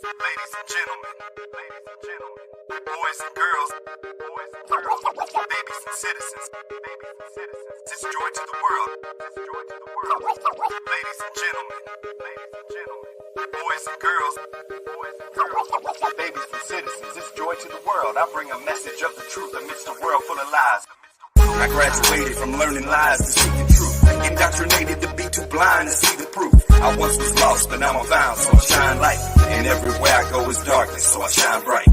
Ladies and gentlemen, boys and girls, babies and citizens, it's joy to the world, Ladies and gentlemen, boys and girls, babies and citizens, it's joy to the world. I bring a message of the truth amidst a world full of lies. I graduated from learning lies to seek the truth. Indoctrinated to be too blind to see the proof. I once was lost, but now I'm found, so I shine light. And everywhere I go is darkness, so I shine bright.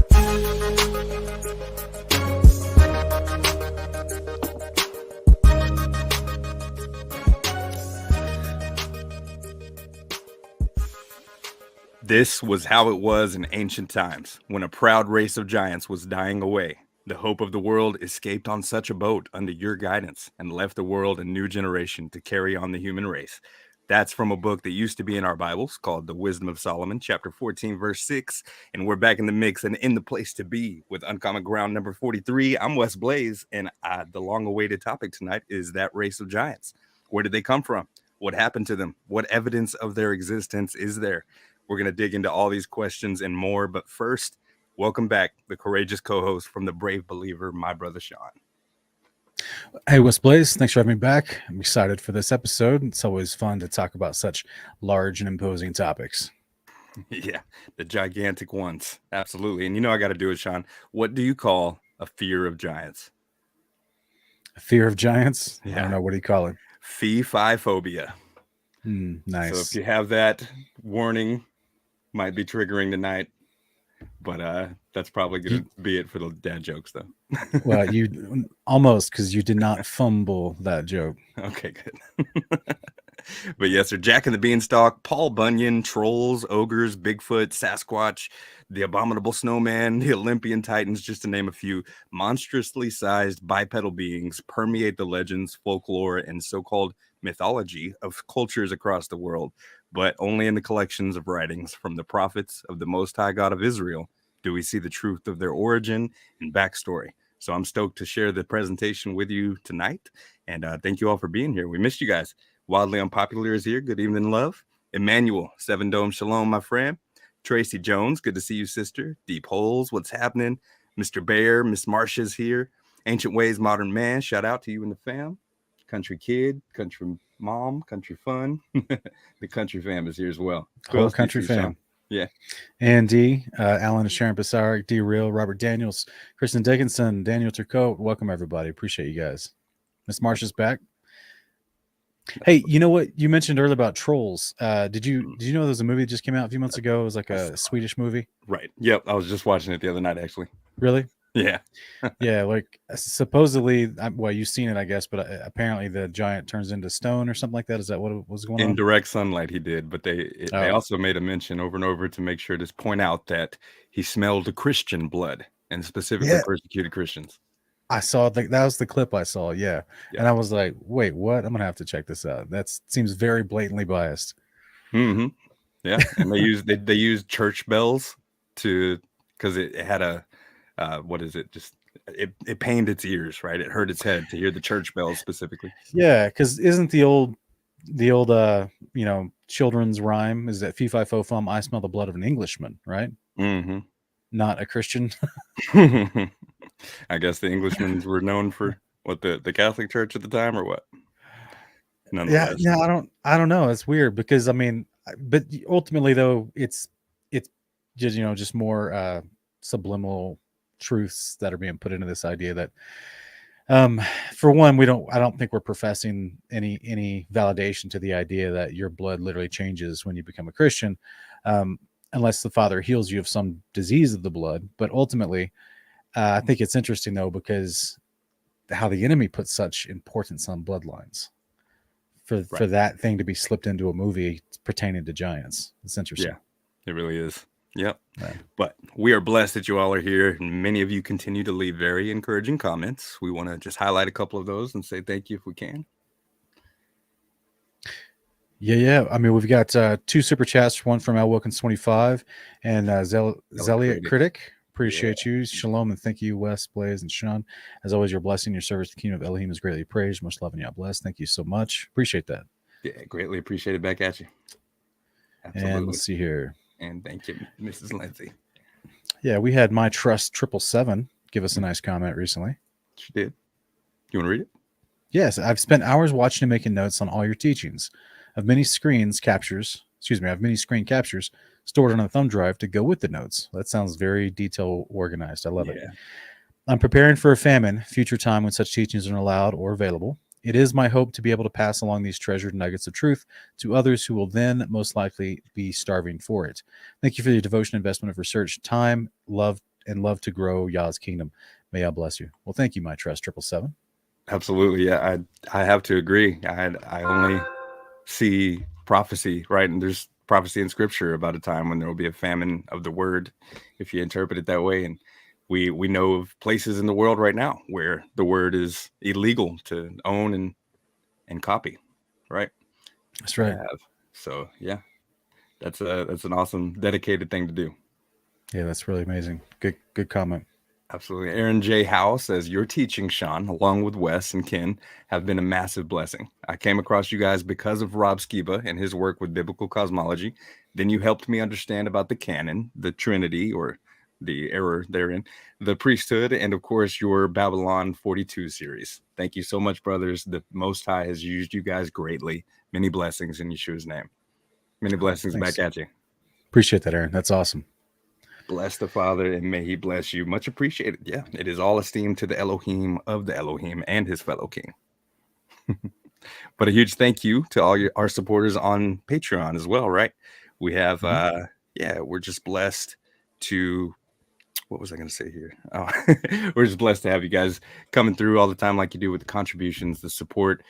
This was how it was in ancient times, when a proud race of giants was dying away. The hope of the world escaped on such a boat under your guidance and left the world a new generation to carry on the human race. That's from a book that used to be in our Bibles called The Wisdom of Solomon, chapter 14, verse 6. And we're back in the mix and in the place to be with Uncommon Ground number 43. I'm Wes Blaze, and the long-awaited topic tonight is that race of giants. Where did they come from? What happened to them? What evidence of their existence is there? We're going to dig into all these questions and more. But first, welcome back, the courageous co-host from the Brave Believer, my brother Sean. Hey, Wes Blaze, thanks for having me back. I'm excited for this episode. It's always fun to talk about such large and imposing topics. Yeah, the gigantic ones. Absolutely. And you know I got to do it, Sean. What do you call a fear of giants? A fear of giants? Yeah. I don't know. What do you call it? Fee-fi phobia. Nice. So if you have that, warning, might be triggering tonight. But that's probably going to be it for the dad jokes, though. Well, you almost, because you did not fumble that joke. Okay, good. But yes, sir. Jack and the Beanstalk, Paul Bunyan, trolls, ogres, Bigfoot, Sasquatch, the abominable snowman, the Olympian titans, just to name a few, monstrously sized bipedal beings permeate the legends, folklore, and so-called mythology of cultures across the world, but only in the collections of writings from the prophets of the Most High God of Israel do we see the truth of their origin and backstory. So I'm stoked to share the presentation with you tonight, and thank you all for being here. We missed you guys. Wildly Unpopular is here. Good evening, love. Emmanuel, Seven Dome Shalom, my friend. Tracy Jones, good to see you, sister. Deep Holes, what's happening? Mr. Bear, Miss Marsha's here. Ancient Ways, Modern Man, shout out to you and the fam. Country Kid, Country Mom, Country Fun. The Country Fam is here as well. Whole Country Fam. Sean? Yeah. Andy, Alan Sharon Passaric, D Real, Robert Daniels, Kristen Dickinson, Daniel Turcotte. Welcome, everybody. Appreciate you guys. Miss Marsha's back. Hey, you know what you mentioned earlier about trolls? Did you know there was a movie that just came out a few months ago? It was like a Swedish movie. Right. Yep. I was just watching it the other night, actually. Really? Yeah. Yeah. Like supposedly, well, you've seen it, I guess, but apparently the giant turns into stone or something like that. Is that what was going on? In direct sunlight, he did, but they also made a mention over and over to make sure to point out that he smelled Christian blood and specifically persecuted Christians. I saw that was the clip I saw. Yeah. And I was like, wait, what? I'm going to have to check this out. That seems very blatantly biased. Mm-hmm. Yeah. And they used church bells because it had a, what is it? Just, it pained its ears, right? It hurt its head to hear the church bells specifically. Yeah. Cause isn't the old, children's rhyme is that fee fi fo fum, I smell the blood of an Englishman, right? Mm-hmm. Not a Christian. I guess the Englishmen were known for what the Catholic Church at the time, or what? Yeah, I don't know. It's weird because but ultimately though, it's just just more subliminal truths that are being put into this idea that, for one, I don't think we're professing any validation to the idea that your blood literally changes when you become a Christian, unless the Father heals you of some disease of the blood. But ultimately, I think it's interesting, though, because how the enemy puts such importance on bloodlines for that thing to be slipped into a movie pertaining to giants. It's interesting. Yeah, it really is. Yep. Yeah. But we are blessed that you all are here. And many of you continue to leave very encouraging comments. We want to just highlight a couple of those and say thank you if we can. Yeah. I mean, we've got two super chats, one from Al Wilkins 25 and Zeliot Critic. Appreciate you. Shalom and thank you, Wes, Blaze, and Sean. As always, your blessing, your service to the kingdom of Elohim is greatly praised. Much love and y'all blessed. Thank you so much. Appreciate that. Yeah, greatly appreciated back at you. Absolutely. And let's see here. And thank you, Mrs. Lindsay. Yeah, we had My Trust 777 give us a nice comment recently. She did. You want to read it? Yes, I've spent hours watching and making notes on all your teachings. I have many screen captures stored on a thumb drive to go with the notes. That sounds very detail organized. I love it. I'm preparing for a famine, future time when such teachings are allowed or available. It is my hope to be able to pass along these treasured nuggets of truth to others who will then most likely be starving for it. Thank you for your devotion, investment of research, time, love, and love to grow Yah's kingdom. May God bless you. Well, thank you, My Trust 777. Absolutely. Yeah, I have to agree. I only see prophecy, right? And there's prophecy in scripture about a time when there will be a famine of the word, if you interpret it that way. And we know of places in the world right now where the word is illegal to own and copy, right? That's right. So yeah, that's an awesome, dedicated thing to do. Yeah, that's really amazing. Good comment. Absolutely. Aaron J. Howe says, your teaching, Sean, along with Wes and Ken, have been a massive blessing. I came across you guys because of Rob Skiba and his work with biblical cosmology. Then you helped me understand about the canon, the Trinity, or the error therein, the priesthood, and of course, your Babylon 42 series. Thank you so much, brothers. The Most High has used you guys greatly. Many blessings in Yeshua's name. Many blessings back at you. Appreciate that, Aaron. That's awesome. Bless the Father, and may he bless you. Much appreciated. Yeah, it is all esteemed to the Elohim of the Elohim and his fellow king. But a huge thank you to all our supporters on Patreon as well, right? We have, we're just blessed to, what was I going to say here? Oh, we're just blessed to have you guys coming through all the time like you do with the contributions, the support.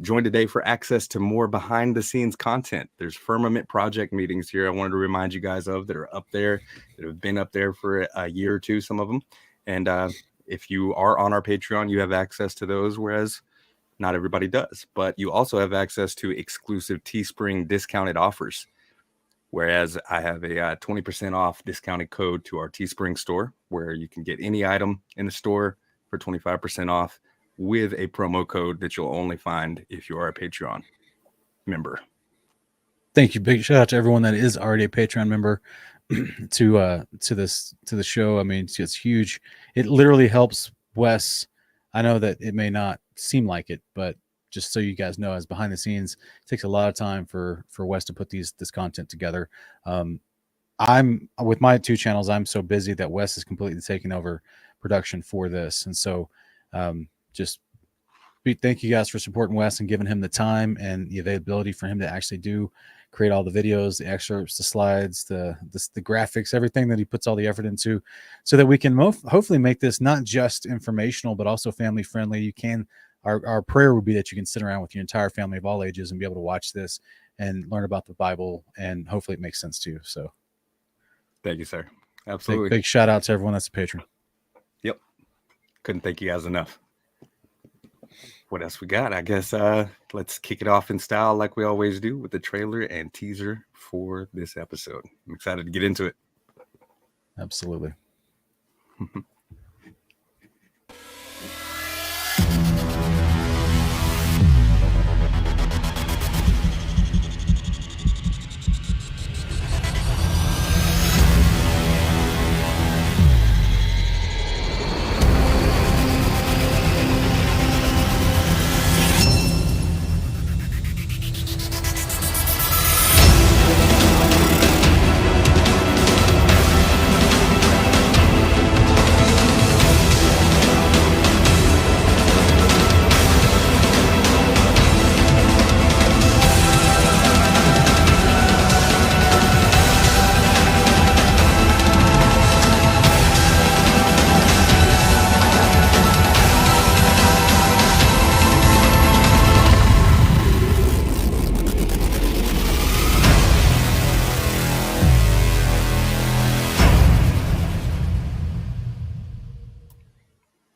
Join today for access to more behind the scenes content. There's Firmament Project meetings here I wanted to remind you guys of that are up there, that have been up there for a year or two, some of them. And if you are on our Patreon, you have access to those, whereas not everybody does. But you also have access to exclusive Teespring discounted offers. Whereas I have a 20% off discounted code to our Teespring store, where you can get any item in the store for 25% off with a promo code that you'll only find if you are a Patreon member. Thank you. Big shout out to everyone that is already a Patreon member to the show. I mean, it's huge. It literally helps Wes. I know that it may not seem like it, but just so you guys know, as behind the scenes, it takes a lot of time for Wes to put this content together. I'm with my 2 channels. I'm so busy that Wes is completely taking over production for this. And so thank you guys for supporting Wes and giving him the time and the availability for him to actually create all the videos, the excerpts, the slides, the graphics, everything that he puts all the effort into, so that we can hopefully make this not just informational, but also family friendly. Our prayer would be that you can sit around with your entire family of all ages and be able to watch this and learn about the Bible, and hopefully it makes sense to you. So thank you, sir. Absolutely. Big shout out to everyone that's a patron. Yep. Couldn't thank you guys enough. What else we got? I guess let's kick it off in style like we always do with the trailer and teaser for this episode. I'm excited to get into it. Absolutely.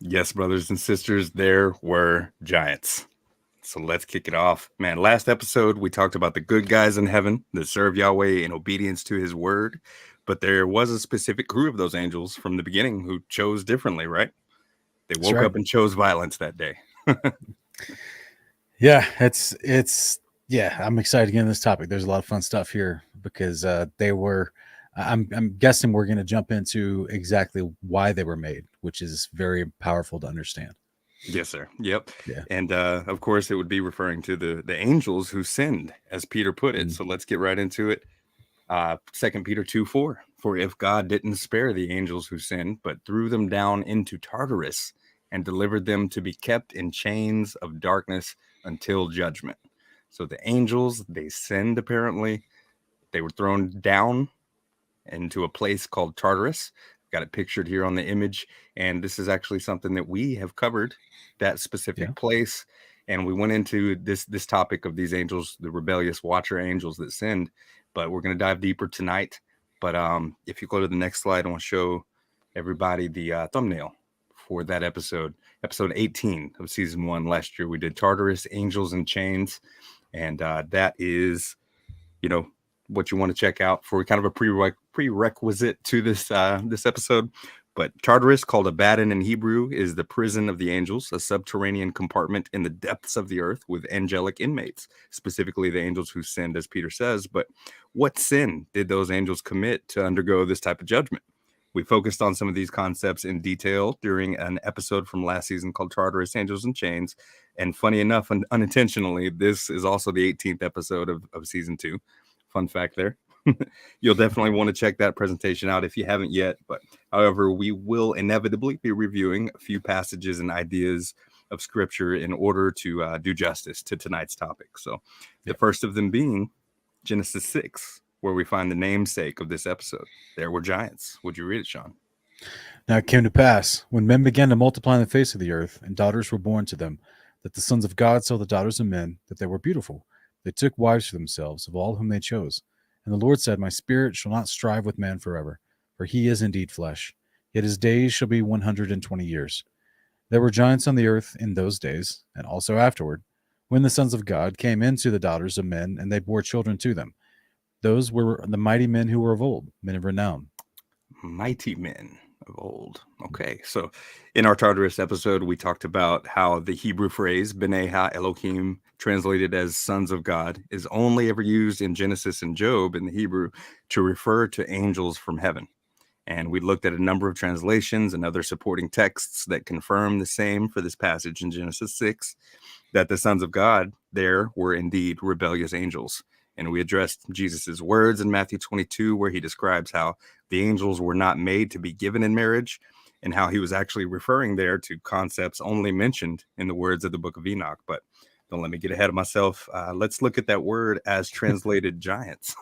Yes, brothers and sisters, there were giants. So let's kick it off. Man, last episode, we talked about the good guys in heaven that serve Yahweh in obedience to his word. But there was a specific crew of those angels from the beginning who chose differently, right? They woke up and chose violence that day. Yeah, I'm excited to get into this topic. There's a lot of fun stuff here because they were I'm guessing we're going to jump into exactly why they were made, which is very powerful to understand. Yes, sir. Yep. Yeah. And of course, it would be referring to the angels who sinned, as Peter put it. So let's get right into it. 2 Peter 2:4. For if God didn't spare the angels who sinned, but threw them down into Tartarus and delivered them to be kept in chains of darkness until judgment. So the angels, they sinned apparently. They were thrown down into a place called Tartarus. Got it pictured here on the image. And this is actually something that we have covered, that specific place. And we went into this topic of these angels, the rebellious watcher angels that sinned. But we're going to dive deeper tonight. But if you go to the next slide, I want to show everybody the thumbnail for that episode 18 of season 1. Last year we did Tartarus, Angels in Chains. And that is, what you want to check out for kind of a prerequisite to this episode. But Tartarus, called Abaddon in Hebrew, is the prison of the angels, a subterranean compartment in the depths of the earth with angelic inmates, specifically the angels who sinned, as Peter says. But what sin did those angels commit to undergo this type of judgment? We focused on some of these concepts in detail during an episode from last season called Tartarus, Angels in Chains. And funny enough, unintentionally, this is also the 18th episode of season 2. Fun fact there. You'll definitely want to check that presentation out if you haven't yet. But however, we will inevitably be reviewing a few passages and ideas of scripture in order to do justice to tonight's topic. So the first of them being Genesis 6, where we find the namesake of this episode. There were giants. Would you read it, Sean? Now it came to pass, when men began to multiply on the face of the earth, and daughters were born to them, that the sons of God saw the daughters of men, that they were beautiful. They took wives for themselves of all whom they chose. And the Lord said, My spirit shall not strive with man forever, for he is indeed flesh. Yet his days shall be 120 years. There were giants on the earth in those days, and also afterward, when the sons of God came into the daughters of men, and they bore children to them. Those were the mighty men who were of old, men of renown. Mighty men of old. Okay, so in our Tartarus episode, we talked about how the Hebrew phrase B'nai Ha-Elohim, translated as sons of God, is only ever used in Genesis and Job in the Hebrew to refer to angels from heaven. And we looked at a number of translations and other supporting texts that confirm the same for this passage in Genesis 6, that the sons of God there were indeed rebellious angels. And we addressed Jesus's words in Matthew 22, where he describes how the angels were not made to be given in marriage, and how he was actually referring there to concepts only mentioned in the words of the book of Enoch. But don't let me get ahead of myself. Let's look at that word as translated giants.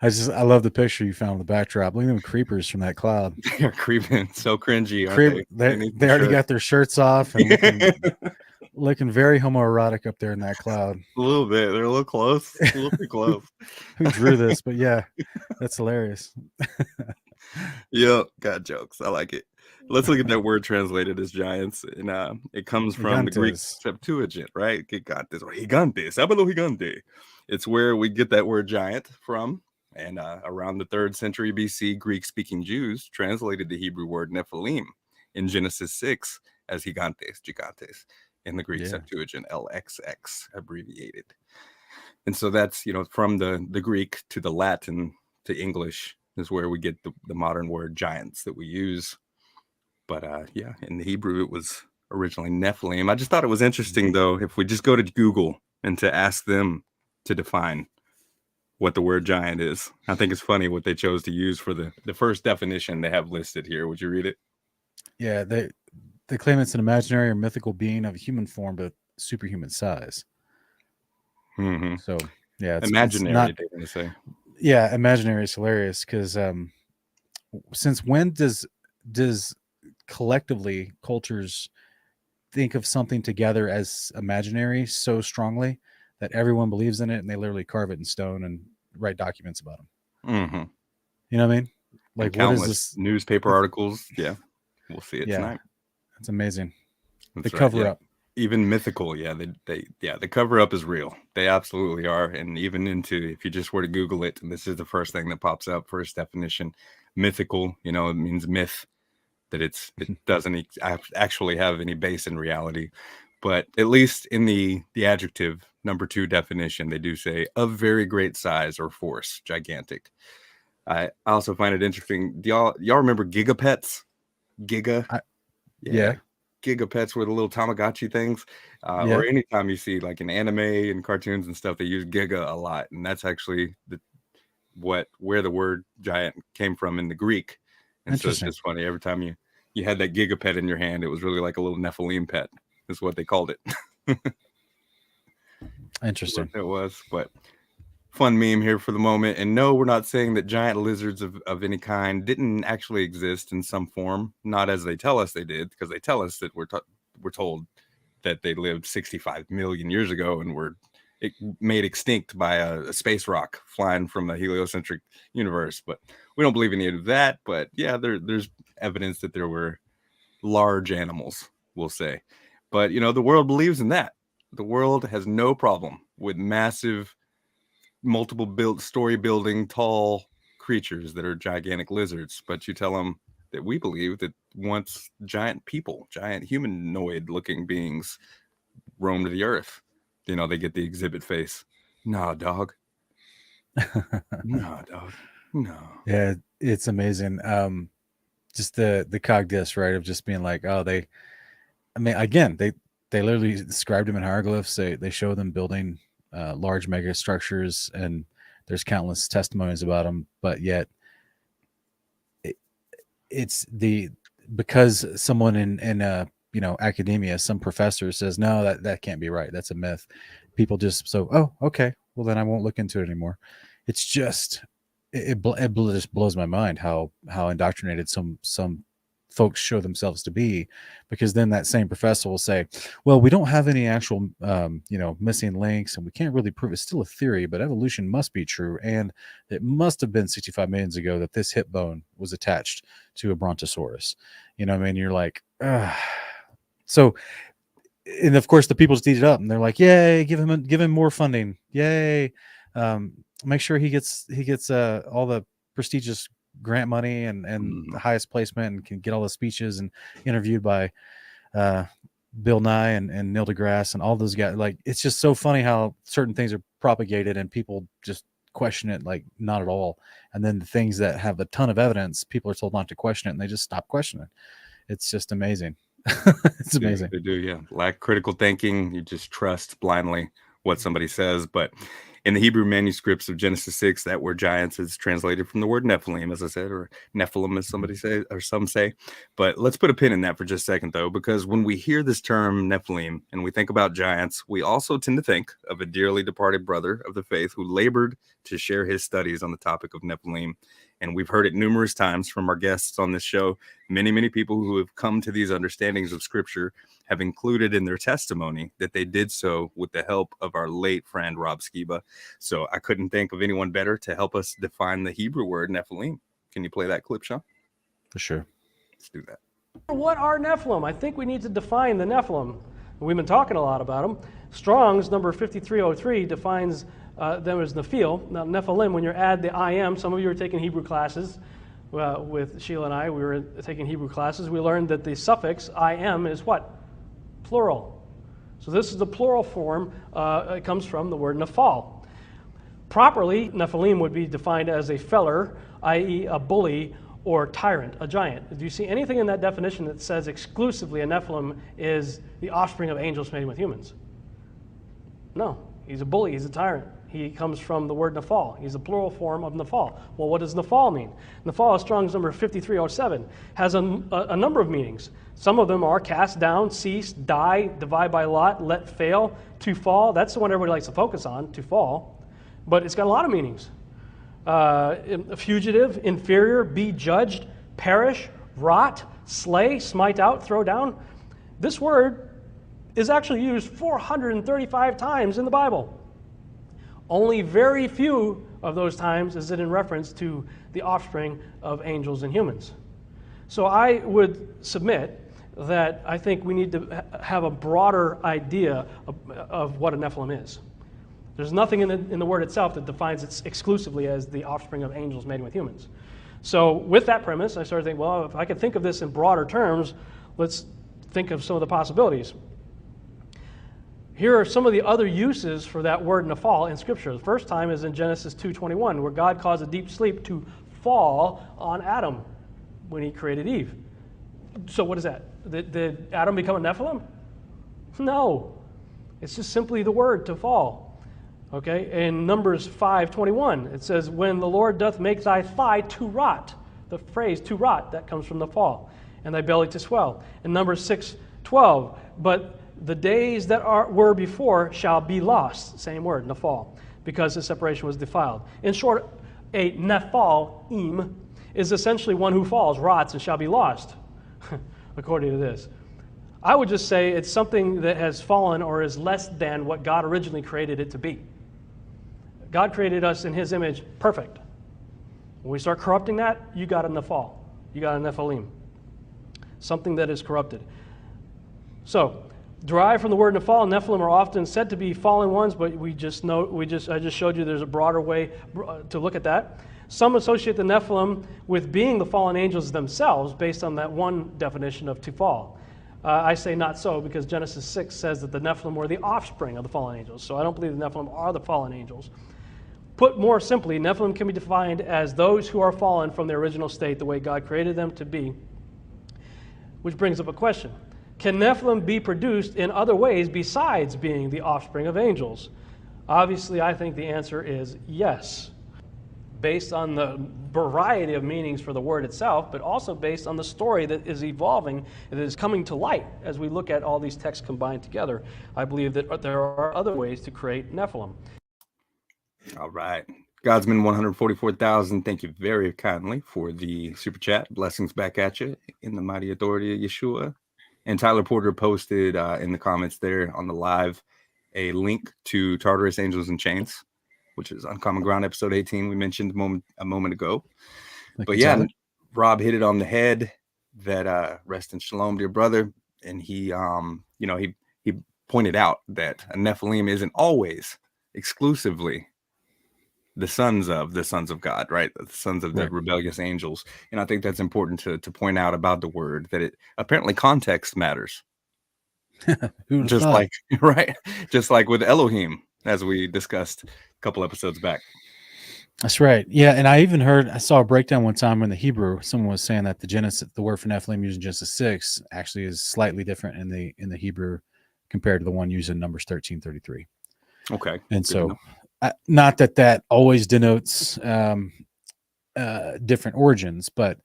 I love the picture you found in the backdrop. Look at them creepers from that cloud. They're creeping, so cringy, aren't they? They already got their shirts off and looking very homoerotic up there in that cloud. A little bit. They're a little close. A little too close. Who drew this? But yeah, that's hilarious. Yep, got jokes. I like it. Let's look at that word translated as giants. And it comes from the Greek Septuagint, right? Gigantes or gigantes. Abelo gigante. It's where we get that word giant from. And around the 3rd century BC, Greek-speaking Jews translated the Hebrew word Nephilim in Genesis 6 as gigantes, in the Greek Septuagint, LXX, abbreviated. And so that's, from the Greek to the Latin to English is where we get the modern word giants that we use. But in the Hebrew, it was originally Nephilim. I just thought it was interesting, though, if we just go to Google and to ask them to define what the word giant is. I think it's funny what they chose to use for the first definition they have listed here. Would you read it? Yeah, they claim it's an imaginary or mythical being of human form, but superhuman size. Mm-hmm. So, yeah. Imaginary, they're going to say. Yeah, imaginary is hilarious because since when does collectively cultures think of something together as imaginary so strongly that everyone believes in it and they literally carve it in stone and write documents about them? Mm-hmm. You know what I mean? Like, what is this? Newspaper articles. Yeah, we'll see it tonight. It's amazing. That's the cover up. Even mythical. Yeah, the cover up is real. They absolutely are. And even if you just were to Google it, and this is the first thing that pops up, first definition, mythical, it means myth, that it doesn't actually have any base in reality. But at least in the adjective number 2 definition, they do say of very great size or force, gigantic. I also find it interesting. Do y'all remember Gigapets? Yeah. Gigapets were the little Tamagotchi things. Yeah. Or anytime you see like in anime and cartoons and stuff, they use Giga a lot, and that's actually where the word giant came from in the Greek. And so it's Interesting. just funny. Every time you had that Gigapet in your hand, it was really like a little Nephilim pet, is what they called it. Interesting. It was, but fun meme here for the moment. And no, we're not saying that giant lizards of any kind didn't actually exist in some form, not as they tell us they did, because they tell us that we're told that they lived 65 million years ago and were made extinct by a space rock flying from a heliocentric universe. But we don't believe any of that. But yeah, there's evidence that there were large animals, we'll say. But the world believes in that. The world has no problem with massive, multiple story building, tall creatures that are gigantic lizards. But you tell them that we believe that once giant humanoid looking beings roamed the earth, they get the exhibit face. Nah, dog. Nah, dog. No. Yeah, it's amazing. Just the cogdice, right? Of just being like, oh, again, they literally described them in hieroglyphs. They show them building large mega structures, and there's countless testimonies about them. But yet, because someone in academia, some professor says no, that can't be right. That's a myth. People just okay, well then I won't look into it anymore. It's just it just blows my mind how indoctrinated some folks show themselves to be, because then that same professor will say, well, we don't have any actual missing links, and we can't really prove it's still a theory, but evolution must be true, and it must have been 65 million years ago that this hip bone was attached to a brontosaurus. You're like, ugh. So, and of course the people just eat it up, and they're like, yay, give him more funding, yay, make sure he gets all the prestigious grant money and the highest placement, and can get all the speeches and interviewed by Bill Nye and Neil deGrasse and all those guys. Like, it's just so funny how certain things are propagated and people just question it like not at all, and then the things that have a ton of evidence, people are told not to question it, and they just stop questioning it. It's just amazing. It's amazing. They do, yeah. Lack critical thinking. You just trust blindly what somebody says. But in the Hebrew manuscripts of Genesis 6, that word giants is translated from the word Nephilim, as I said, or Nephilim, as somebody say, or some say. But let's put a pin in that for just a second, though, because when we hear this term Nephilim and we think about giants, we also tend to think of a dearly departed brother of the faith who labored to share his studies on the topic of Nephilim. And we've heard it numerous times from our guests on this show. Many, many people who have come to these understandings of Scripture have included in their testimony that they did so with the help of our late friend, Rob Skiba. So I couldn't think of anyone better to help us define the Hebrew word Nephilim. Can you play that clip, Sean? For sure. Let's do that. What are Nephilim? I think we need to define the Nephilim. We've been talking a lot about them. Strong's number 5303 defines them as Nephil. Now, Nephilim, when you add the I am, some of you are taking Hebrew classes. With Sheila and I, we were taking Hebrew classes. We learned that the suffix I am is what? Plural. So this is the plural form. It comes from the word Nephal. Properly, Nephilim would be defined as a feller, i.e. a bully or tyrant, a giant. Do you see anything in that definition that says exclusively a Nephilim is the offspring of angels mating with humans? No. He's a bully. He's a tyrant. He comes from the word Nephal. He's a plural form of Nephal. Well, what does Nephal mean? Nephal, Strong's number 5307, has a number of meanings. Some of them are cast down, cease, die, divide by lot, let fail, to fall. That's the one everybody likes to focus on, to fall. But it's got a lot of meanings. Fugitive, inferior, be judged, perish, rot, slay, smite out, throw down. This word is actually used 435 times in the Bible. Only very few of those times is it in reference to the offspring of angels and humans. So I would submit that I think we need to have a broader idea of what a Nephilim is. There's nothing in the word itself that defines it exclusively as the offspring of angels mating with humans. So with that premise, I started thinking, well, if I could think of this in broader terms, let's think of some of the possibilities. Here are some of the other uses for that word Nephal in Scripture. The first time is in Genesis 2:21, where God caused a deep sleep to fall on Adam when he created Eve. So what is that? Did Adam become a Nephilim? No. It's just simply the word to fall. Okay? In Numbers 5:21, it says, when the Lord doth make thy thigh to rot. The phrase to rot, that comes from the fall. And thy belly to swell. In Numbers 6:12, but the days that were before shall be lost. Same word, in the fall. Because the separation was defiled. In short, a Nephilim is essentially one who falls, rots, and shall be lost, according to this. I would just say it's something that has fallen or is less than what God originally created it to be. God created us in his image perfect. When we start corrupting that, you got a Nephal. You got a Nephilim. Something that is corrupted. So, derived from the word Nephal, Nephilim are often said to be fallen ones, but I just showed you there's a broader way to look at that. Some associate the Nephilim with being the fallen angels themselves based on that one definition of to fall. I say not so, because Genesis 6 says that the Nephilim were the offspring of the fallen angels. So I don't believe the Nephilim are the fallen angels. Put more simply, Nephilim can be defined as those who are fallen from their original state, the way God created them to be. Which brings up a question. Can Nephilim be produced in other ways besides being the offspring of angels? Obviously, I think the answer is yes, based on the variety of meanings for the word itself, but also based on the story that is evolving, that is coming to light as we look at all these texts combined together. I believe that there are other ways to create Nephilim. All right. Godsman 144,000, thank you very kindly for the super chat. Blessings back at you in the mighty authority of Yeshua. And Tyler Porter posted in the comments there on the live a link to Tartarus Angels and Chains, which is Uncommon Ground episode 18 we mentioned a moment ago. But yeah, Rob hit it on the head that rest in shalom, dear brother. And he pointed out that a Nephilim isn't always exclusively the sons of God, right? The sons of the rebellious angels. And I think that's important to point out about the word, that it apparently context matters. Just like with Elohim, as we discussed a couple episodes back. That's right. Yeah, and I saw a breakdown one time in the Hebrew. Someone was saying that the word for Nephilim used in Genesis 6 actually is slightly different in the Hebrew compared to the one used in Numbers 13:33. Okay. And so not that always denotes different origins, but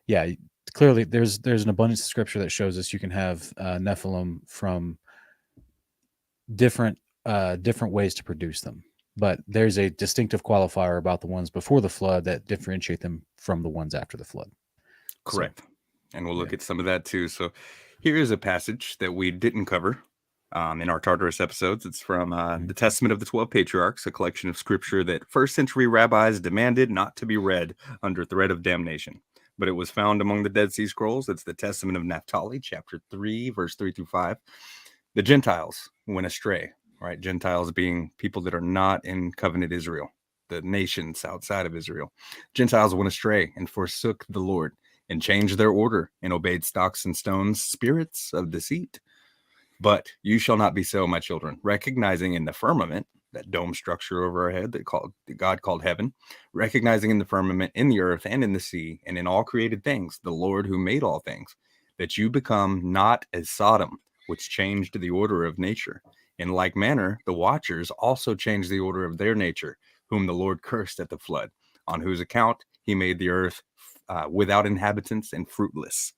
yeah, clearly there's an abundance of scripture that shows us you can have Nephilim from different ways to produce them, but there's a distinctive qualifier about the ones before the flood that differentiate them from the ones after the flood. Correct. So, and we'll look at some of that too. So here is a passage that we didn't cover in our Tartarus episodes. It's from the Testament of the 12 Patriarchs, a collection of scripture that first century rabbis demanded not to be read under threat of damnation. But it was found among the Dead Sea Scrolls. It's the Testament of Naphtali, chapter 3, verse 3 through 5. The Gentiles went astray, right? Gentiles being people that are not in covenant Israel, the nations outside of Israel. Gentiles went astray and forsook the Lord and changed their order and obeyed stocks and stones, spirits of deceit. But you shall not be so, my children, recognizing in the firmament, that dome structure over our head that God called heaven, recognizing in the firmament, in the earth, and in the sea, and in all created things, the Lord who made all things, that you become not as Sodom, which changed the order of nature. In like manner, the watchers also changed the order of their nature, whom the Lord cursed at the flood, on whose account he made the earth without inhabitants and fruitless.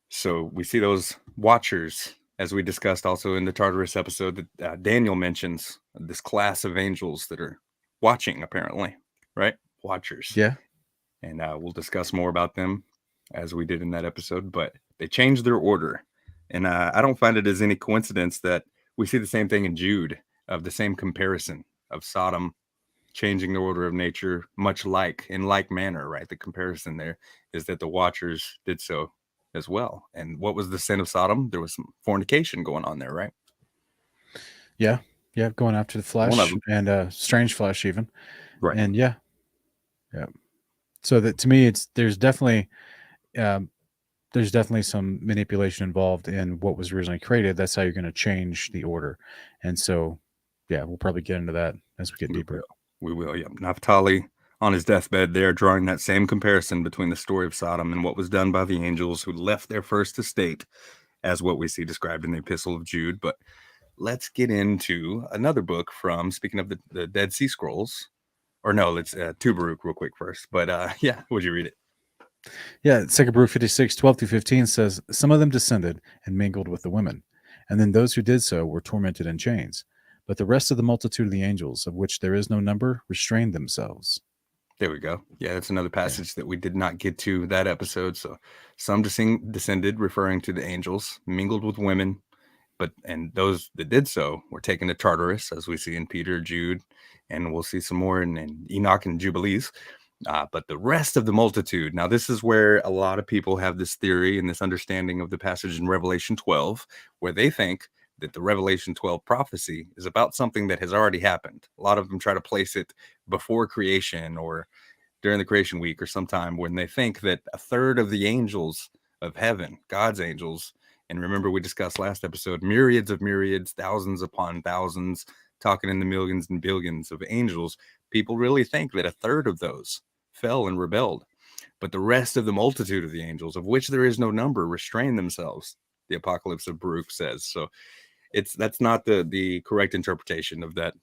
So we see those watchers, as we discussed also in the Tartarus episode, that Daniel mentions this class of angels that are watching, apparently, right? Watchers. Yeah. And we'll discuss more about them as we did in that episode, but they changed their order. And I don't find it as any coincidence that we see the same thing in Jude, of the same comparison of Sodom changing the order of nature, in like manner, right? The comparison there is that the watchers did so as well. And what was the sin of Sodom? There was some fornication going on there, right? Yeah, going after the flesh and strange flesh even. Right. And yeah. So that to me, there's definitely some manipulation involved in what was originally created. That's how you're going to change the order. And so, yeah, we'll probably get into that as we get deeper. We will. Yeah. Naphtali, On his deathbed, they are drawing that same comparison between the story of Sodom and what was done by the angels who left their first estate, as what we see described in the Epistle of Jude. But let's get into another book from, speaking of the Dead Sea Scrolls, or no, let's Tubaruch real quick first. But yeah, would you read it? Yeah, 2 Baruch 56, 12 through 15 says, some of them descended and mingled with the women, and then those who did so were tormented in chains. But the rest of the multitude of the angels, of which there is no number, restrained themselves. There we go. Yeah, that's another passage that we did not get to that episode. So some descended, referring to the angels, mingled with women, and those that did so were taken to Tartarus, as we see in Peter, Jude, and we'll see some more in Enoch and Jubilees. But the rest of the multitude, now this is where a lot of people have this theory and this understanding of the passage in Revelation 12, where they think that the Revelation 12 prophecy is about something that has already happened. A lot of them try to place it before creation or during the creation week or sometime, when they think that a third of the angels of heaven, God's angels, and remember we discussed last episode, myriads of myriads, thousands upon thousands, talking in the millions and billions of angels, people really think that a third of those fell and rebelled. But the rest of the multitude of the angels, of which there is no number, restrain themselves, the Apocalypse of Baruch says. So that's not the correct interpretation of that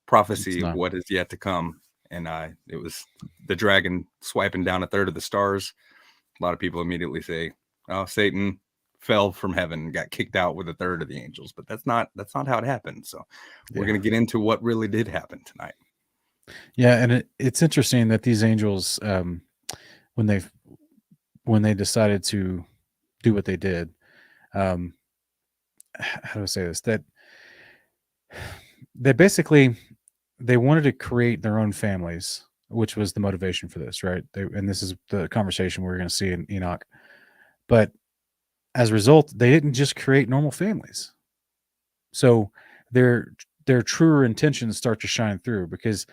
prophecy of what is yet to come. And it was the dragon swiping down a third of the stars. A lot of people immediately say, oh, Satan fell from heaven and got kicked out with a third of the angels. But that's not how it happened. So we're going to get into what really did happen tonight. Yeah, and it's interesting that these angels, when they decided to do what they did, how do I say this? That they basically they wanted to create their own families, which was the motivation for this, right? And this is the conversation we're going to see in Enoch. But as a result, they didn't just create normal families. So their truer intentions start to shine through, because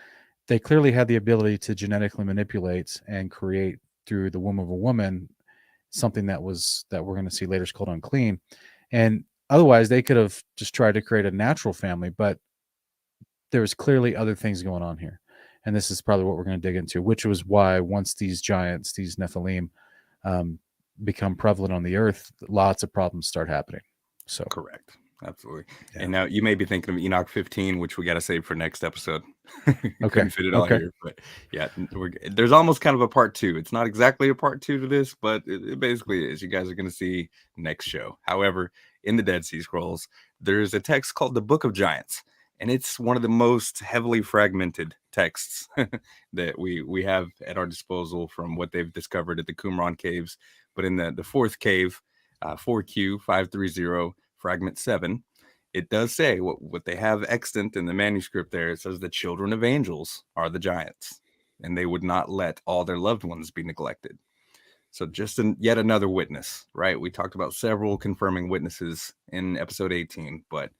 they clearly had the ability to genetically manipulate and create through the womb of a woman something that we're going to see later is called unclean. And otherwise, they could have just tried to create a natural family, but there was clearly other things going on here. And this is probably what we're going to dig into, which was why once these giants, these Nephilim, become prevalent on the earth, lots of problems start happening. So correct. Absolutely. Yeah. And now you may be thinking of Enoch 15, which we got to save for next episode. Okay. Couldn't fit it all here, but yeah, there's almost kind of a part 2. It's not exactly a part 2 to this, but it basically is. You guys are going to see next show. However, in the Dead Sea Scrolls, there's a text called the Book of Giants, and it's one of the most heavily fragmented texts that we have at our disposal from what they've discovered at the Qumran caves. But in the fourth cave, 4Q530, fragment 7, it does say what they have extant in the manuscript there. It says the children of angels are the giants, and they would not let all their loved ones be neglected. So just yet another witness, right? We talked about several confirming witnesses in episode 18, but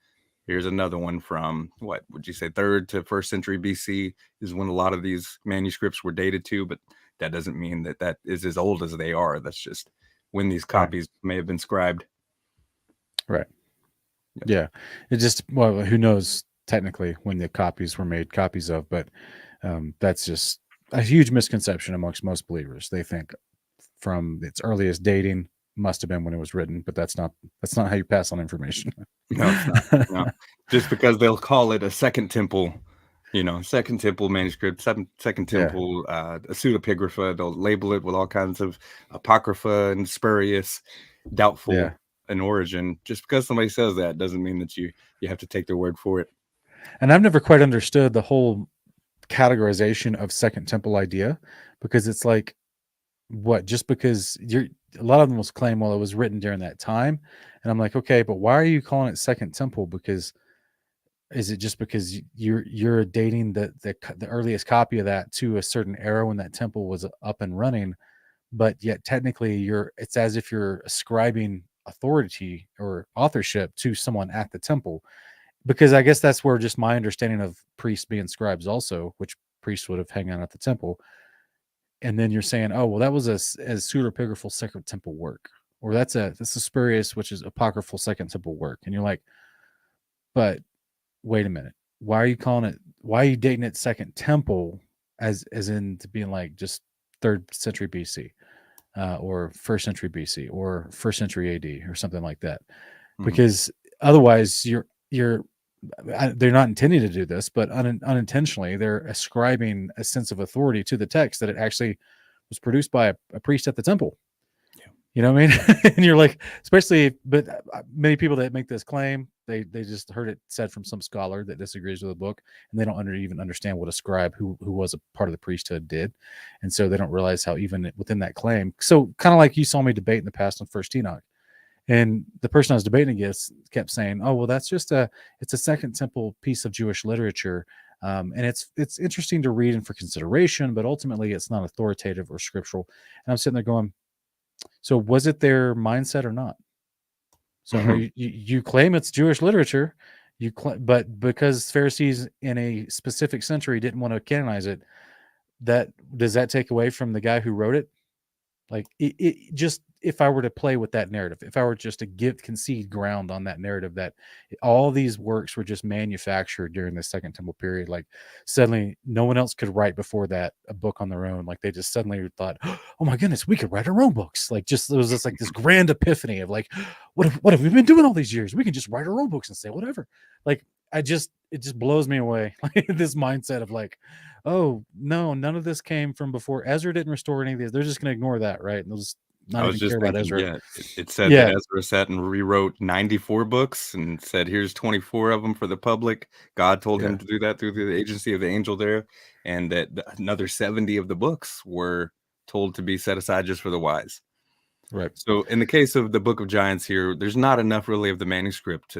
here's another one from, what would you say, 3rd to 1st century BC is when a lot of these manuscripts were dated to, but that doesn't mean that is as old as they are. That's just when these copies may have been scribed. Right. Yeah. It just, well, who knows technically when the copies were made copies of, but that's just a huge misconception amongst most believers. They think from its earliest dating must have been when it was written, but that's not how you pass on information. No, it's not. No. Just because they'll call it a second temple, second temple manuscript, second temple, a pseudepigrapha, they'll label it with all kinds of apocrypha and spurious, doubtful in origin. Just because somebody says that doesn't mean that you have to take their word for it. And I've never quite understood the whole categorization of second temple idea, because it's like, what, just because a lot of them will claim, well, it was written during that time. And I'm like, okay, but why are you calling it second temple? Because is it just because you're dating the earliest copy of that to a certain era when that temple was up and running, but yet technically it's as if you're ascribing authority or authorship to someone at the temple? Because I guess that's where just my understanding of priests being scribes also, which priests would have hung out at the temple. And then you're saying, oh, well, that was a pseudepigraphal second temple work, or that's a spurious, which is apocryphal second temple work. And you're like, but wait a minute, why are you dating it second temple as in to being like just 3rd century BC, or 1st century BC, or 1st century AD, or something like that, because otherwise they're not intending to do this, but unintentionally they're ascribing a sense of authority to the text that it actually was produced by a priest at the temple. You know what I mean? And you're like, but many people that make this claim, they just heard it said from some scholar that disagrees with the book, and they don't even understand what a scribe who was a part of the priesthood did, and so they don't realize how even within that claim. So kind of like you saw me debate in the past on First Enoch, and the person I was debating against kept saying, "Oh, well, that's just it's a Second Temple piece of Jewish literature, and it's interesting to read and for consideration, but ultimately it's not authoritative or scriptural." And I'm sitting there going, so was it their mindset or not? So you claim it's Jewish literature, but because Pharisees in a specific century didn't want to canonize it, does that take away from the guy who wrote it? Like it just, if I were to play with that narrative, if I were just to concede ground on that narrative that all these works were just manufactured during the Second Temple period, like suddenly no one else could write before that a book on their own. Like they just suddenly thought, oh my goodness, we could write our own books. Like it was just like this grand epiphany of like, what have we been doing all these years? We can just write our own books and say whatever. Like it just blows me away. Like this mindset of like, oh no, none of this came from before. Ezra didn't restore any of these. They're just going to ignore that, right? And they'll just not even care about Ezra. Yeah, it said that Ezra sat and rewrote 94 books and said, here's 24 of them for the public. God told him to do that through the agency of the angel there. And that another 70 of the books were told to be set aside just for the wise. Right. So in the case of the Book of Giants here, there's not enough really of the manuscript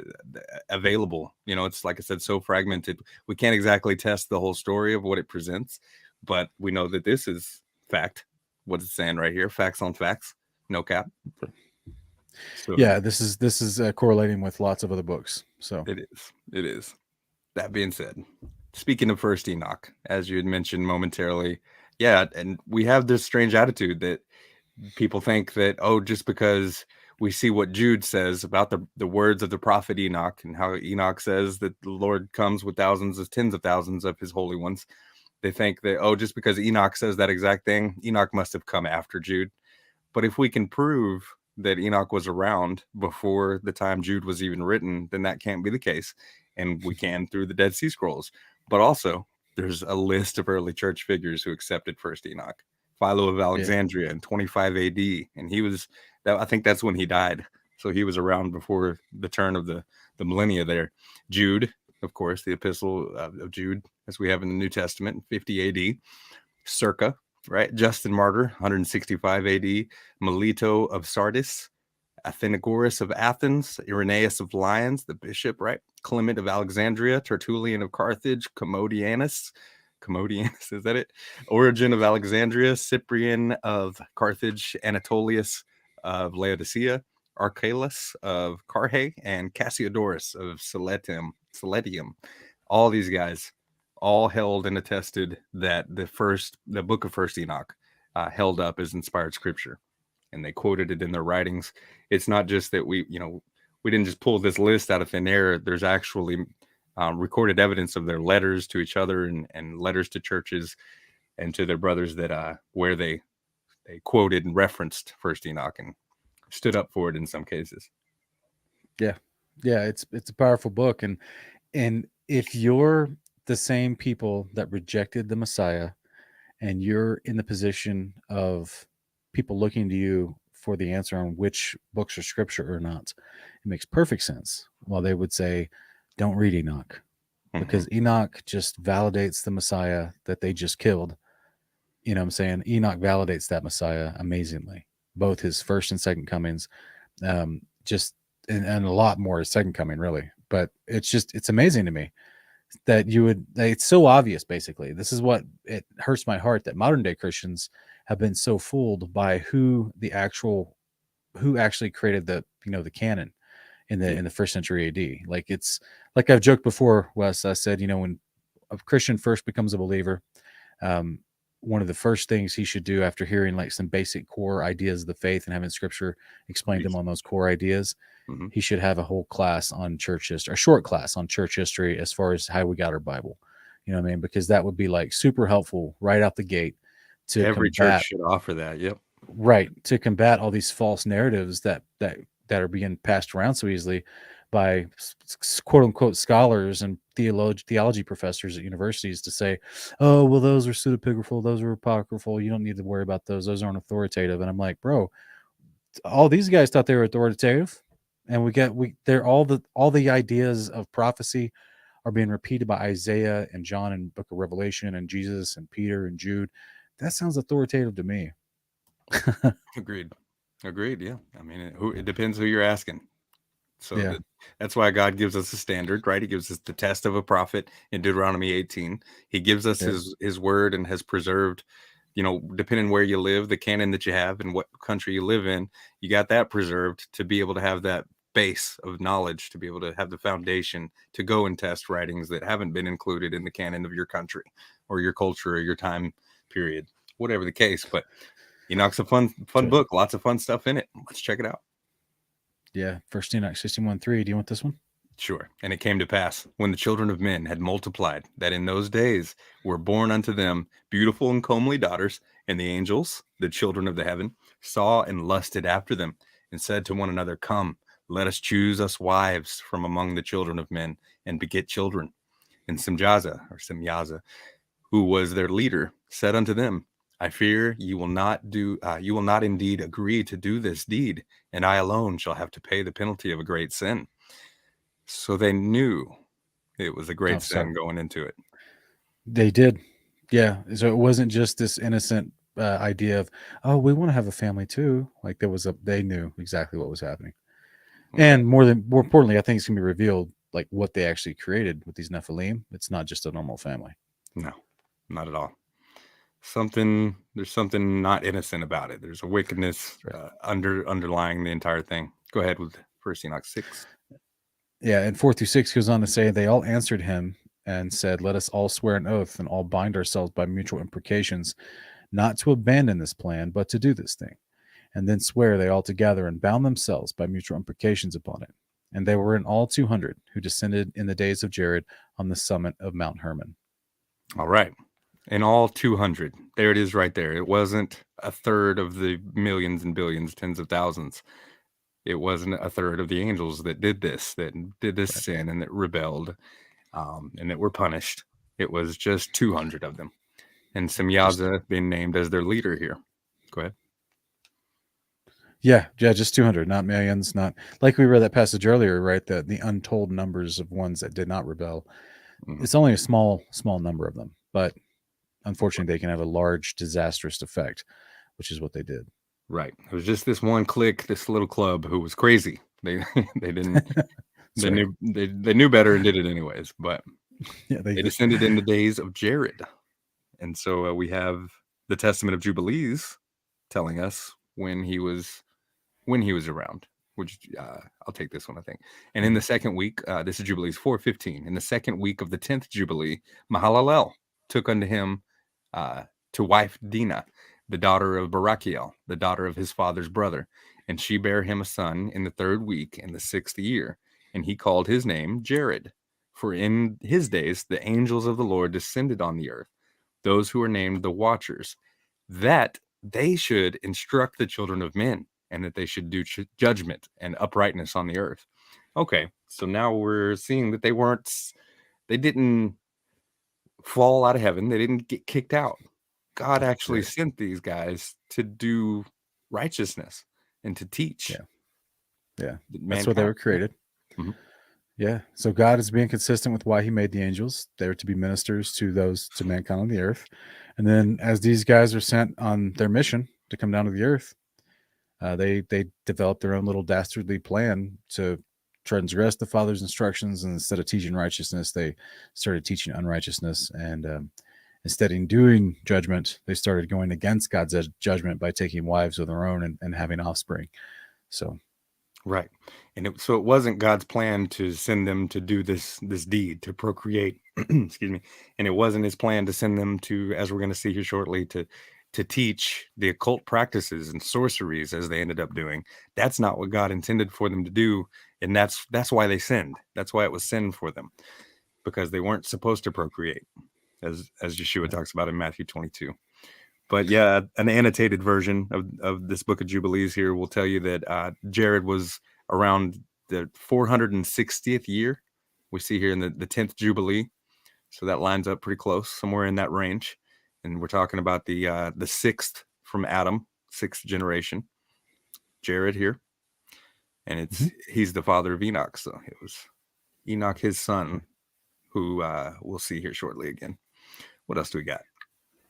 available. You know, it's like I said, so fragmented. We can't exactly test the whole story of what it presents, but we know that this is fact. What it's saying right here, facts on facts, no cap. So, yeah, this is correlating with lots of other books. So it is. That being said, speaking of First Enoch, as you had mentioned momentarily, and we have this strange attitude that people think that, just because we see what Jude says about the words of the prophet Enoch and how Enoch says that the Lord comes with thousands of tens of thousands of his holy ones, they think that, just because Enoch says that exact thing, Enoch must have come after Jude. But if we can prove that Enoch was around before the time Jude was even written, then that can't be the case. And we can through the Dead Sea Scrolls. But also, there's a list of early church figures who accepted First Enoch. Philo of Alexandria in 25 AD. And I think that's when he died. So he was around before the turn of the millennia there. Jude, of course, the epistle of Jude, as we have in the New Testament, 50 AD. Circa, right? Justin Martyr, 165 AD. Melito of Sardis. Athenagoras of Athens. Irenaeus of Lyons, the bishop, right? Clement of Alexandria. Tertullian of Carthage. Commodianus, is that it? Origen of Alexandria. Cyprian of Carthage. Anatolius of Laodicea. Archelaus of Carhae. And Cassiodorus of Seletium. All these guys all held and attested that the book of First Enoch held up as inspired scripture, and they quoted it in their writings. It's not just that we didn't just pull this list out of thin air. There's actually recorded evidence of their letters to each other and letters to churches and to their brothers that where they quoted and referenced First Enoch and stood up for it in some cases. Yeah, it's a powerful book, and if you're the same people that rejected the Messiah, and you're in the position of people looking to you for the answer on which books are scripture or not, it makes perfect sense. Well, they would say, don't read Enoch, because Enoch just validates the Messiah that they just killed. You know what I'm saying? Enoch validates that Messiah amazingly, both his first and second comings, and a lot more his second coming, really. But it's amazing to me that it's so obvious. Basically, this is what it hurts my heart, that modern day Christians have been so fooled by who actually created the canon in the first century AD. Like, it's like I've joked before, Wes, I said, when a Christian first becomes a believer, one of the first things he should do after hearing like some basic core ideas of the faith and having scripture explain to him on those core ideas, he should have a whole class on church history, a short class on church history, as far as how we got our Bible. You know what I mean? Because that would be like super helpful right out the gate to Every church combat, should offer that. Yep. right, to combat all these false narratives that are being passed around so easily by quote unquote scholars and theology professors at universities to say, oh, well, those are pseudepigraphal, those are apocryphal, you don't need to worry about those aren't authoritative. And I'm like, bro, all these guys thought they were authoritative, and they're all the ideas of prophecy are being repeated by Isaiah and John and Book of Revelation and Jesus and Peter and Jude. That sounds authoritative to me. Agreed. Yeah. I mean, it depends who you're asking. So Yeah. that's why God gives us a standard, right? He gives us the test of a prophet in Deuteronomy 18. He gives us his word and has preserved, depending where you live, the canon that you have and what country you live in, you got that preserved to be able to have that base of knowledge, to be able to have the foundation to go and test writings that haven't been included in the canon of your country or your culture or your time period, whatever the case. But Enoch's a fun book, lots of fun stuff in it. Let's check it out. Yeah, First Enoch 61:3. Do you want this one? Sure. And it came to pass, when the children of men had multiplied, that in those days were born unto them beautiful and comely daughters, and the angels, the children of the heaven, saw and lusted after them, and said to one another, Come, let us choose us wives from among the children of men, and beget children. And Simyaza, who was their leader, said unto them, I fear you will not indeed agree to do this deed, and I alone shall have to pay the penalty of a great sin. So they knew it was a great sin going into it. They did. Yeah. So it wasn't just this innocent idea of, oh, we want to have a family too. Like they knew exactly what was happening. Okay. And more importantly, I think it's going to be revealed like what they actually created with these Nephilim. It's not just a normal family. No, not at all. There's something not innocent about it. There's a wickedness underlying the entire thing. Go ahead with First Enoch 6. Yeah, and 4-6 goes on to say, they all answered him and said, let us all swear an oath and all bind ourselves by mutual imprecations, not to abandon this plan, but to do this thing. And then swear they all together and bound themselves by mutual imprecations upon it. And they were in all 200 who descended in the days of Jared on the summit of Mount Hermon. All right. In all 200. There it is right there. It wasn't a third of the millions and billions, tens of thousands. It wasn't a third of the angels that did this sin and that rebelled and that were punished. It was just 200 of them. And Simyaza being named as their leader here. Go ahead. Yeah, just 200, not millions, not like we read that passage earlier, right? The untold numbers of ones that did not rebel. Mm-hmm. It's only a small number of them, but unfortunately they can have a large disastrous effect, which is what they did. Right. It was just this one clique, this little club who was crazy. They didn't they knew better and did it anyways. But they descended in the days of Jared, and so we have the Testament of Jubilees telling us when he was around. Which I'll take this one, I think. And in the second week, this is Jubilees 4:15. In the second week of the 10th Jubilee, Mahalalel took unto him to wife Dinah, the daughter of Barachiel, the daughter of his father's brother. And she bare him a son in the 3rd week in the 6th year. And he called his name Jared. For in his days, the angels of the Lord descended on the earth, those who are named the Watchers, that they should instruct the children of men, and that they should do judgment and uprightness on the earth. Okay, so now we're seeing that they didn't fall out of heaven. They didn't get kicked out. God actually sent these guys to do righteousness and to teach. Yeah. That's what they were created. Mm-hmm. Yeah. So God is being consistent with why he made the angels. They were to be ministers to mankind on the earth. And then as these guys are sent on their mission to come down to the earth, they developed their own little dastardly plan to transgress the Father's instructions. And instead of teaching righteousness, they started teaching unrighteousness. And instead of doing judgment, they started going against God's judgment by taking wives of their own and having offspring. So, right. And so it wasn't God's plan to send them to do this deed, to procreate, excuse me. And it wasn't his plan to send them to, as we're going to see here shortly, to teach the occult practices and sorceries as they ended up doing. That's not what God intended for them to do. And that's why they sinned. That's why it was sin for them, because they weren't supposed to procreate. as Yeshua talks about in Matthew 22. But yeah, an annotated version of this book of Jubilees here will tell you that Jared was around the 460th year. We see here in the 10th Jubilee. So that lines up pretty close, somewhere in that range. And we're talking about the sixth from Adam, sixth generation, Jared here. And he's the father of Enoch. So it was Enoch, his son, who we'll see here shortly again. What else do we got?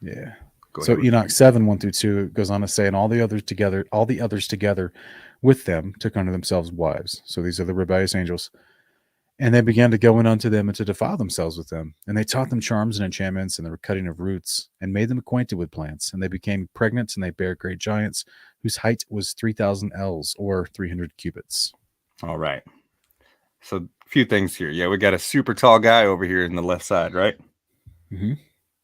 Yeah. So Enoch 7:1-2 goes on to say, and all the others together with them took unto themselves wives. So these are the rebellious angels. And they began to go in unto them and to defile themselves with them. And they taught them charms and enchantments and the cutting of roots and made them acquainted with plants. And they became pregnant and they bare great giants whose height was 3,000 ells or 300 cubits. All right. So a few things here. Yeah, we got a super tall guy over here in the left side, right? Mm-hmm.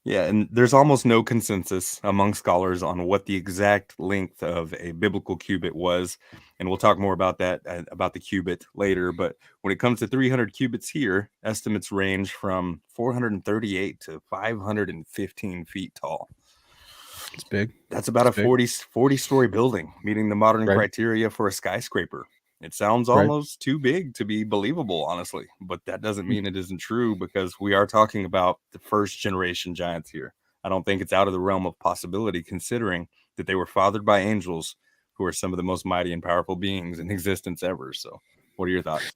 Yeah, and there's almost no consensus among scholars on what the exact length of a biblical cubit was. And we'll talk more about that, about the cubit later. But when it comes to 300 cubits here, estimates range from 438 to 515 feet tall. It's big. That's about a 40-story building, meeting the modern criteria for a skyscraper. It sounds almost too big to be believable, honestly, but that doesn't mean it isn't true, because we are talking about the first generation giants here. I don't think it's out of the realm of possibility, considering that they were fathered by angels who are some of the most mighty and powerful beings in existence ever. So what are your thoughts?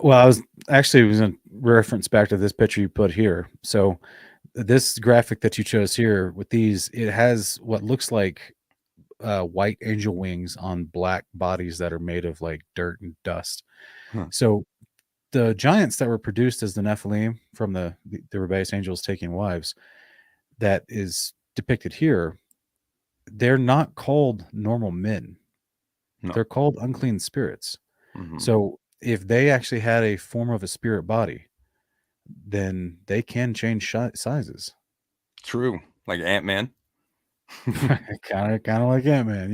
Well, I was going to reference back to this picture you put here. So this graphic that you chose here with these, it has what looks like white angel wings on black bodies that are made of like dirt and dust. So the giants that were produced as the Nephilim from the rebellious angels taking wives, that is depicted here, they're not called normal men. No. They're called unclean spirits. Mm-hmm. So if they actually had a form of a spirit body, then they can change sizes. True. Like Ant-Man. kind of like Ant-Man.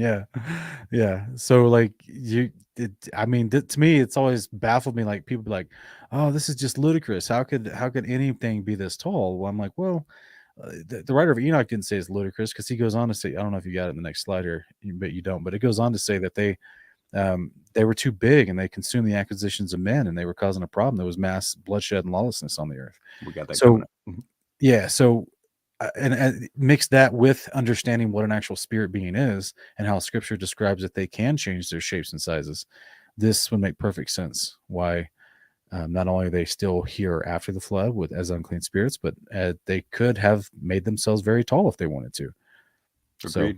Yeah. So like to me, it's always baffled me. Like people be like, "Oh, this is just ludicrous. How could anything be this tall?" Well, I'm like, well, the writer of Enoch didn't say it's ludicrous, because he goes on to say, I don't know if you got it in the next slide here, but you don't. But it goes on to say that they were too big and they consumed the acquisitions of men and they were causing a problem. There was mass bloodshed and lawlessness on the earth. We got that. So yeah. So and mix that with understanding what an actual spirit being is and how scripture describes that they can change their shapes and sizes. This would make perfect sense why not only are they still here after the flood as unclean spirits, but they could have made themselves very tall if they wanted to. Agreed. So,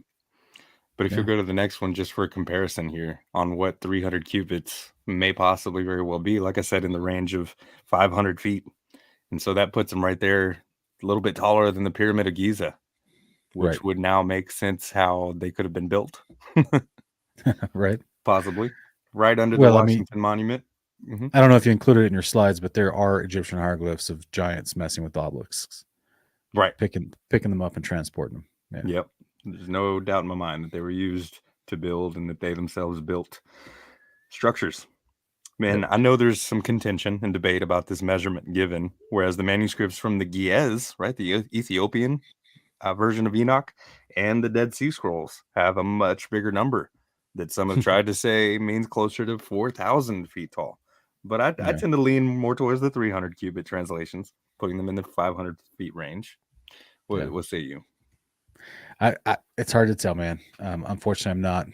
but if you go to the next one, just for a comparison here on what 300 cubits may possibly very well be, like I said, in the range of 500 feet. And so that puts them right there, a little bit taller than the Pyramid of Giza, which would now make sense how they could have been built. Right. Possibly. Right under the Washington Monument. Mm-hmm. I don't know if you included it in your slides, but there are Egyptian hieroglyphs of giants messing with obelisks. Right. Picking them up and transporting them. Yeah. Yep. There's no doubt in my mind that they were used to build and that they themselves built structures. Man, I know there's some contention and debate about this measurement given, whereas the manuscripts from the Ge'ez, right, the Ethiopian version of Enoch, and the Dead Sea Scrolls have a much bigger number that some have tried to say means closer to 4,000 feet tall. But I tend to lean more towards the 300 cubit translations, putting them in the 500 feet range. What say you? It's hard to tell, man. Unfortunately, I'm not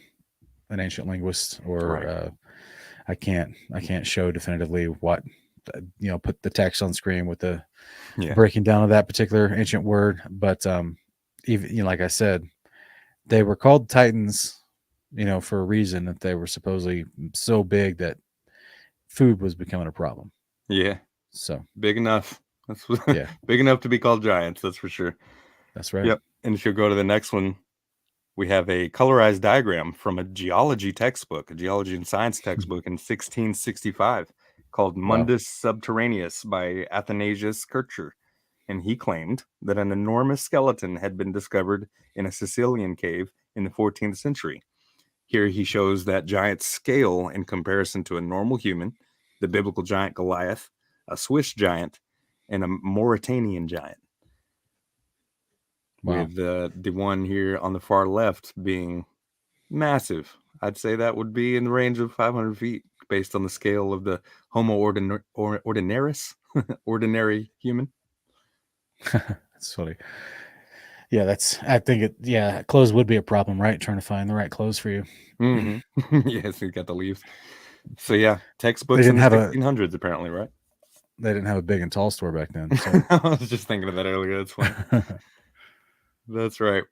an ancient linguist, or I can't show definitively what, put the text on screen with the breaking down of that particular ancient word. But even like I said, they were called Titans, for a reason, that they were supposedly so big that food was becoming a problem. Yeah. So big enough. That's big enough to be called giants. That's for sure. That's right. Yep. And if you go to the next one, we have a colorized diagram from a geology textbook, a geology and science textbook in 1665 called Mundus Subterraneus by Athanasius Kircher. And he claimed that an enormous skeleton had been discovered in a Sicilian cave in the 14th century. Here he shows that giant scale in comparison to a normal human, the biblical giant Goliath, a Swiss giant, and a Mauritanian giant. Wow. with the one here on the far left being massive. I'd say that would be in the range of 500 feet based on the scale of the Homo ordinaris, ordinary human. That's funny. Yeah, I think clothes would be a problem, right? Trying to find the right clothes for you. Mm-hmm. Yes, you got the leaves. So yeah, textbooks They in didn't the have 1600s apparently, right? They didn't have a big and tall store back then. So I was just thinking of that earlier. That's funny. That's right.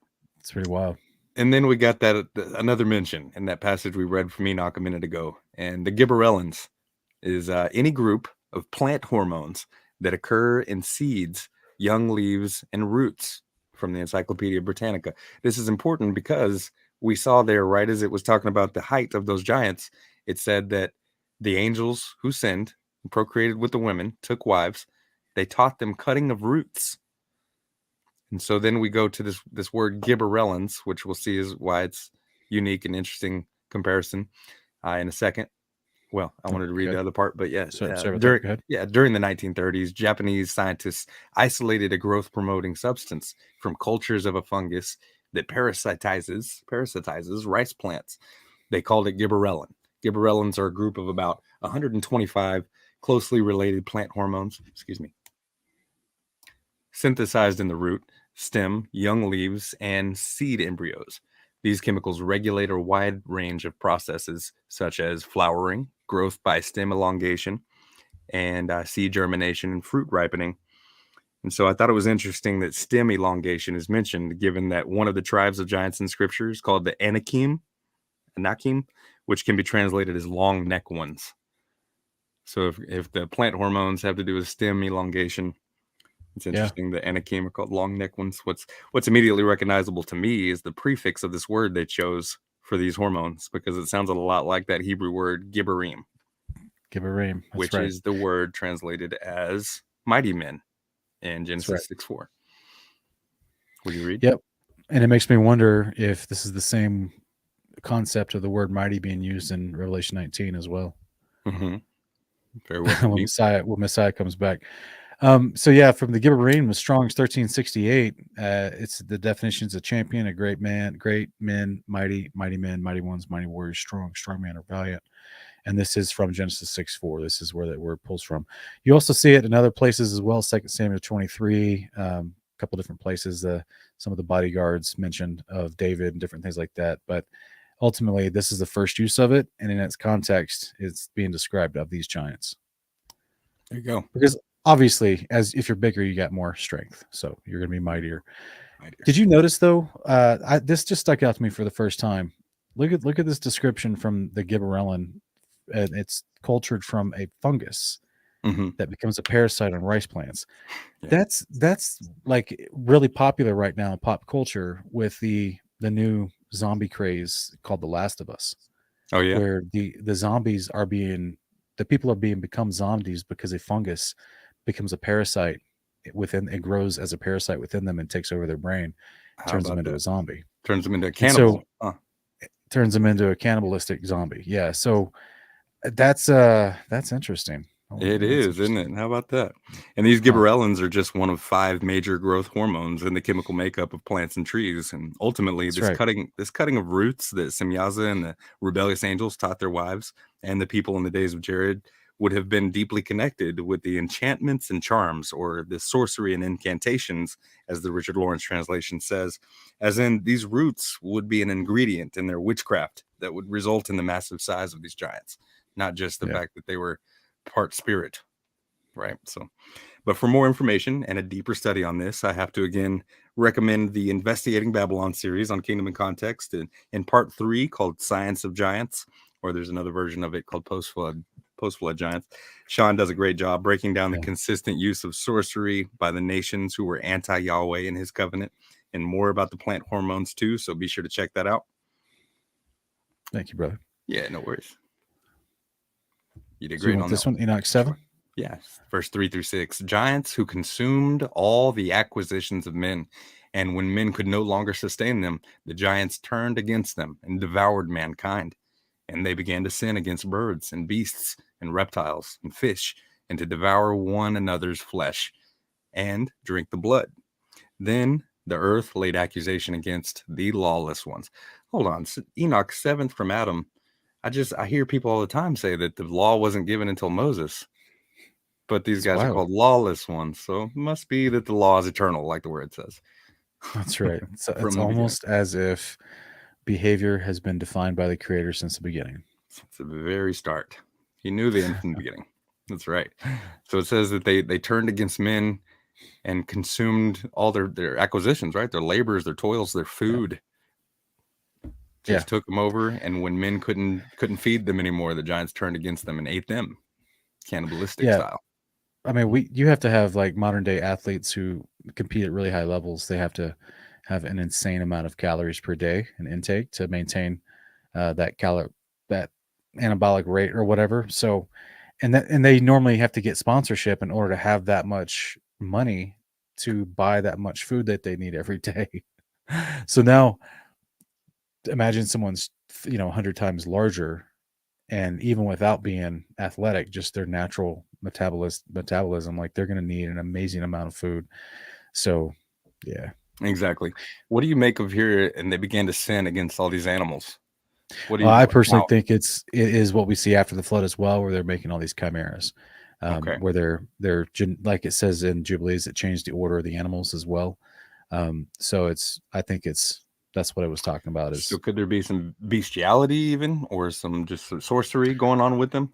it's pretty wild. And then we got that another mention in that passage we read from Enoch a minute ago. And the gibberellins is any group of plant hormones that occur in seeds, young leaves, and roots from the Encyclopedia Britannica. This is important because we saw there, right as it was talking about the height of those giants, it said that the angels who sinned and procreated with the women took wives. They taught them cutting of roots. And so then we go to this word gibberellins, which we'll see is why it's unique and interesting comparison in a second. Well, I wanted to read the other part, but yeah, during the 1930s, Japanese scientists isolated a growth-promoting substance from cultures of a fungus that parasitizes rice plants. They called it gibberellin. Gibberellins are a group of about 125 closely related plant hormones. Synthesized in the root, stem, young leaves, and seed embryos. These chemicals regulate a wide range of processes such as flowering, growth by stem elongation, and seed germination and fruit ripening. And so I thought it was interesting that stem elongation is mentioned, given that one of the tribes of giants in scripture is called the Anakim, which can be translated as long neck ones. So if the plant hormones have to do with stem elongation, it's interesting that Anakim are called long neck ones. What's immediately recognizable to me is the prefix of this word they chose for these hormones, because it sounds a lot like that Hebrew word gibberim. Gibberim, which is the word translated as mighty men in Genesis 6:4. Will you read? Yep. And it makes me wonder if this is the same concept of the word mighty being used in Revelation 19 as well. Mm-hmm. Very well. when Messiah comes back. So yeah, from the Gibberim with Strong's 1368, it's the definitions of champion, a great man, great men, mighty men, mighty ones, mighty warriors, strong man, or valiant. And this is from Genesis 6:4. This is where that word pulls from. You also see it in other places as well. 2 Samuel 23, a couple different places. Some of the bodyguards mentioned of David and different things like that. But ultimately, this is the first use of it, and in its context, it's being described of these giants. There you go. Because obviously, if you're bigger, you got more strength, so you're going to be mightier. Did you notice though? This just stuck out to me for the first time. Look at this description from the gibberellin. It's cultured from a fungus that becomes a parasite on rice plants. Yeah. That's like really popular right now in pop culture with the new zombie craze called The Last of Us. Oh yeah, where the zombies are become zombies because a fungus becomes a parasite within. It grows as a parasite within them and takes over their brain, turns them into a zombie, turns them into a cannibal. It turns them into a cannibalistic zombie. Yeah, so that's interesting. It is, isn't it? How about that? And these gibberellins are just one of 5 major growth hormones in the chemical makeup of plants and trees. And ultimately, this cutting of roots that Semyaza and the rebellious angels taught their wives and the people in the days of Jared would have been deeply connected with the enchantments and charms, or the sorcery and incantations, as the Richard Lawrence translation says, as in these roots would be an ingredient in their witchcraft that would result in the massive size of these giants, not just the fact that they were part spirit, right? So, but for more information and a deeper study on this, I have to again recommend the Investigating Babylon series on Kingdom and Context, and in part 3 called Science of Giants, or there's another version of it called Post-Flood Giants. Sean does a great job breaking down the consistent use of sorcery by the nations who were anti-Yahweh in his covenant, and more about the plant hormones too, so be sure to check that out. Thank you, brother. Yeah, no worries. You did great on this one. Enoch 7. Yeah, verse 3-6. Giants who consumed all the acquisitions of men, and when men could no longer sustain them, the giants turned against them and devoured mankind. And they began to sin against birds and beasts and reptiles and fish, and to devour one another's flesh and drink the blood. Then The earth laid accusation against the lawless ones. Hold on. Enoch, seventh from Adam. I hear people all the time say that the law wasn't given until Moses. But these guys are called lawless ones. So it must be that the law is eternal, like the word says. That's right. So it's almost as if behavior has been defined by the Creator since the beginning. Since the very start. He knew the end from the beginning. That's right. So it says that they turned against men and consumed all their acquisitions, right? Their labors, their toils, their food. Just took them over. And when men couldn't feed them anymore, the giants turned against them and ate them. Cannibalistic style. I mean, you have to have like modern day athletes who compete at really high levels. They have to have an insane amount of calories per day in intake to maintain that anabolic rate or whatever. So, and they normally have to get sponsorship in order to have that much money to buy that much food that they need every day. So now imagine someone's 100 times larger, and even without being athletic, just their natural metabolism, like they're going to need an amazing amount of food. So yeah, exactly. What do you make of here? And they began to sin against all these animals. What do you? I personally think it is what we see after the flood as well, where they're making all these chimeras, where they're like it says in Jubilees, it changed the order of the animals as well. So I think that's what it was talking about. So could there be some bestiality even, or some just sorcery going on with them,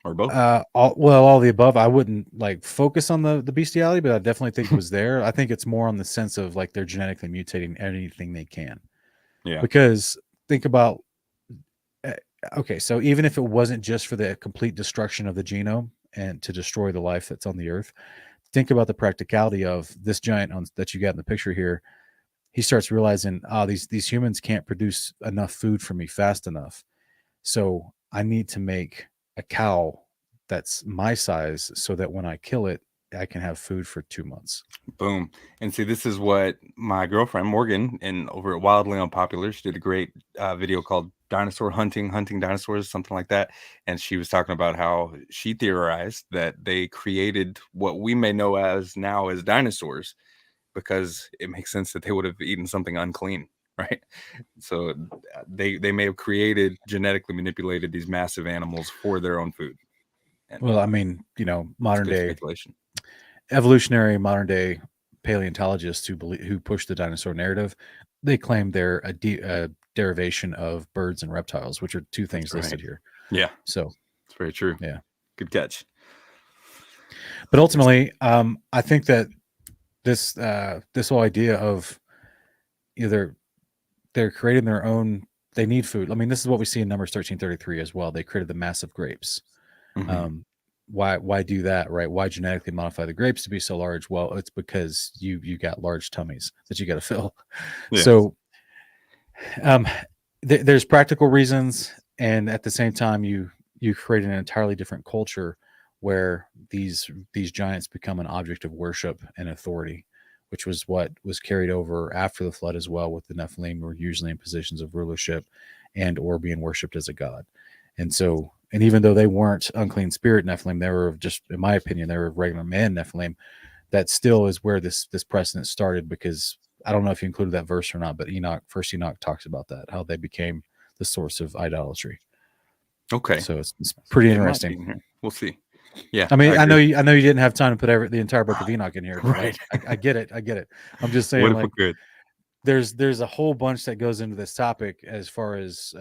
or both? All the above. I wouldn't like focus on the bestiality, but I definitely think it was there. I think it's more on the sense of like they're genetically mutating anything they can. Yeah. Because think about, okay, so even if it wasn't just for the complete destruction of the genome and to destroy the life that's on the earth, think about the practicality of this giant that you got in the picture here. He starts realizing, these humans can't produce enough food for me fast enough. So I need to make a cow that's my size so that when I kill it, I can have food for 2 months. Boom. And see, this is what my girlfriend Morgan and over at Wildly Unpopular, she did a great video called Dinosaur Hunting Dinosaurs, something like that. And she was talking about how she theorized that they created what we may know as now as dinosaurs, because it makes sense that they would have eaten something unclean, right? So they may have genetically manipulated these massive animals for their own food. And, well, I mean, modern day evolutionary, modern day paleontologists who push the dinosaur narrative, they claim they're a derivation of birds and reptiles, which are two things listed here. Yeah. So it's very true. Yeah. Good catch. But ultimately, I think that this whole idea of either they're creating their own, they need food. I mean, this is what we see in Numbers 13:33 as well. They created the massive grapes. Mm-hmm. Why do that, right? Why genetically modify the grapes to be so large? Well, it's because you got large tummies that you got to fill. Yeah. So there's practical reasons, and at the same time you create an entirely different culture where these giants become an object of worship and authority, which was what was carried over after the flood as well, with the Nephilim were usually in positions of rulership and or being worshipped as a god. And so, and even though they weren't unclean spirit Nephilim, they were just, in my opinion, they were regular man Nephilim. That still is where this precedent started, because I don't know if you included that verse or not, but First Enoch talks about that, how they became the source of idolatry. Okay. So it's pretty interesting. We'll see. Yeah. I mean, I know you didn't have time to put the entire book of Enoch in here. Right. I get it. I'm just saying, like, good? There's a whole bunch that goes into this topic as far as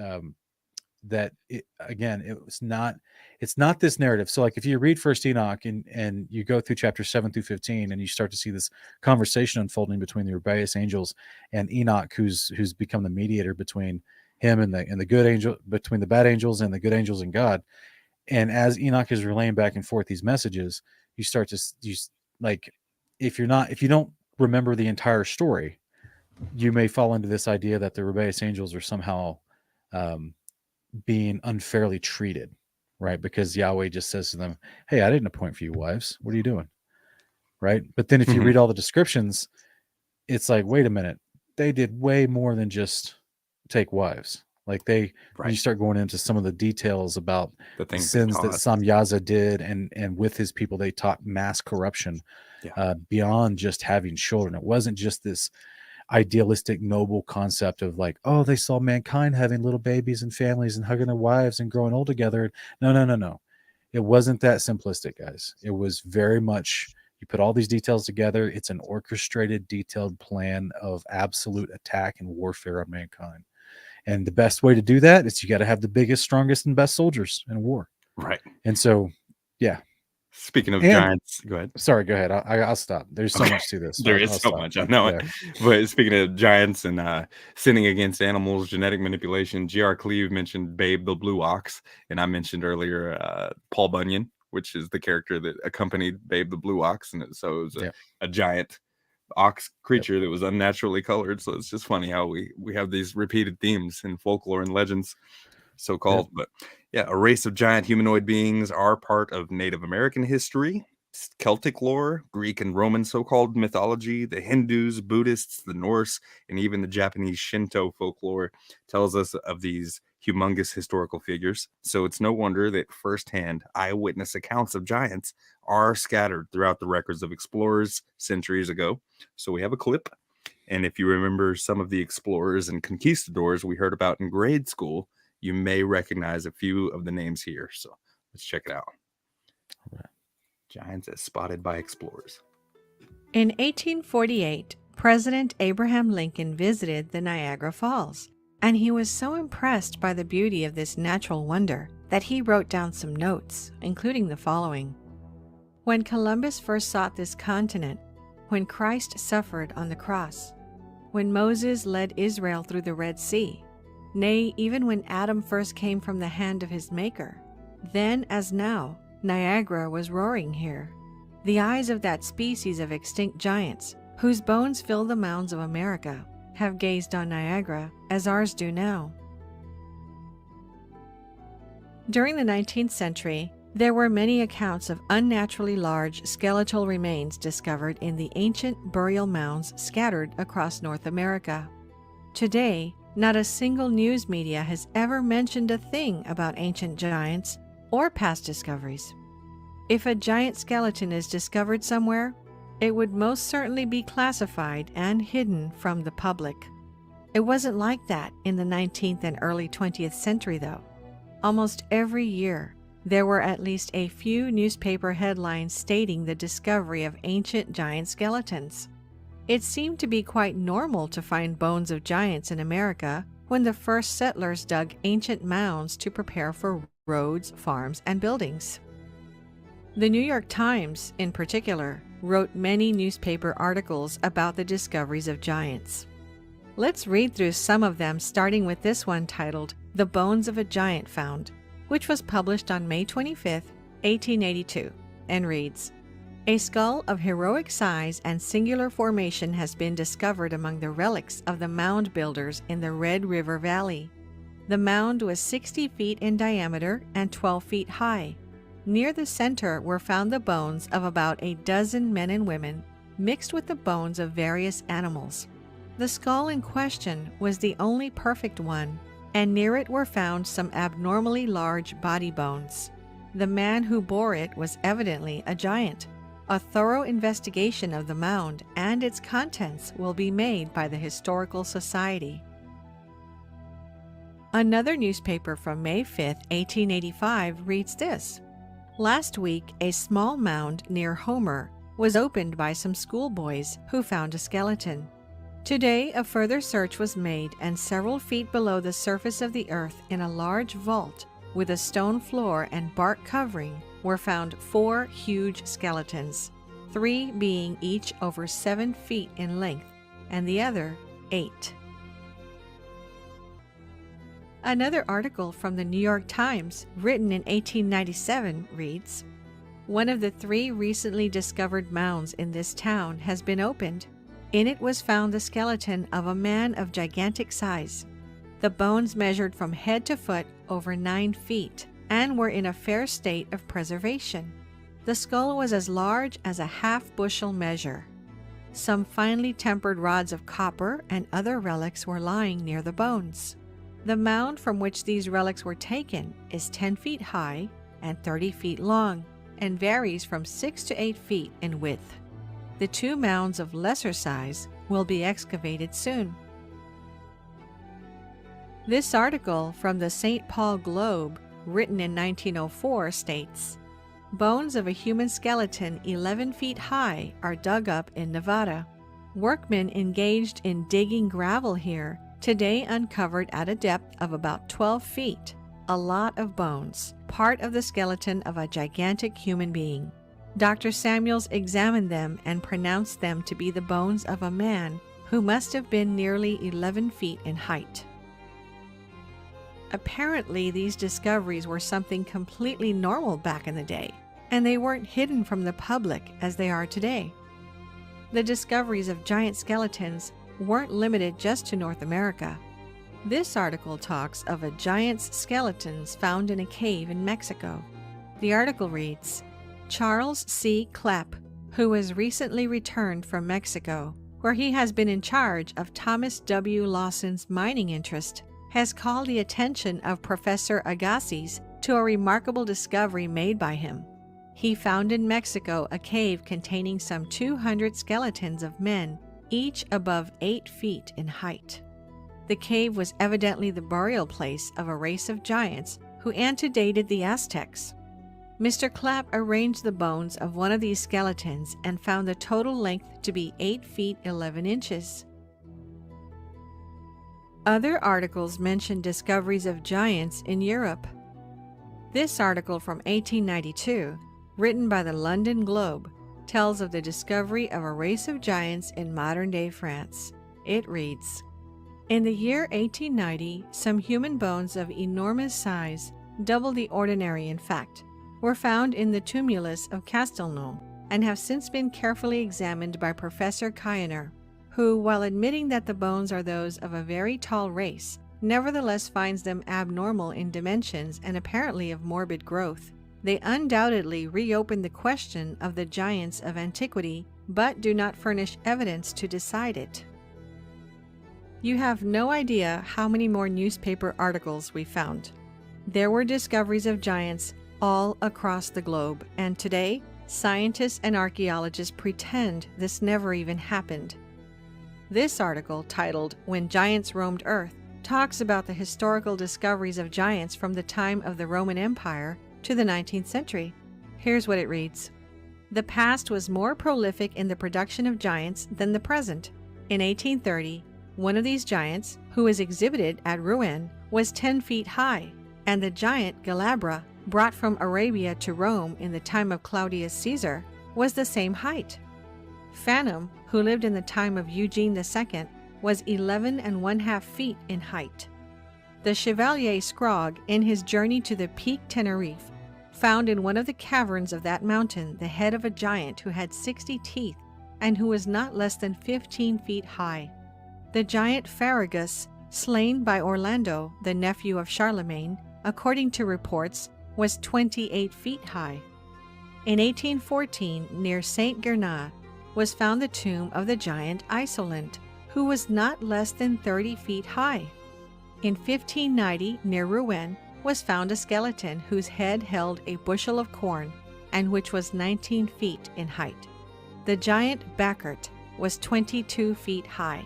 that. It's not this narrative. So like if you read First Enoch and you go through chapters 7 through 15, and you start to see this conversation unfolding between the rebellious angels and Enoch, who's become the mediator between him and the good angel, between the bad angels and the good angels and God. And as Enoch is relaying back and forth these messages, you start to like, if you don't remember the entire story, you may fall into this idea that the rebellious angels are somehow being unfairly treated, right? Because Yahweh just says to them, "Hey, I didn't appoint for you wives. What are you doing?" Right? But then if you read all the descriptions, it's like, wait a minute, they did way more than just take wives. Like when you start going into some of the details about the sins that Samyaza did, and with his people, they taught mass corruption beyond just having children. It wasn't just this idealistic, noble concept of like, oh, they saw mankind having little babies and families and hugging their wives and growing old together. No. It wasn't that simplistic, guys. It was very much, you put all these details together. It's an orchestrated, detailed plan of absolute attack and warfare on mankind. And the best way to do that is you got to have the biggest, strongest, and best soldiers in war. Right. And so, yeah. Speaking of giants, go ahead. Sorry, go ahead. I'll stop. There's so much to this. There is so much. I know it. But speaking of giants and sinning against animals, genetic manipulation, G.R. Cleve mentioned Babe the Blue Ox. And I mentioned earlier Paul Bunyan, which is the character that accompanied Babe the Blue Ox. And so it was a giant ox creature that was unnaturally colored. So it's just funny how we have these repeated themes in folklore and legends, so-called. But yeah, a race of giant humanoid beings are part of Native American history, Celtic lore, Greek and Roman so-called mythology, the Hindus, Buddhists, the Norse, and even the Japanese Shinto folklore tells us of these humongous historical figures. So it's no wonder that firsthand eyewitness accounts of giants are scattered throughout the records of explorers centuries ago. So we have a clip. And if you remember some of the explorers and conquistadors we heard about in grade school, you may recognize a few of the names here. So let's check it out. All right. Giants as spotted by explorers. In 1848, President Abraham Lincoln visited the Niagara Falls, and he was so impressed by the beauty of this natural wonder that he wrote down some notes, including the following. When Columbus first sought this continent, when Christ suffered on the cross, when Moses led Israel through the Red Sea, nay, even when Adam first came from the hand of his Maker, then as now, Niagara was roaring here. The eyes of that species of extinct giants, whose bones fill the mounds of America, have gazed on Niagara as ours do now. During the 19th century, there were many accounts of unnaturally large skeletal remains discovered in the ancient burial mounds scattered across North America. Today, not a single news media has ever mentioned a thing about ancient giants or past discoveries. If a giant skeleton is discovered somewhere, it would most certainly be classified and hidden from the public. It wasn't like that in the 19th and early 20th century, though. Almost every year, there were at least a few newspaper headlines stating the discovery of ancient giant skeletons. It seemed to be quite normal to find bones of giants in America when the first settlers dug ancient mounds to prepare for roads, farms, and buildings. The New York Times, in particular, wrote many newspaper articles about the discoveries of giants. Let's read through some of them, starting with this one titled, "The Bones of a Giant Found," which was published on May 25, 1882, and reads, "A skull of heroic size and singular formation has been discovered among the relics of the mound builders in the Red River Valley. The mound was 60 feet in diameter and 12 feet high. Near the center were found the bones of about a dozen men and women, mixed with the bones of various animals. The skull in question was the only perfect one, and near it were found some abnormally large body bones. The man who bore it was evidently a giant. A thorough investigation of the mound and its contents will be made by the Historical Society." Another newspaper from May 5, 1885 reads this, "Last week, a small mound near Homer was opened by some schoolboys who found a skeleton. Today, a further search was made, and several feet below the surface of the earth in a large vault with a stone floor and bark covering were found 4 huge skeletons, 3 being each over 7 feet in length, and the other 8. Another article from the New York Times, written in 1897, reads, "One of the 3 recently discovered mounds in this town has been opened. In it was found the skeleton of a man of gigantic size. The bones measured from head to foot over 9 feet and were in a fair state of preservation. The skull was as large as a half-bushel measure. Some finely tempered rods of copper and other relics were lying near the bones. The mound from which these relics were taken is 10 feet high and 30 feet long, and varies from 6 to 8 feet in width. The 2 mounds of lesser size will be excavated soon. This article from the St. Paul Globe, written in 1904, states, "Bones of a human skeleton 11 feet high are dug up in Nevada. Workmen engaged in digging gravel here today uncovered at a depth of about 12 feet a lot of bones, part of the skeleton of a gigantic human being. Dr. Samuels examined them and pronounced them to be the bones of a man who must have been nearly 11 feet in height." Apparently, these discoveries were something completely normal back in the day, and they weren't hidden from the public as they are today. The discoveries of giant skeletons weren't limited just to North America. This article talks of a giant's skeletons found in a cave in Mexico. The article reads, "Charles C. Clapp, who was recently returned from Mexico, where he has been in charge of Thomas W. Lawson's mining interest, has called the attention of Professor Agassiz to a remarkable discovery made by him. He found in Mexico a cave containing some 200 skeletons of men, each above 8 feet in height. The cave was evidently the burial place of a race of giants who antedated the Aztecs. Mr. Clapp arranged the bones of one of these skeletons and found the total length to be 8 feet 11 inches. Other articles mention discoveries of giants in Europe. This article from 1892, written by the London Globe, tells of the discovery of a race of giants in modern-day France. It reads, "In the year 1890, some human bones of enormous size, double the ordinary in fact, were found in the tumulus of Castelnau and have since been carefully examined by Professor Kiener, who, while admitting that the bones are those of a very tall race, nevertheless finds them abnormal in dimensions and apparently of morbid growth. They undoubtedly reopen the question of the giants of antiquity, but do not furnish evidence to decide it." You have no idea how many more newspaper articles we found. There were discoveries of giants all across the globe, and today, scientists and archaeologists pretend this never even happened. This article, titled "When Giants Roamed Earth," talks about the historical discoveries of giants from the time of the Roman Empire to the 19th century. Here's what it reads. "The past was more prolific in the production of giants than the present. In 1830, one of these giants, who was exhibited at Rouen, was 10 feet high, and the giant Galabra, brought from Arabia to Rome in the time of Claudius Caesar, was the same height. Phantom, who lived in the time of Eugene II, was 11½ feet in height. The Chevalier Scrogg, in his journey to the Peak Tenerife, found in one of the caverns of that mountain the head of a giant who had 60 teeth and who was not less than 15 feet high. The giant Ferragus, slain by Orlando, the nephew of Charlemagne, according to reports, was 28 feet high. In 1814, near Saint Gernat, was found the tomb of the giant Isolent, who was not less than 30 feet high. In 1590, near Rouen, was found a skeleton whose head held a bushel of corn, and which was 19 feet in height. The giant Bacchart was 22 feet high.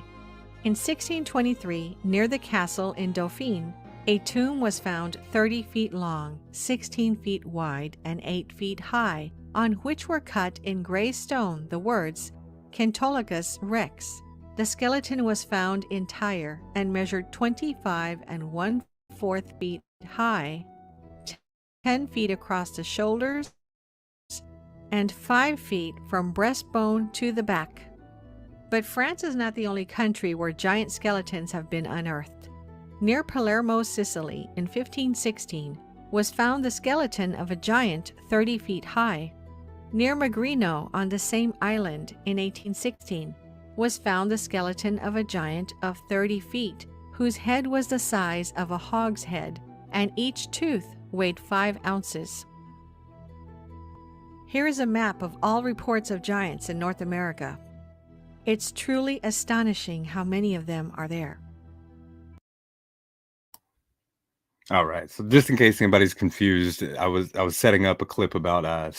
In 1623, near the castle in Dauphine, a tomb was found 30 feet long, 16 feet wide, and 8 feet high, on which were cut in gray stone the words, Kentolicus Rex. The skeleton was found entire and measured 25 1/4 feet high, 10 feet across the shoulders, and 5 feet from breastbone to the back. But France is not the only country where giant skeletons have been unearthed. Near Palermo, Sicily, in 1516, was found the skeleton of a giant 30 feet high. Near Magrino, on the same island, in 1816, was found the skeleton of a giant of 30 feet, whose head was the size of a hog's head, and each tooth weighed 5 ounces. Here is a map of all reports of giants in North America. It's truly astonishing how many of them are there. All right. So just in case anybody's confused, I was setting up a clip about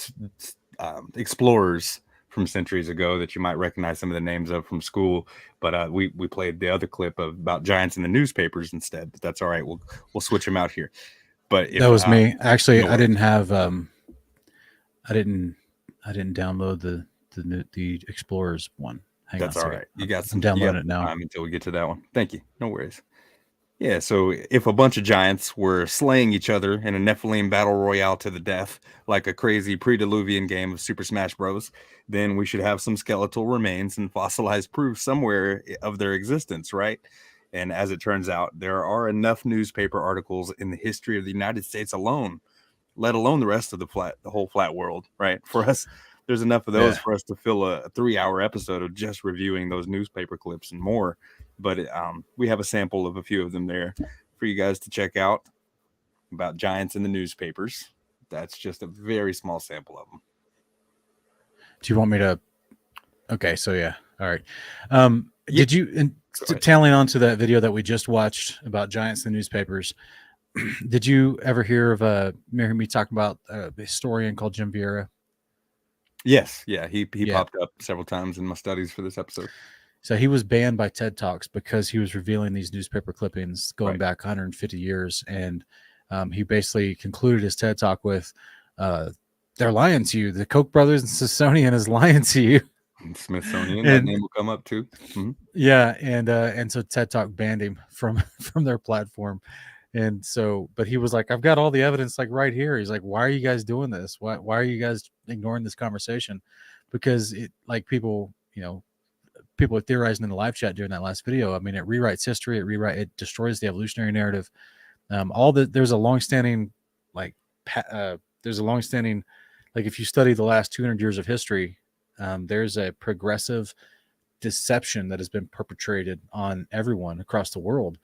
explorers from centuries ago that you might recognize some of the names of from school. But we played the other clip about giants in the newspapers instead. But that's all right. We'll switch them out here. But that was me. Actually, no I didn't have I didn't download the Explorers one. Hang that's on a all second. right. You got some. I'm downloading it now. Time until we get to that one. Thank you. No worries. Yeah, so if a bunch of giants were slaying each other in a Nephilim battle royale to the death, like a crazy pre-Diluvian game of Super Smash Bros., then we should have some skeletal remains and fossilized proof somewhere of their existence, right? And as it turns out, there are enough newspaper articles in the history of the United States alone, let alone the rest of the whole flat world, right? For us, there's enough of those for us to fill a 3-hour episode of just reviewing those newspaper clips and more. But we have a sample of a few of them there for you guys to check out about giants in the newspapers. That's just a very small sample of them. Do you want me to? Okay, so yeah, all right. Did you, tailing on to that video that we just watched about giants in the newspapers, did you ever hear of me talking about a historian called Jim Vieira? Yes, yeah, he popped up several times in my studies for this episode. So he was banned by TED Talks because he was revealing these newspaper clippings going back 150 years. And he basically concluded his TED Talk with, they're lying to you. The Koch brothers and Smithsonian is lying to you. Smithsonian, that name will come up too. Mm-hmm. Yeah, and so TED Talk banned him from their platform. And so, but he was like, I've got all the evidence like right here. He's like, why are you guys doing this? Why are you guys ignoring this conversation? Because it, like, people are theorizing in the live chat during that last video. I mean, it rewrites history. It destroys the evolutionary narrative. There's a longstanding, like, if you study the last 200 years of history, there's a progressive deception that has been perpetrated on everyone across the world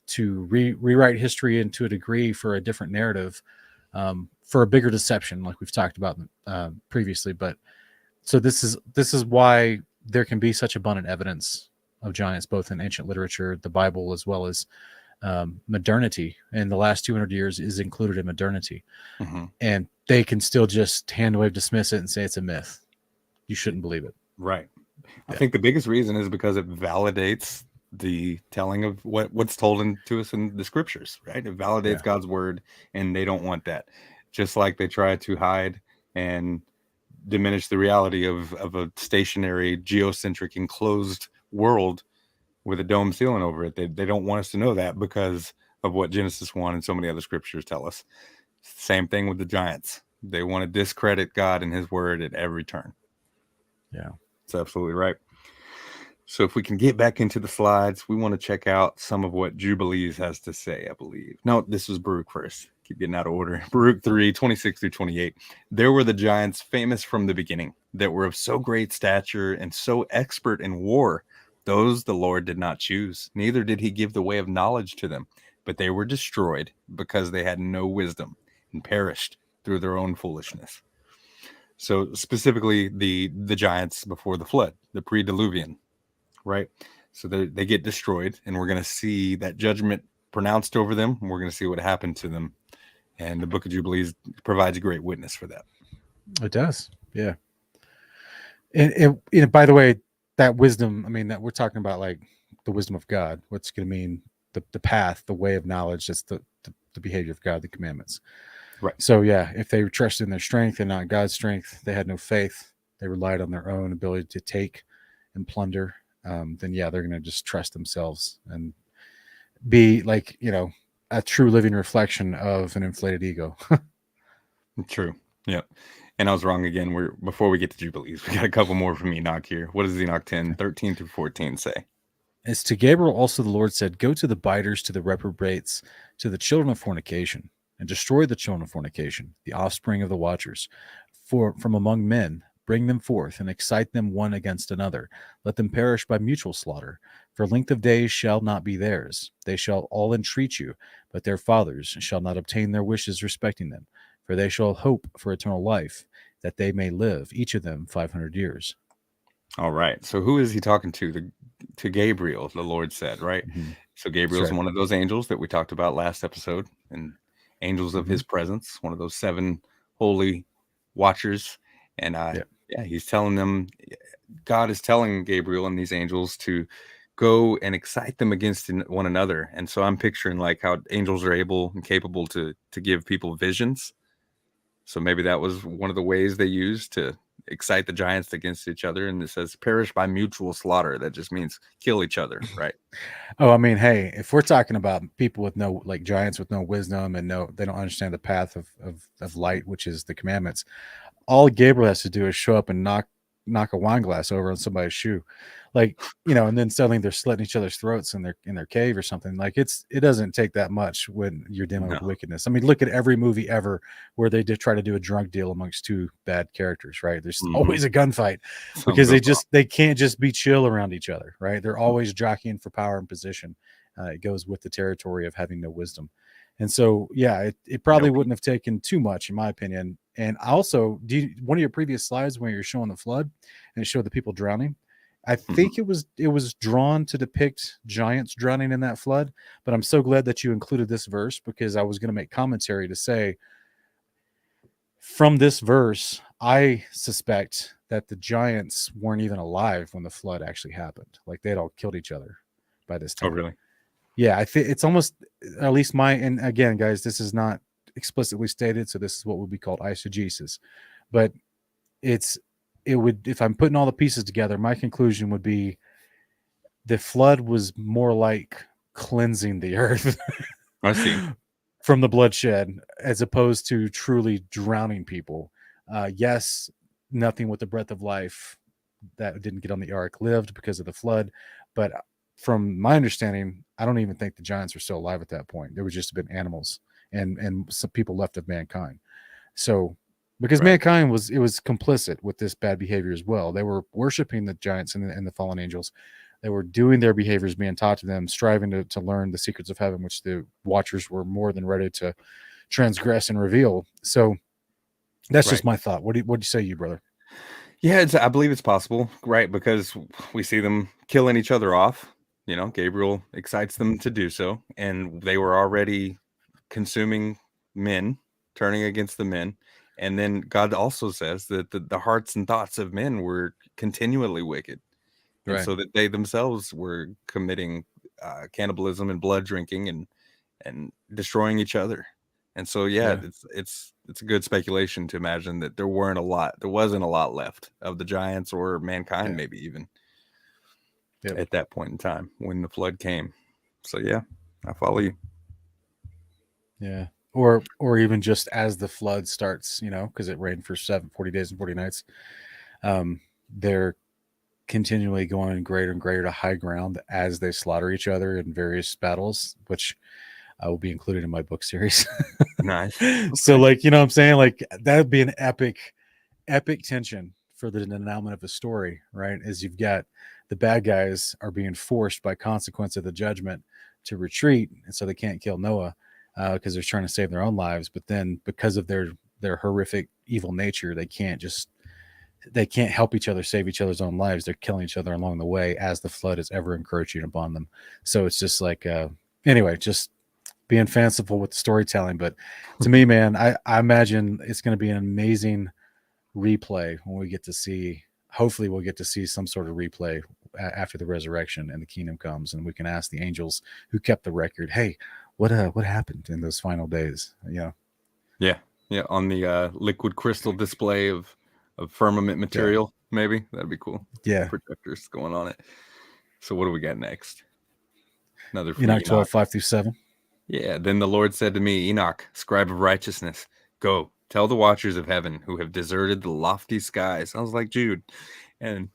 to rewrite history into a degree for a different narrative, for a bigger deception, like we've talked about previously. But so this is why there can be such abundant evidence of giants, both in ancient literature, the Bible, as well as modernity. And the last 200 years is included in modernity. Mm-hmm. And they can still just hand wave dismiss it and say it's a myth. You shouldn't believe it. Right. I think the biggest reason is because it validates the telling of what's told to us in the scriptures, right? It validates God's word, and they don't want that. Just like they try to hide and diminish the reality of a stationary, geocentric, enclosed world with a dome ceiling over it. They don't want us to know that because of what Genesis 1 and so many other scriptures tell us. Same thing with the giants. They want to discredit God and his word at every turn. Yeah, that's absolutely right. So if we can get back into the slides, we want to check out some of what Jubilees has to say, I believe. No, this was Baruch first. Keep getting out of order. Baruch 3, 26 through 28. There were the giants famous from the beginning that were of so great stature and so expert in war. Those the Lord did not choose, neither did he give the way of knowledge to them. But they were destroyed because they had no wisdom and perished through their own foolishness. So specifically the giants before the flood, the pre-Diluvian, right? So they get destroyed, and we're going to see that judgment pronounced over them. And we're going to see what happened to them. And the Book of Jubilees provides a great witness for that. It does. Yeah. And by the way, that wisdom, I mean, that we're talking about, like, the wisdom of God, what's going to mean the path, the way of knowledge, that's the behavior of God, the commandments. Right. So yeah, if they trusted in their strength and not God's strength, they had no faith, they relied on their own ability to take and plunder, then yeah, they're going to just trust themselves and be, like, a true living reflection of an inflated ego. True. Yeah. And I was wrong again. Before we get to Jubilees, we got a couple more from Enoch here. What does Enoch 10, 13 through 14 say? As to Gabriel also the Lord said, go to the biters, to the reprobates, to the children of fornication, and destroy the children of fornication, the offspring of the watchers, from among men. Bring them forth and excite them one against another. Let them perish by mutual slaughter. For length of days shall not be theirs. They shall all entreat you, but their fathers shall not obtain their wishes respecting them. For they shall hope for eternal life, that they may live, each of them 500 years. All right. So who is he talking to? To Gabriel, the Lord said, right? Mm-hmm. So Gabriel's one of those angels that we talked about last episode, and angels of his presence, one of those 7 holy watchers. And Yeah, he's telling them, God is telling Gabriel and these angels to go and excite them against one another. And so I'm picturing like how angels are able and capable to give people visions. So maybe that was one of the ways they used to excite the giants against each other. And it says perish by mutual slaughter. That just means kill each other, right? Oh, I mean, hey, if we're talking about people with no, like giants with no wisdom and they don't understand the path of light, which is the commandments. All Gabriel has to do is show up and knock a wine glass over on somebody's shoe, like, and then suddenly they're slitting each other's throats in their cave or something. Like it doesn't take that much when you're dealing with wickedness. I mean, look at every movie ever where they did try to do a drunk deal amongst two bad characters, right? There's always a gunfight because they can't just be chill around each other, right? They're always jockeying for power and position. It goes with the territory of having no wisdom. And so, yeah, it probably wouldn't have taken too much, in my opinion. And also, one of your previous slides where you're showing the flood and it showed the people drowning, I think it was drawn to depict giants drowning in that flood. But I'm so glad that you included this verse, because I was going to make commentary to say, from this verse, I suspect that the giants weren't even alive when the flood actually happened. Like they'd all killed each other by this time. Oh, really? Yeah, I think it's almost, at least and again, guys, this is not explicitly stated, so this is what would be called eisegesis. But it would, if I'm putting all the pieces together, my conclusion would be the flood was more like cleansing the earth. I see. From the bloodshed, as opposed to truly drowning people. Yes, nothing with the breath of life that didn't get on the ark lived because of the flood, but from my understanding, I don't even think the giants were still alive at that point. There was just been animals and some people left of mankind. So, because mankind was complicit with this bad behavior as well. They were worshiping the giants and the fallen angels. They were doing their behaviors being taught to them, striving to learn the secrets of heaven, which the watchers were more than ready to transgress and reveal. So that's just my thought. What do you say, you brother? Yeah, I believe it's possible, right? Because we see them killing each other off. Gabriel excites them to do so, and they were already consuming men, turning against the men. And then God also says that the hearts and thoughts of men were continually wicked. And so that they themselves were committing cannibalism and blood drinking and destroying each other. And so, it's a good speculation to imagine that there wasn't a lot left of the giants or mankind, maybe even at that point in time when the flood came. So, yeah, I follow you. Yeah. Or even just as the flood starts, because it rained for 40 days and 40 nights. They're continually going greater and greater to high ground as they slaughter each other in various battles, which I will be included in my book series. Nice. So, like, what I'm saying? Like, that would be an epic tension for the denouement of the story, right? As you've got the bad guys are being forced by consequence of the judgment to retreat, and so they can't kill Noah because they're trying to save their own lives. But then, because of their horrific evil nature, they can't help each other save each other's own lives. They're killing each other along the way as the flood is ever encroaching upon them. So it's just like, anyway, just being fanciful with the storytelling. But to me, man, I imagine it's going to be an amazing replay when we get to see, hopefully we'll get to see some sort of replay after the resurrection and the kingdom comes, and we can ask the angels who kept the record, hey, what happened in those final days? Yeah. On the liquid crystal display of firmament material, maybe that'd be cool. Projectors going on it. So what do we got next? Another Enoch 12:5-7. Yeah. Then the Lord said to me, Enoch, scribe of righteousness, go tell the watchers of heaven who have deserted the lofty skies. I was like Jude, and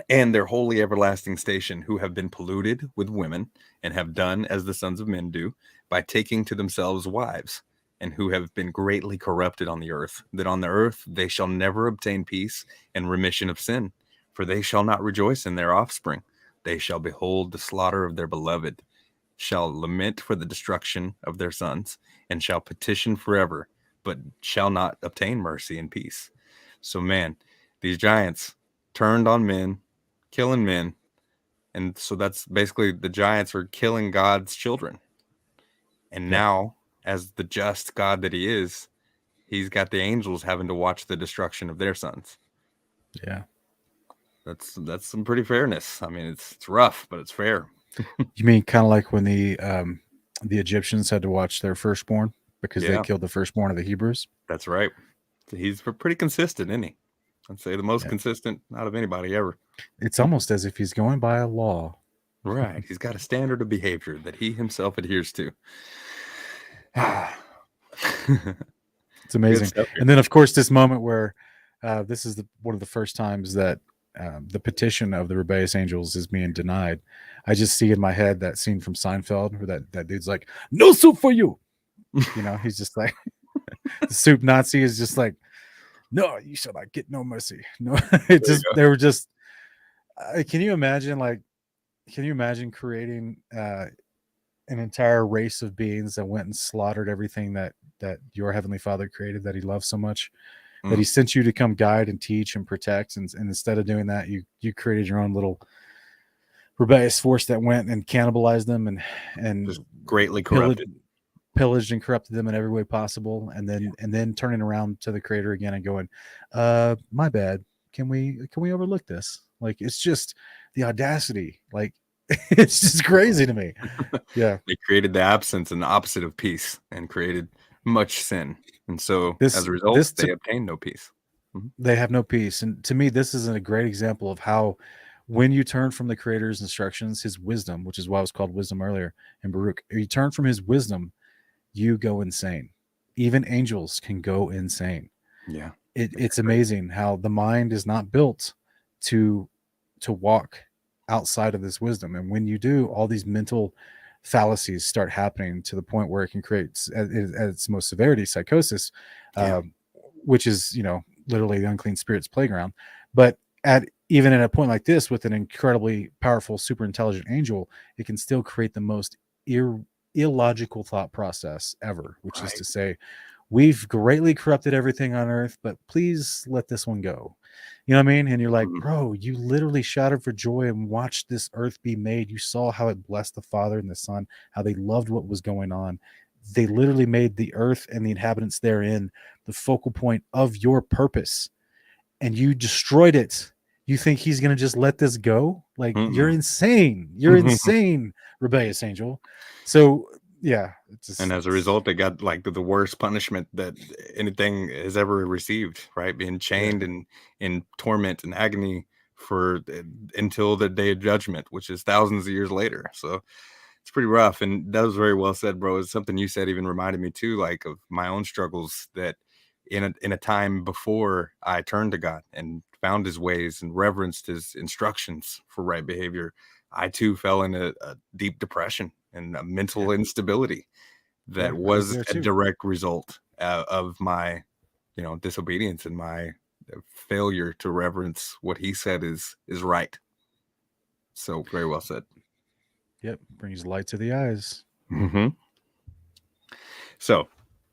their holy everlasting station, who have been polluted with women and have done as the sons of men do by taking to themselves wives, and who have been greatly corrupted on the earth, that on the earth they shall never obtain peace and remission of sin, for they shall not rejoice in their offspring. They shall behold the slaughter of their beloved, shall lament for the destruction of their sons, and shall petition forever, but shall not obtain mercy and peace. So, man, these giants turned on men, killing men, and so that's basically the giants are killing God's children. And now, as the just God that he is, he's got the angels having to watch the destruction of their sons. Yeah. That's some pretty fairness. I mean, it's rough, but it's fair. You mean kind of like when the Egyptians had to watch their firstborn because they Yeah. killed the firstborn of the Hebrews? That's right. He's pretty consistent, isn't he? I'd say the most Yeah. consistent out of anybody ever. It's almost as if he's going by a law. Right. He's got a standard of behavior that he himself adheres to. It's amazing. And then, of course, this moment where this is one of the first times that the petition of the rebellious angels is being denied. I just see in my head that scene from Seinfeld where that dude's like, "No soup for you." You know, he's just like, the soup Nazi is just like, "No, you shall not get no mercy." No, it just, they were just, can you imagine creating an entire race of beings that went and slaughtered everything that your heavenly Father created, that he loves so much, that he sent you to come guide and teach and protect, and instead of doing that, you created your own little rebellious force that went and cannibalized them and just greatly corrupted, pillaged and corrupted them in every way possible, and then turning around to the Creator again and going, my bad, can we overlook this? Like, it's just the audacity, like, it's just crazy to me. Yeah. They created the absence and the opposite of peace and created much sin, and so as a result they obtain no peace. They have no peace. And to me, this is a great example of how, when you turn from the Creator's instructions, his wisdom, which is why it was called wisdom earlier in Baruch, you turn from his wisdom, you go insane. Even angels can go insane. Yeah. It's amazing how the mind is not built to walk outside of this wisdom. And when you do, all these mental fallacies start happening to the point where it can create, at its most severity, psychosis, which is, literally the unclean spirit's playground. But even at a point like this, with an incredibly powerful, super intelligent angel, it can still create the most illogical thought process ever, which is to say, we've greatly corrupted everything on earth, but please let this one go. You know what I mean? And you're like, bro, you literally shouted for joy and watched this earth be made. You saw how it blessed the Father and the Son, how they loved what was going on. They literally made the earth and the inhabitants therein the focal point of your purpose, and you destroyed it. You think he's going to just let this go? Like, you're insane. You're insane, rebellious angel. So, yeah. And as a result, they got like the worst punishment that anything has ever received, right? Being chained and in torment and agony until the day of judgment, which is thousands of years later. So it's pretty rough. And that was very well said, bro. It's something you said even reminded me too, like, of my own struggles, that in a time before I turned to God and found his ways and reverenced his instructions for right behavior, I too fell into a deep depression and a mental instability that was a direct result of my, disobedience and my failure to reverence what he said is right. So very well said. Yep. Brings light to the eyes. Mm-hmm. So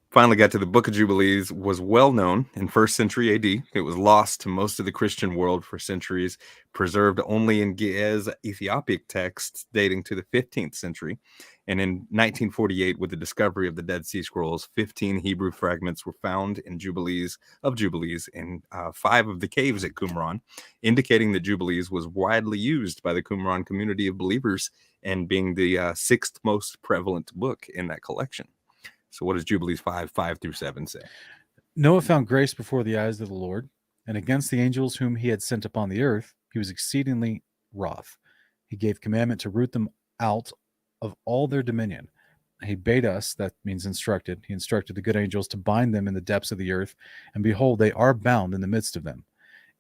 finally got to the Book of Jubilees. Was well known in 1st century AD. It was lost to most of the Christian world for centuries, preserved only in Ge'ez Ethiopic texts dating to the 15th century. And in 1948, with the discovery of the Dead Sea Scrolls, 15 Hebrew fragments were found in Jubilees in 5 of the caves at Qumran, indicating that Jubilees was widely used by the Qumran community of believers and being the 6th most prevalent book in that collection. So what does Jubilees 5:5-7 say? Noah found grace before the eyes of the Lord, and against the angels whom he had sent upon the earth, he was exceedingly wroth. He gave commandment to root them out of all their dominion. He bade us, that means instructed, he instructed the good angels to bind them in the depths of the earth, and behold, they are bound in the midst of them,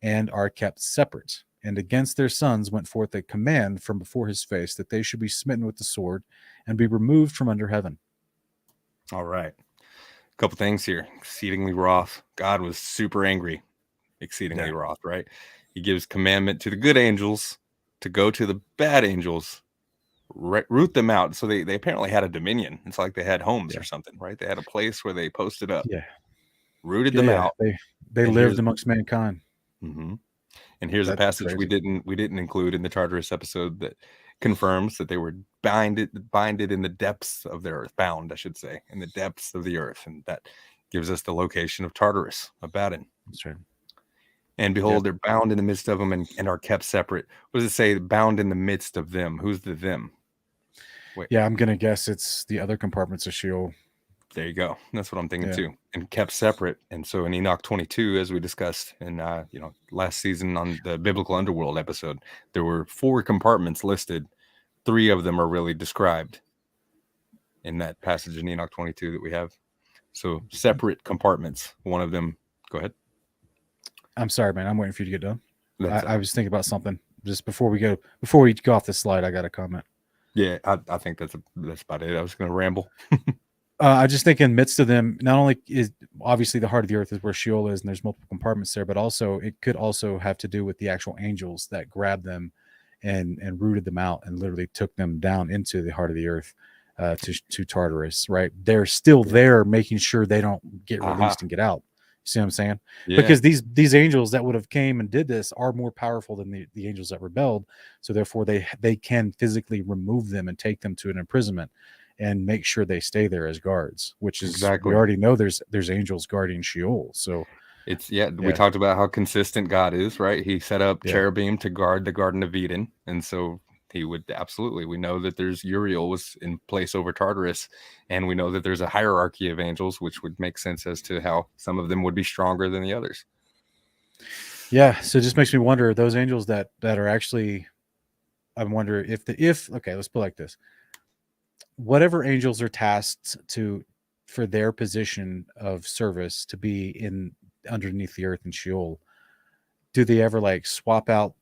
and are kept separate. And against their sons went forth a command from before his face, that they should be smitten with the sword, and be removed from under heaven. All right. A couple things here. Exceedingly wroth. God was super angry. Exceedingly wroth, right? He gives commandment to the good angels to go to the bad angels, root them out. So they apparently had a dominion. It's like they had homes or something, right? They had a place where they posted up. Yeah. Rooted them out. They lived amongst mankind. Mm-hmm. And here's a passage we didn't include in the Tartarus episode that confirms that they were binded in the depths of the earth, bound, I should say, in the depths of the earth. And that gives us the location of Tartarus, Abaddon. That's right. And behold, they're bound in the midst of them and are kept separate. What does it say? Bound in the midst of them. Who's the them? Wait. Yeah, I'm going to guess it's the other compartments of Sheol. There you go. That's what I'm thinking too. And kept separate. And so in Enoch 22, as we discussed in last season on the Biblical Underworld episode, there were 4 compartments listed. 3 of them are really described in that passage in Enoch 22 that we have. So separate compartments. One of them. Go ahead. I'm sorry, man. I'm waiting for you to get done. I was thinking about something just before we go off this slide. I got a comment. Yeah, I think that's about it. I was going to ramble. I just think in midst of them, not only is obviously the heart of the earth is where Sheol is, and there's multiple compartments there, but also it could also have to do with the actual angels that grabbed them and rooted them out and literally took them down into the heart of the earth to Tartarus. Right? They're still there, making sure they don't get released and get out. You see what I'm saying? Yeah. Because these angels that would have came and did this are more powerful than the angels that rebelled. So therefore, they can physically remove them and take them to an imprisonment and make sure they stay there as guards, which is we already know there's angels guarding Sheol. So we talked about how consistent God is, right? He set up cherubim to guard the Garden of Eden. And so he would we know that there's Uriel was in place over Tartarus, and we know that there's a hierarchy of angels, which would make sense as to how some of them would be stronger than the others. Yeah. So it just makes me wonder, those angels that are actually, I wonder if okay, let's put it like this. Whatever angels are tasked for their position of service to be in underneath the earth in Sheol, do they ever like swap out?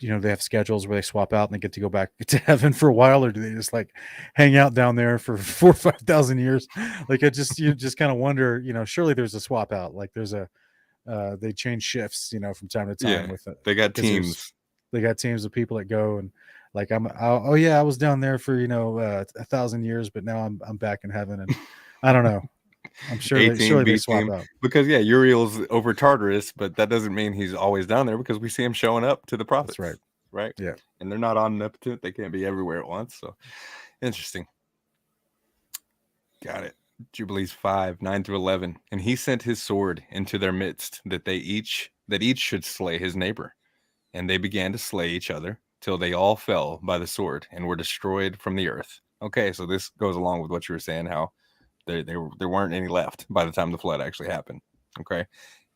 They have schedules where they swap out and they get to go back to heaven for a while, or do they just like hang out down there for 4,000 or 5,000 years? Like you just kind of wonder, surely there's a swap out. Like there's they change shifts, from time to time with it. They got teams. They got teams of people that go and like I was down there for 1,000 years, but now I'm back in heaven, and I don't know. I'm sure they swap out because Uriel's over Tartarus, but that doesn't mean he's always down there because we see him showing up to the prophets. That's right? Yeah, and they're not omnipotent; they can't be everywhere at once. So interesting. Got it. Jubilees 5:9-11, and he sent his sword into their midst, that each should slay his neighbor, and they began to slay each other till they all fell by the sword and were destroyed from the earth. Okay, so this goes along with what you were saying, how there weren't any left by the time the flood actually happened. Okay,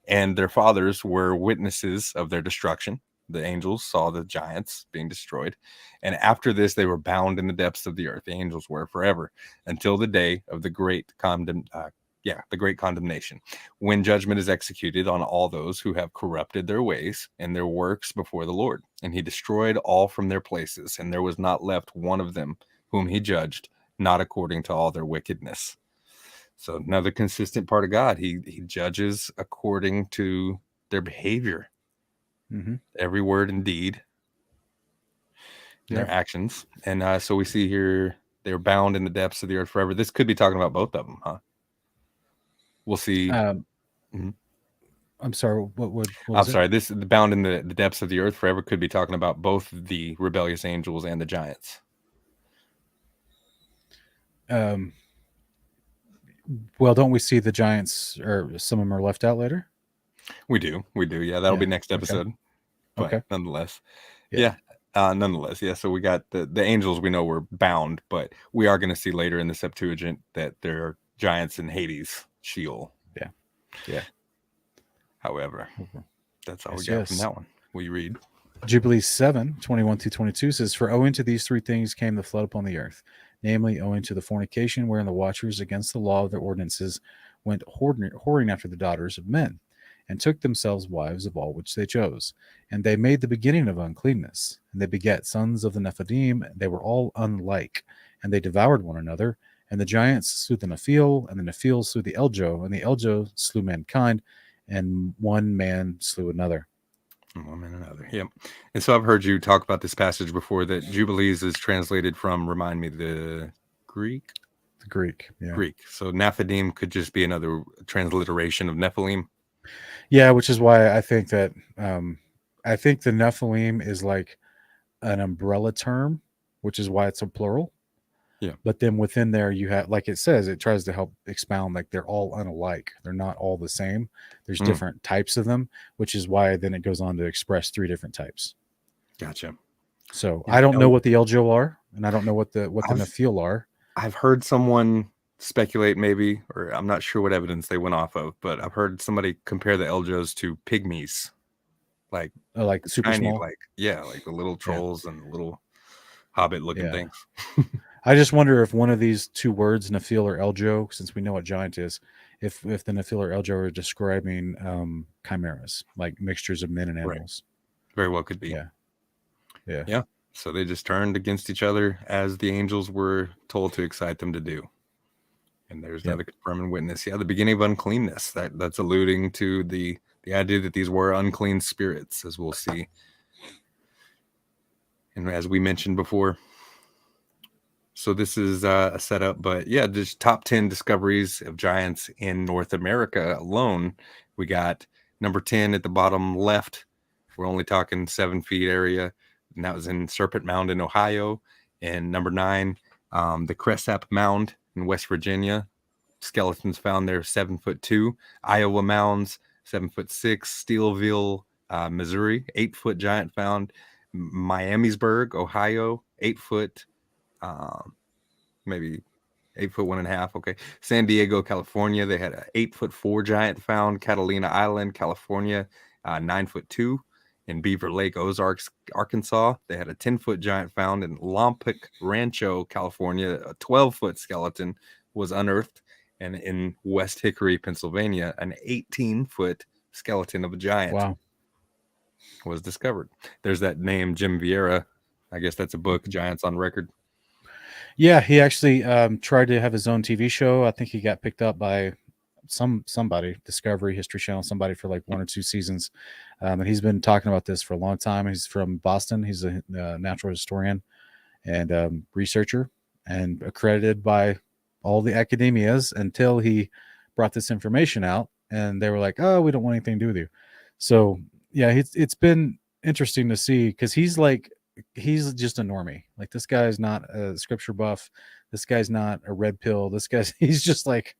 and their fathers were witnesses of their destruction. The angels saw the giants being destroyed, and after this they were bound in the depths of the earth. The angels were forever until the day of the great condemnation, when judgment is executed on all those who have corrupted their ways and their works before the Lord. And he destroyed all from their places, and there was not left one of them whom he judged, not according to all their wickedness. So another consistent part of God, he judges according to their behavior, every word and deed, their actions. And so we see here they're bound in the depths of the earth forever. This could be talking about both of them, huh? We'll see. I'm sorry. What I'm sorry. This bound in the depths of the earth forever could be talking about both the rebellious angels and the giants. Well, don't we see the giants, or some of them are left out later? We do. Yeah, that'll be next episode. Okay. But nonetheless, nonetheless, yeah. So we got the angels we know were bound, but we are going to see later in the Septuagint that there are giants in Hades, Sheol. Yeah. However, that's all we got from that one. We read Jubilees 7:21-22 says, "For owing to these 3 things came the flood upon the earth, namely owing to the fornication wherein the watchers against the law of their ordinances went whoring after the daughters of men, and took themselves wives of all which they chose. And they made the beginning of uncleanness. And they begat sons of the Nephilim. They were all unlike, and they devoured one another. And the giants slew the Nephil, and the Nephil slew the Eljo, and the Eljo slew mankind, and one man slew another." One man another. Yep. And so I've heard you talk about this passage before, that Jubilees is translated from, remind me, the Greek? The Greek, yeah. Greek. So Nephilim could just be another transliteration of Nephilim. Yeah, which is why I think that I think the Nephilim is like an umbrella term, which is why it's a plural. But then within there, you have, like it says, it tries to help expound, like they're all unalike. They're not all the same. There's different types of them, which is why then it goes on to express 3 different types. Gotcha. So I don't know what the LGO are, and I don't know what the Nephil are. I've heard someone speculate maybe, or I'm not sure what evidence they went off of, but I've heard somebody compare the LGOs to pygmies, like super tiny, small, like the little trolls and the little hobbit looking things. I just wonder if one of these 2 words, Nephil or LGO, since we know what giant is, if the Nephil or LGO are describing chimeras, like mixtures of men and animals. Right. Very well could be. Yeah. So they just turned against each other as the angels were told to excite them to do. And there's another confirming witness. Yeah, the beginning of uncleanness. That's alluding to the idea that these were unclean spirits, as we'll see. And as we mentioned before. So this is a setup, but yeah, just top 10 discoveries of giants in North America alone. We got number 10 at the bottom left. We're only talking 7 feet area. And that was in Serpent Mound in Ohio. And number 9, the Cashapp Mound in West Virginia. Skeletons found there 7'2". Iowa mounds 7'6". Steelville, Missouri, 8-foot giant found. Miamisburg, Ohio, 8 foot, maybe 8 foot 1.5. Okay. San Diego, California, they had a 8'4" giant found. Catalina Island, California, 9'2". In Beaver Lake, Ozarks, Arkansas, they had a 10-foot giant found. In Lompoc Rancho, California, a 12-foot skeleton was unearthed. And in West Hickory, Pennsylvania, an 18-foot skeleton of a giant was discovered. There's that name, Jim Vieira. I guess that's a book, Giants on Record. Yeah, he actually tried to have his own TV show. I think he got picked up by somebody, Discovery, History Channel, somebody for like 1 or 2 seasons. And he's been talking about this for a long time. He's from Boston. He's a natural historian and researcher and accredited by all the academias until he brought this information out. And they were like, oh, we don't want anything to do with you. So, yeah, it's been interesting to see because he's just a normie. Like, this guy's not a scripture buff. This guy's not a red pill. He's just like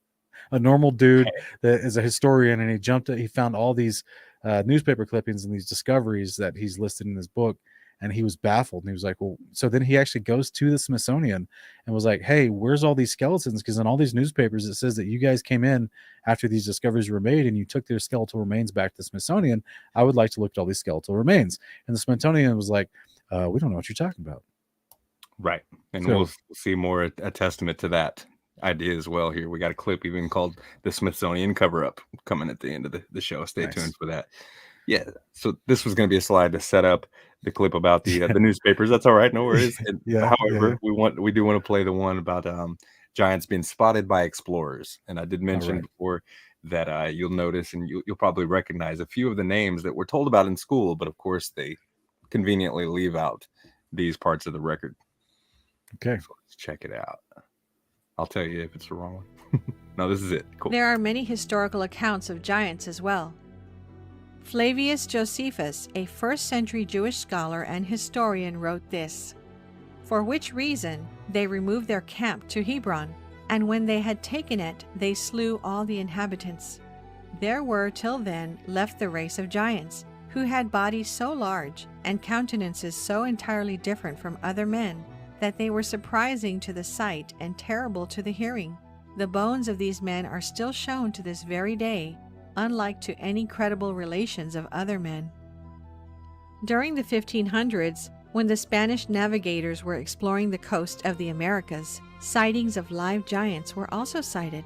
a normal dude that is a historian, and he found all these newspaper clippings and these discoveries that he's listed in his book, and he was baffled. And he was like, well, so then he actually goes to the Smithsonian and was like, hey, where's all these skeletons? Because in all these newspapers, it says that you guys came in after these discoveries were made and you took their skeletal remains back to the Smithsonian. I would like to look at all these skeletal remains. And the Smithsonian was like, we don't know what you're talking about. Right. And we'll see more a testament to that idea as well here. We got a clip even called the Smithsonian cover-up coming at the end of the show. Stay tuned for that. Yeah. So this was going to be a slide to set up the clip about the newspapers. That's all right. No worries. However, we do want to play the one about giants being spotted by explorers. And I did mention before that you'll notice and you'll probably recognize a few of the names that we're told about in school, but of course they conveniently leave out these parts of the record. Okay. So let's check it out. I'll tell you if it's the wrong one. No, this is it. Cool. There are many historical accounts of giants as well. Flavius Josephus, a first-century Jewish scholar and historian, wrote this: "For which reason they removed their camp to Hebron, and when they had taken it, they slew all the inhabitants. There were till then left the race of giants, who had bodies so large and countenances so entirely different from other men, that they were surprising to the sight and terrible to the hearing. The bones of these men are still shown to this very day, unlike to any credible relations of other men." During the 1500s, when the Spanish navigators were exploring the coast of the Americas, sightings of live giants were also sighted.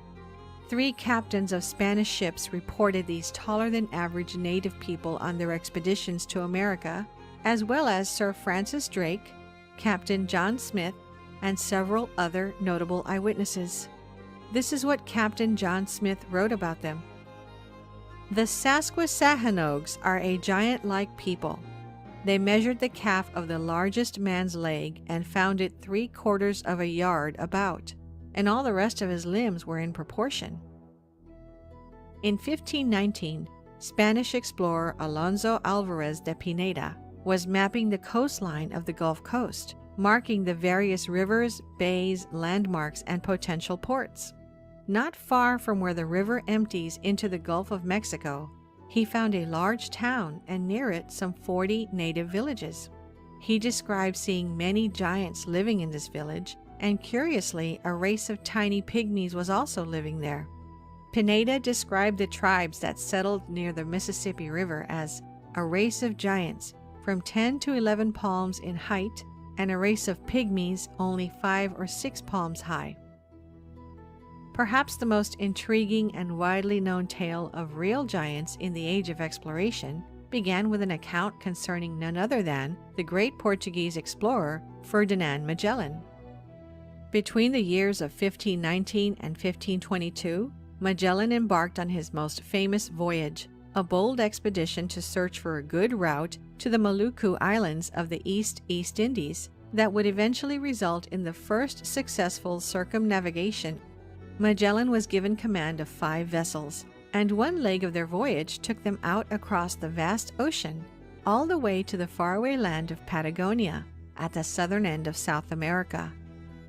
3 captains of Spanish ships reported these taller-than-average native people on their expeditions to America, as well as Sir Francis Drake, Captain John Smith, and several other notable eyewitnesses. This is what Captain John Smith wrote about them. "The Sasquasahanogues are a giant-like people. They measured the calf of the largest man's leg and found it 3/4 of a yard about, and all the rest of his limbs were in proportion." In 1519, Spanish explorer Alonso Alvarez de Pineda was mapping the coastline of the Gulf Coast marking the various rivers, bays, landmarks, and potential ports. Not far from where the river empties into the Gulf of Mexico, he found a large town and near it some 40 native villages. He described seeing many giants living in this village, and curiously, a race of tiny pygmies was also living there. Pineda described the tribes that settled near the Mississippi River as a race of giants from 10 to 11 palms in height and a race of pygmies only 5 or 6 palms high. Perhaps the most intriguing and widely known tale of real giants in the age of exploration began with an account concerning none other than the great Portuguese explorer Ferdinand Magellan. Between the years of 1519 and 1522, Magellan embarked on his most famous voyage, a bold expedition to search for a good route to the Maluku Islands of the East Indies that would eventually result in the first successful circumnavigation. Magellan was given command of 5 vessels, and one leg of their voyage took them out across the vast ocean, all the way to the faraway land of Patagonia, at the southern end of South America.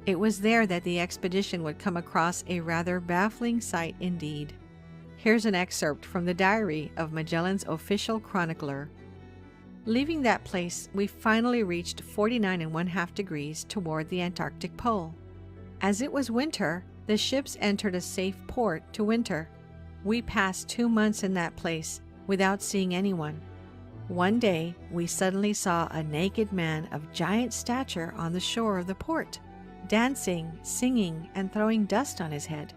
It was there that the expedition would come across a rather baffling sight indeed. Here's an excerpt from the diary of Magellan's official chronicler. Leaving that place, we finally reached 49½ degrees toward the Antarctic Pole. As it was winter, the ships entered a safe port to winter. We passed 2 months in that place without seeing anyone. One day, we suddenly saw a naked man of giant stature on the shore of the port, dancing, singing, and throwing dust on his head.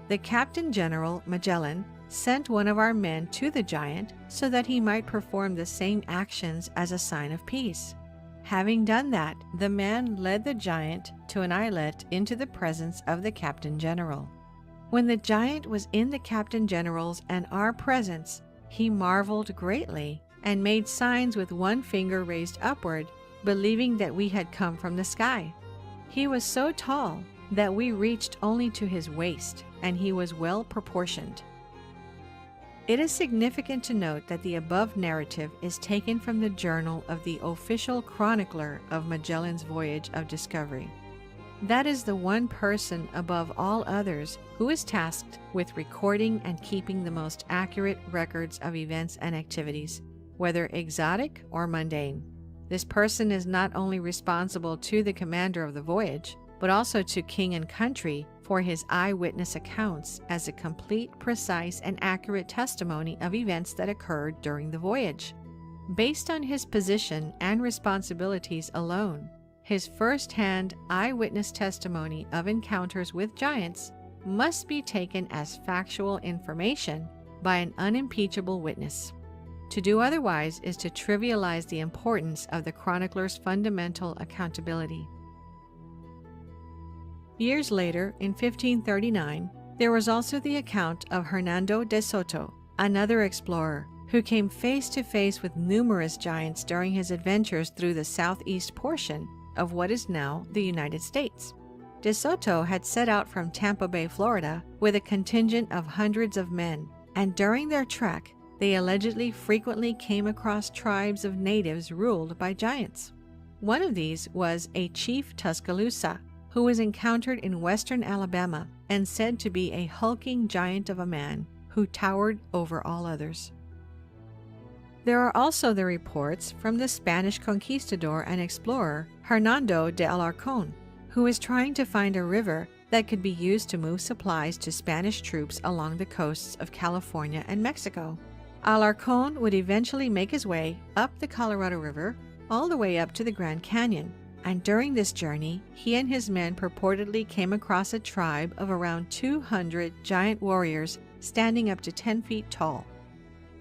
The Captain General Magellan sent one of our men to the giant so that he might perform the same actions as a sign of peace. Having done that, the man led the giant to an islet into the presence of the Captain General. When the giant was in the Captain General's and our presence, he marveled greatly and made signs with one finger raised upward, believing that we had come from the sky. He was so tall that we reached only to his waist, and he was well proportioned. It is significant to note that the above narrative is taken from the journal of the official chronicler of Magellan's voyage of discovery. That is the one person above all others who is tasked with recording and keeping the most accurate records of events and activities, whether exotic or mundane. This person is not only responsible to the commander of the voyage, but also to king and country for his eyewitness accounts as a complete, precise, and accurate testimony of events that occurred during the voyage. Based on his position and responsibilities alone, his first-hand eyewitness testimony of encounters with giants must be taken as factual information by an unimpeachable witness. To do otherwise is to trivialize the importance of the chronicler's fundamental accountability. Years later, in 1539, there was also the account of Hernando de Soto, another explorer, who came face to face with numerous giants during his adventures through the southeast portion of what is now the United States. De Soto had set out from Tampa Bay, Florida, with a contingent of hundreds of men, and during their trek, they allegedly frequently came across tribes of natives ruled by giants. One of these was a Chief Tuscaloosa, who was encountered in western Alabama and said to be a hulking giant of a man who towered over all others. There are also the reports from the Spanish conquistador and explorer Hernando de Alarcón, who is trying to find a river that could be used to move supplies to Spanish troops along the coasts of California and Mexico. Alarcón would eventually make his way up the Colorado River all the way up to the Grand Canyon, and during this journey, he and his men purportedly came across a tribe of around 200 giant warriors standing up to 10 feet tall.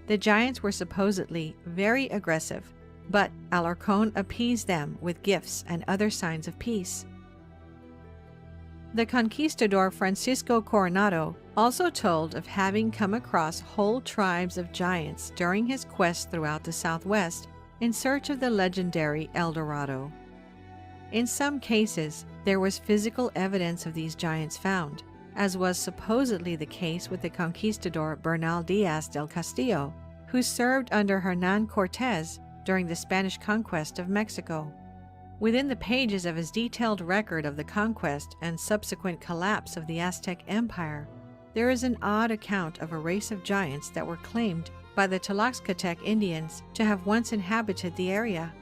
The giants were supposedly very aggressive, but Alarcón appeased them with gifts and other signs of peace. The conquistador Francisco Coronado also told of having come across whole tribes of giants during his quest throughout the Southwest in search of the legendary El Dorado. In some cases, there was physical evidence of these giants found, as was supposedly the case with the conquistador Bernal Diaz del Castillo, who served under Hernán Cortés during the Spanish conquest of Mexico. Within the pages of his detailed record of the conquest and subsequent collapse of the Aztec Empire, there is an odd account of a race of giants that were claimed by the Tlaxcaltec Indians to have once inhabited the area.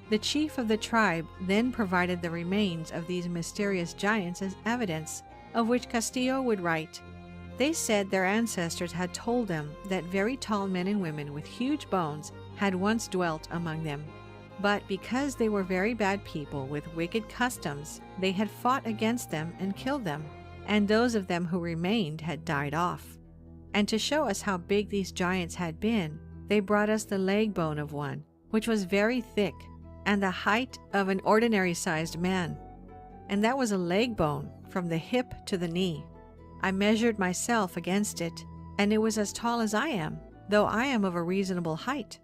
The chief of the tribe then provided the remains of these mysterious giants as evidence, of which Castillo would write, "They said their ancestors had told them that very tall men and women with huge bones had once dwelt among them. But because they were very bad people with wicked customs, they had fought against them and killed them, and those of them who remained had died off. And to show us how big these giants had been, they brought us the leg bone of one, which was very thick, and the height of an ordinary-sized man. And that was a leg bone from the hip to the knee. I measured myself against it, and it was as tall as I am, though I am of a reasonable height.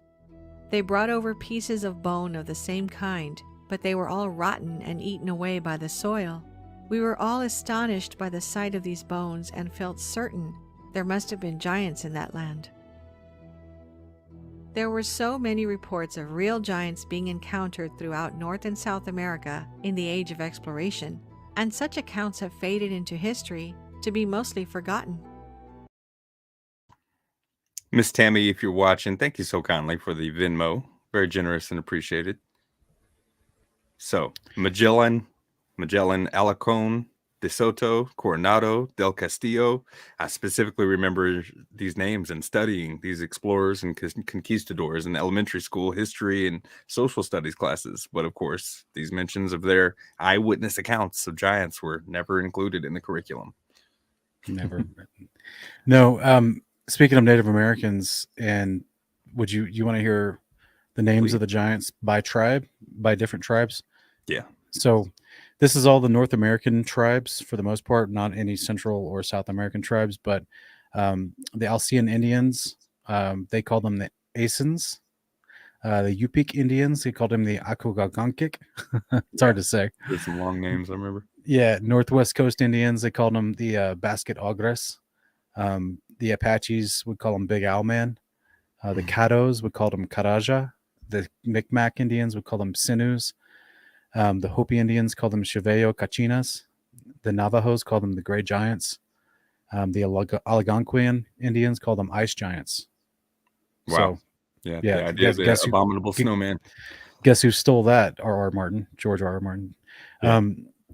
They brought over pieces of bone of the same kind, but they were all rotten and eaten away by the soil. We were all astonished by the sight of these bones and felt certain there must have been giants in that land." There were so many reports of real giants being encountered throughout North and South America in the age of exploration, and such accounts have faded into history to be mostly forgotten. Miss Tammy, if you're watching, thank you so kindly for the Venmo. Very generous and appreciated. So, Magellan, Alarcón, De Soto, Coronado, Del Castillo. I specifically remember these names and studying these explorers and conquistadors in elementary school history and social studies classes. But of course, these mentions of their eyewitness accounts of giants were never included in the curriculum. Never. No. Speaking of Native Americans, and would you want to hear the names Please. of the giants by tribe, by different tribes? Yeah. So this is all the North American tribes for the most part, not any Central or South American tribes, but the Alsatian Indians, they call them the Asins. The Yupik Indians, they called them the Akugagankic. It's hard to say. There's some long names, I remember. Yeah, Northwest Coast Indians, they called them the Basket Ogres. The Apaches would call them Big Owl Man. The Caddos would call them Caraja. The Micmac Indians would call them Sinews. The Hopi Indians called them Chevello Cachinas. The Navajos called them the Gray Giants. The Algonquian Indians called them Ice Giants. Wow. So, yeah, the idea of the abominable snowman. Guess who stole that? R.R. Martin, George R.R. Martin. Yeah.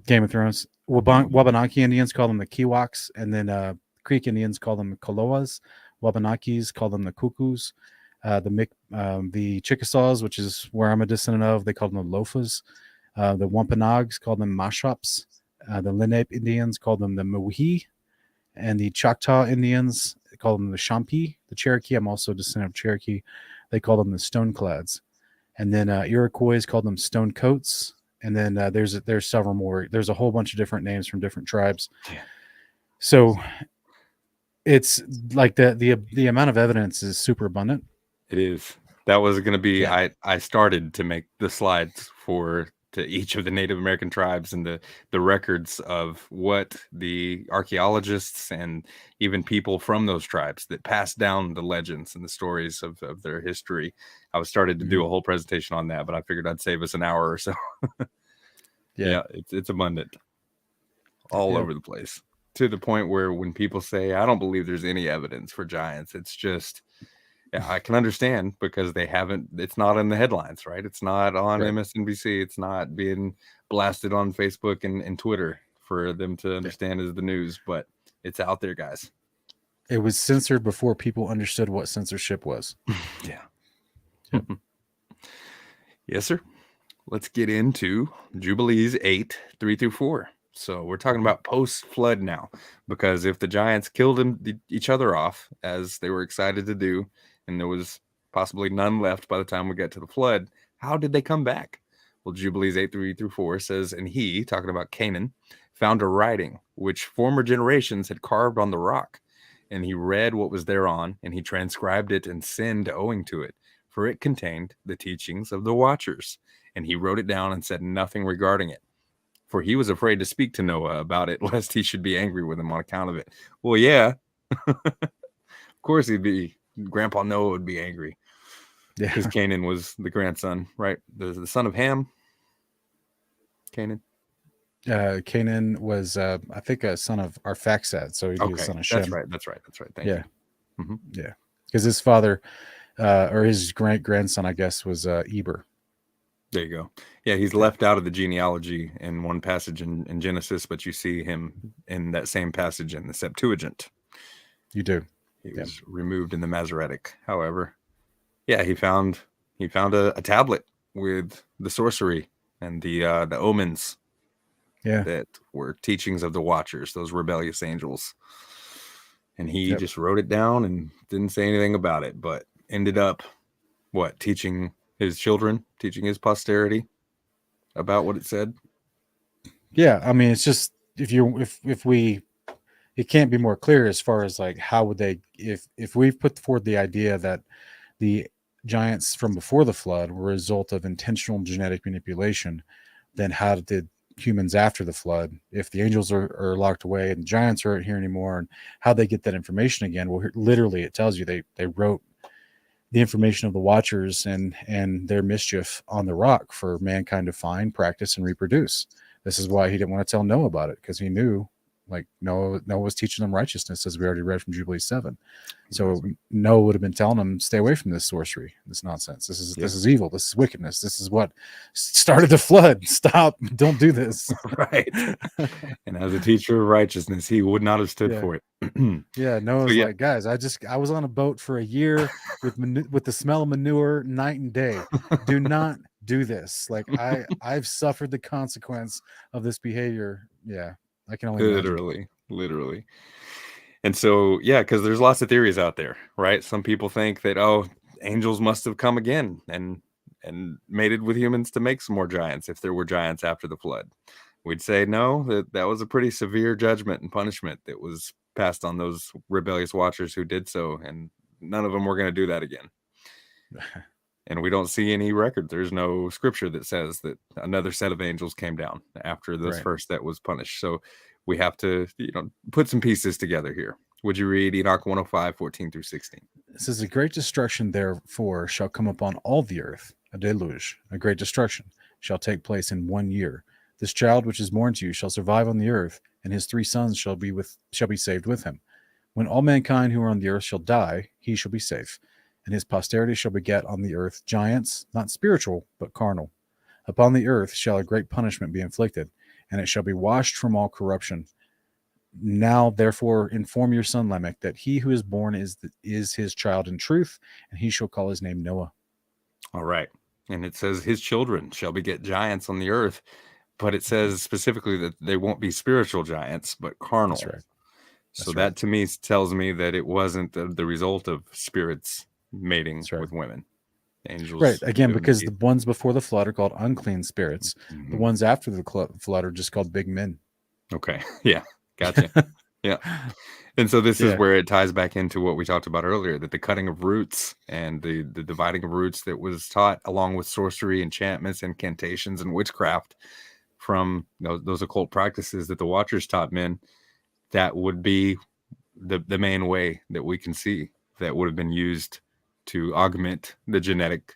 Game of Thrones. Wabanaki Indians call them the Kiwaks, and then Creek Indians call them Kolowas. Wabanakis call them the Cuckoos. The Chickasaws, which is where I'm a descendant of, they call them the Lofas. The Wampanoags call them Mashops. The Lenape Indians call them the Mawhi. And the Choctaw Indians call them the Champi. The Cherokee, I'm also a descendant of Cherokee, they call them the Stoneclads. And then Iroquois called them Stonecoats. And then there's several more. There's a whole bunch of different names from different tribes. Yeah. So it's like the amount of evidence is super abundant. It is. That was going to be, yeah. I started to make the slides to each of the Native American tribes and the records of what the archaeologists and even people from those tribes that passed down the legends and the stories of their history. I was started to do a whole presentation on that, but I figured I'd save us an hour or so. Yeah, it's abundant all over the place, to the point where when people say, I don't believe there's any evidence for giants, it's just, yeah, I can understand, because it's not in the headlines, right? It's not on MSNBC. It's not being blasted on Facebook and Twitter for them to understand as the news, but it's out there, guys. It was censored before people understood what censorship was. Yeah. Yes, sir. Let's get into Jubilees 8, 3-4. So we're talking about post-flood now, because if the giants killed each other off, as they were excited to do, and there was possibly none left by the time we get to the flood, how did they come back? Well, Jubilees 8, 3-4 says, and he, talking about Canaan, found a writing which former generations had carved on the rock, and he read what was thereon, and he transcribed it and sinned owing to it, for it contained the teachings of the watchers, and he wrote it down and said nothing regarding it, for he was afraid to speak to Noah about it, lest he should be angry with him on account of it. Well, yeah, of course Grandpa Noah would be angry, because Canaan was the grandson, right? The son of Ham. Canaan? Canaan was, I think, a son of Arphaxad, so he'd be a son of Shem. That's right. Thank you. Mm-hmm. Yeah, because his father, or his great grandson, I guess, was Eber. There you go. Yeah, he's left out of the genealogy in one passage in Genesis, but you see him in that same passage in the Septuagint. You do. He was removed in the Masoretic. However, yeah, he found a tablet with the sorcery and the omens. Yeah, that were teachings of the Watchers, those rebellious angels. And he just wrote it down and didn't say anything about it, but ended up teaching his children, teaching his posterity about what it said. Yeah, I mean, it's just if it can't be more clear as far as like how would they, if we've put forward the idea that the giants from before the flood were a result of intentional genetic manipulation, then how did humans after the flood, if the angels are locked away and the giants aren't here anymore, and how they get that information again? Well, literally it tells you they wrote the information of the Watchers and their mischief on the rock for mankind to find, practice, and reproduce. This is why he didn't want to tell Noah about it, because he knew, like, Noah was teaching them righteousness, as we already read from Jubilee 7. So Noah would have been telling them, stay away from this sorcery, this nonsense. This is evil. This is wickedness. This is what started the flood. Stop. Don't do this. Right. And as a teacher of righteousness, he would not have stood for it. Yeah. Noah's like, guys, I was on a boat for a year with the smell of manure night and day. Do not do this. Like, I've suffered the consequence of this behavior. Yeah. I can only literally. And so, yeah, because there's lots of theories out there, right? Some people think that, angels must have come again and mated with humans to make some more giants if there were giants after the flood. We'd say no, that was a pretty severe judgment and punishment that was passed on those rebellious Watchers who did so, and none of them were going to do that again. And we don't see any record. There's no scripture that says that another set of angels came down after this first that was punished. So we have to, put some pieces together here. Would you read Enoch 105, 14 through 16? It says, a great destruction therefore shall come upon all the earth, a deluge, a great destruction shall take place in 1 year. This child which is born to you shall survive on the earth, and his 3 sons shall be saved with him. When all mankind who are on the earth shall die, he shall be safe. And his posterity shall beget on the earth giants, not spiritual, but carnal. Upon the earth shall a great punishment be inflicted, and it shall be washed from all corruption. Now, therefore, inform your son Lamech that he who is born is his child in truth, and he shall call his name Noah. All right. And it says his children shall beget giants on the earth, but it says specifically that they won't be spiritual giants, but carnal. That's right. So that to me tells me that it wasn't the result of spirits mating with women. Angels. Right. Again, because the ones before the flood are called unclean spirits. Mm-hmm. The ones after the flood are just called big men. Okay. Yeah. Gotcha. Yeah. And so this is where it ties back into what we talked about earlier, that the cutting of roots and the dividing of roots that was taught along with sorcery, enchantments, incantations, and witchcraft from those occult practices that the Watchers taught men, that would be the main way that we can see that would have been used to augment the genetic,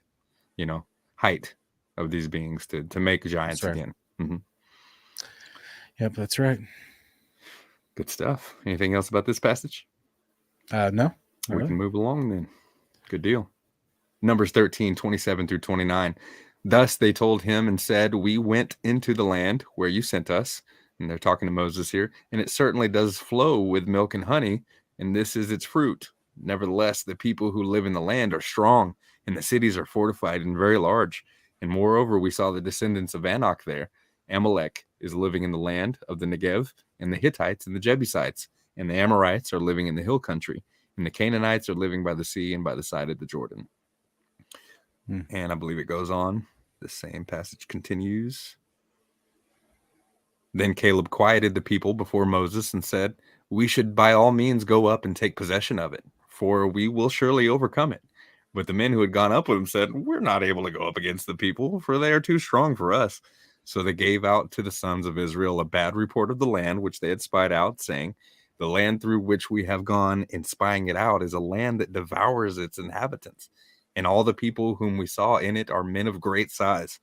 height of these beings to make giants again. Mm-hmm. Yep, that's right. Good stuff. Anything else about this passage? No. We can move along then. Good deal. Numbers 13, 27 through 29. Thus they told him and said, we went into the land where you sent us. And they're talking to Moses here. And it certainly does flow with milk and honey. And this is its fruit. Nevertheless, the people who live in the land are strong, and the cities are fortified and very large. And moreover, we saw the descendants of Enoch there. Amalek is living in the land of the Negev, and the Hittites and the Jebusites, and the Amorites are living in the hill country, and the Canaanites are living by the sea and by the side of the Jordan. And I believe it goes on. The same passage continues. Then Caleb quieted the people before Moses and said, we should by all means go up and take possession of it, for we will surely overcome it. But the men who had gone up with him said, we're not able to go up against the people, for they are too strong for us. So they gave out to the sons of Israel a bad report of the land which they had spied out, saying, the land through which we have gone in spying it out is a land that devours its inhabitants. And all the people whom we saw in it are men of great size.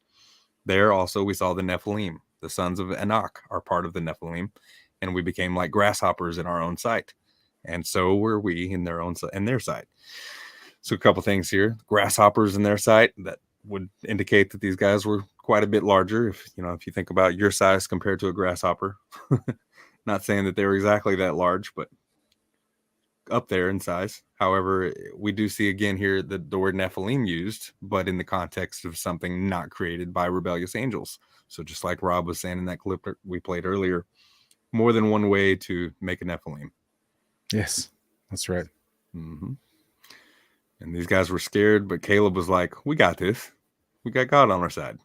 There also we saw the Nephilim, the sons of Enoch, are part of the Nephilim, and we became like grasshoppers in our own sight. And so were we in their sight. So a couple things here. Grasshoppers in their sight, that would indicate that these guys were quite a bit larger. If you think about your size compared to a grasshopper, not saying that they were exactly that large, but up there in size. However, we do see again here the word Nephilim used, but in the context of something not created by rebellious angels. So just like Rob was saying in that clip that we played earlier, more than one way to make a Nephilim. Yes, that's right. Mm-hmm. And these guys were scared, but Caleb was like, "We got this. We got God on our side."